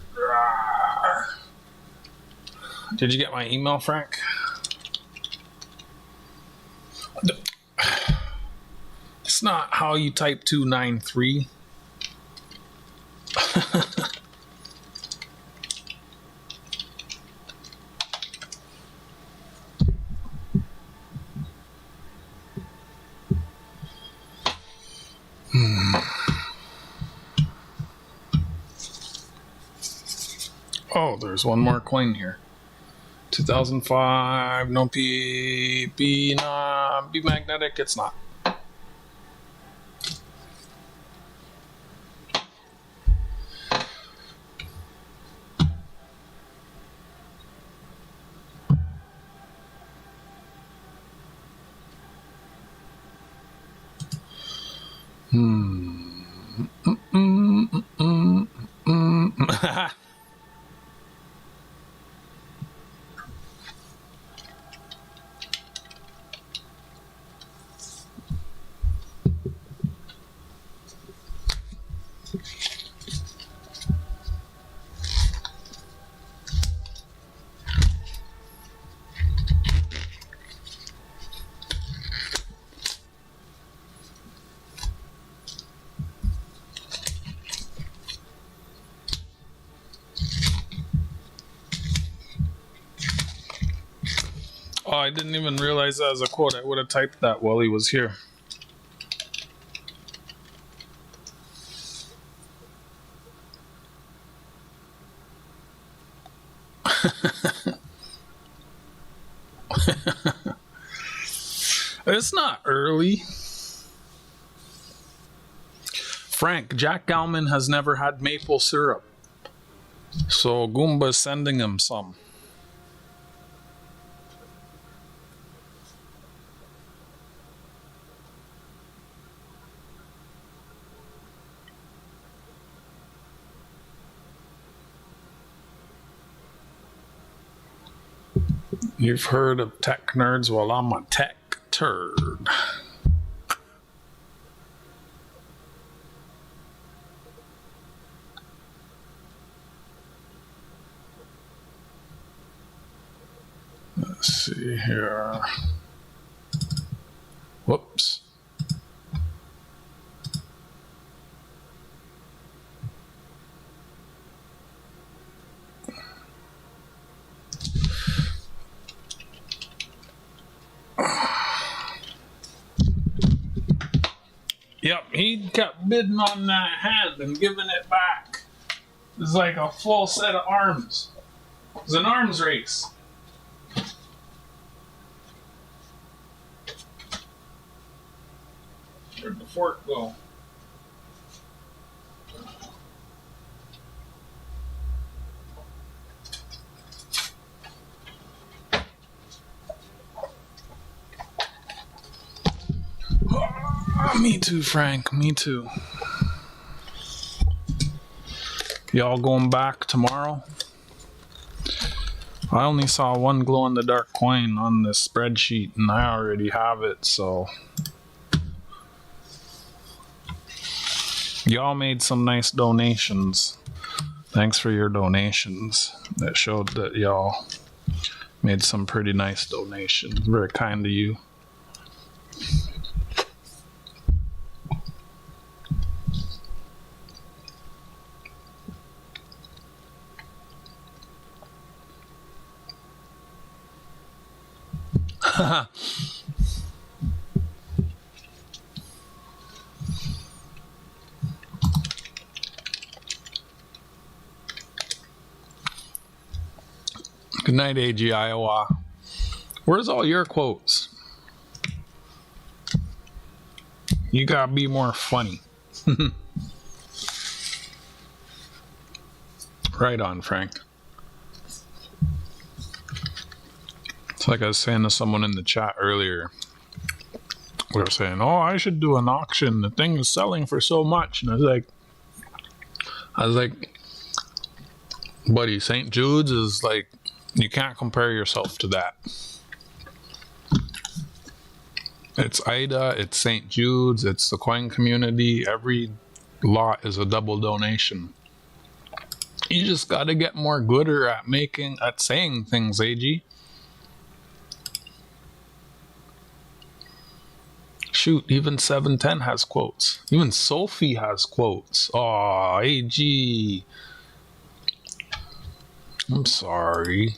Did you get my email, Frank? It's not how you type 293. Oh, there's one more coin here. 2005, no P magnetic, it's not. Oh, I didn't even realize that was a quote. I would have typed that while he was here. It's not early. Frank, Jack Galman has never had maple syrup. So Goomba's sending him some. You've heard of tech nerds? Well, I'm a tech turd. Let's see here. Whoops. Yep, he kept bidding on that hand and giving it back. It's like a full set of arms. It's an arms race. Where'd the fork go? Me too, Frank. Me too. Y'all going back tomorrow? I only saw one glow-in-the-dark coin on this spreadsheet, and I already have it, so... Y'all made some nice donations. Thanks for your donations. That showed that y'all made some pretty nice donations. Very kind of you. Good night, AG Iowa. Where's all your quotes? You gotta be more funny. Right on, Frank. It's like I was saying to someone in the chat earlier. We were saying, oh, I should do an auction. The thing is selling for so much. And I was like, buddy, St. Jude's is like, you can't compare yourself to that. It's Ida, it's St. Jude's, it's the coin community. Every lot is a double donation. You just got to get more gooder at saying things, AG. Shoot, even 710 has quotes. Even Sophie has quotes. Aw, AG. I'm sorry.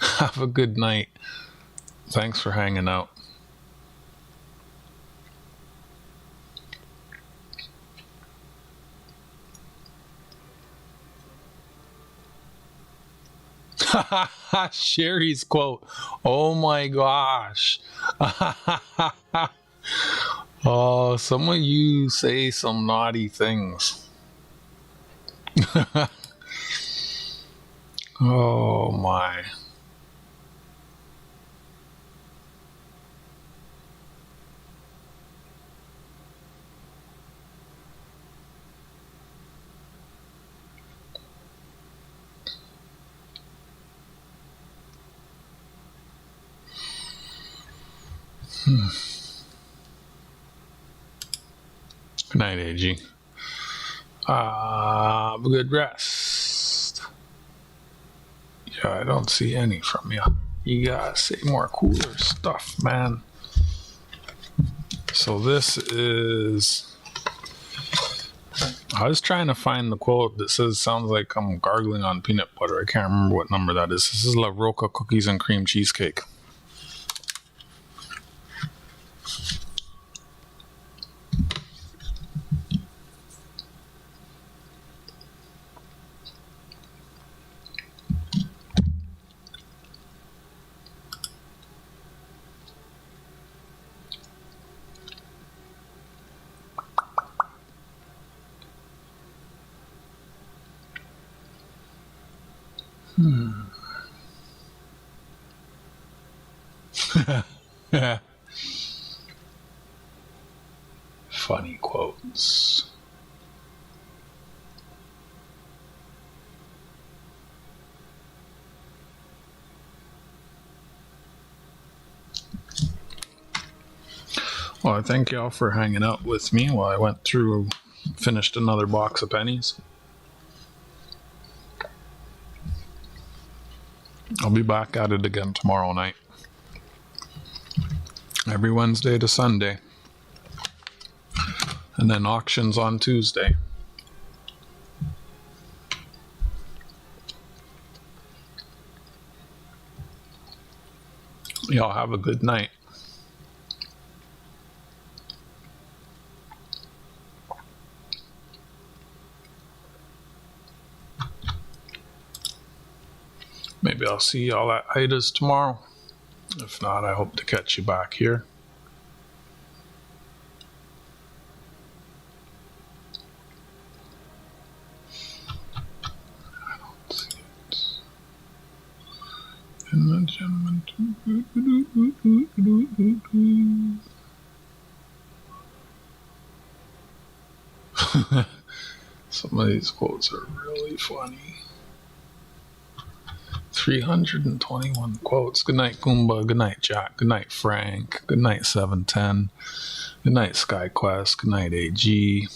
Have a good night. Thanks for hanging out. Sherry's quote. Oh my gosh. Oh, some of you say some naughty things. Oh my. Good night, AG. Have a good rest. Yeah, I don't see any from you. You gotta say more cooler stuff, man. So this is... I was trying to find the quote that says, sounds like I'm gargling on peanut butter. I can't remember what number that is. This is La Roca Cookies and Cream Cheesecake. Funny quotes. Well, I thank y'all for hanging out with me while I went through, finished another box of pennies. I'll be back at it again tomorrow night. Every Wednesday to Sunday. And then auctions on Tuesday. Y'all have a good night. Maybe I'll see y'all at Ida's tomorrow. If not, I hope to catch you back here. I don't see it. Some of these quotes are really funny. 321 quotes. Good night, Goomba. Good night, Jack. Good night, Frank. Good night, 710. Good night, SkyQuest. Good night, AG.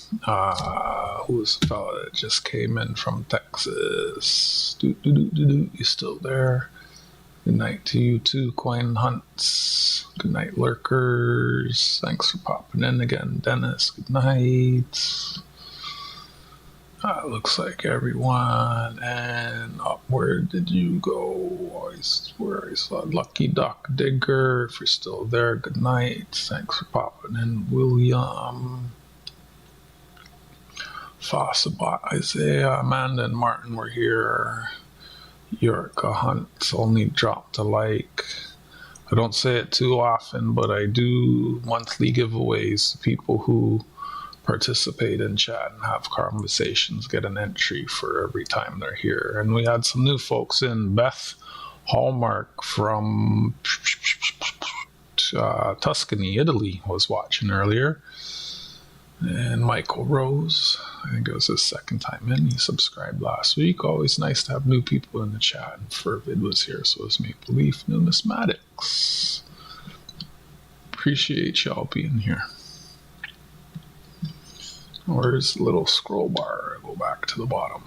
Who's the fella that just came in from Texas? You still there? Good night to you too, Coin Hunts. Good night, Lurkers. Thanks for popping in again, Dennis. Good night. Looks like everyone. And where did you go? Where I saw Lucky Duck Digger. If you're still there, good night. Thanks for popping in, William. Fossabot, Isaiah, Amanda, and Martin were here. Yurka Hunt only dropped a like. I don't say it too often, but I do monthly giveaways to people who participate in chat and have conversations, get an entry for every time they're here. And we had some new folks in. Beth Hallmark from Tuscany, Italy was watching earlier. And Michael Rose, I think it was his second time in. He subscribed last week. Always nice to have new people in the chat. And Fervid was here, so was Maple Leaf Numismatics. Appreciate y'all being here. Where's the little scroll bar? I go back to the bottom.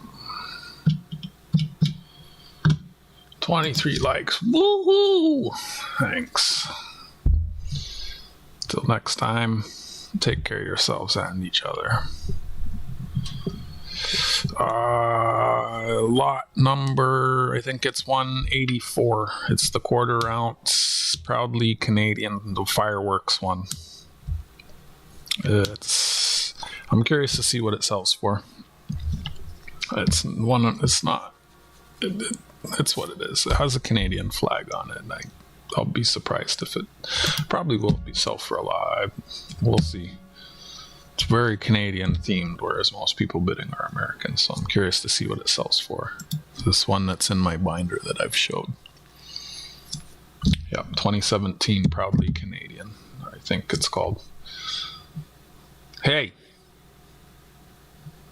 23 likes. Woohoo! Thanks. Till next time, take care of yourselves and each other. Lot number, I think it's 184. It's the quarter ounce, proudly Canadian, the fireworks one. I'm curious to see what it sells for. It's what it is. It has a Canadian flag on it, and I'll be surprised if it probably won't be sold for a lot. We'll see. It's very Canadian themed, whereas most people bidding are American, so I'm curious to see what it sells for. This one that's in my binder that I've showed. Yep, 2017 proudly Canadian, I think it's called. Hey!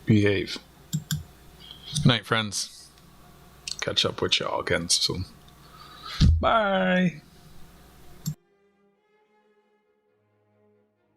Behave. Good night, friends. Catch up with y'all again soon. Bye!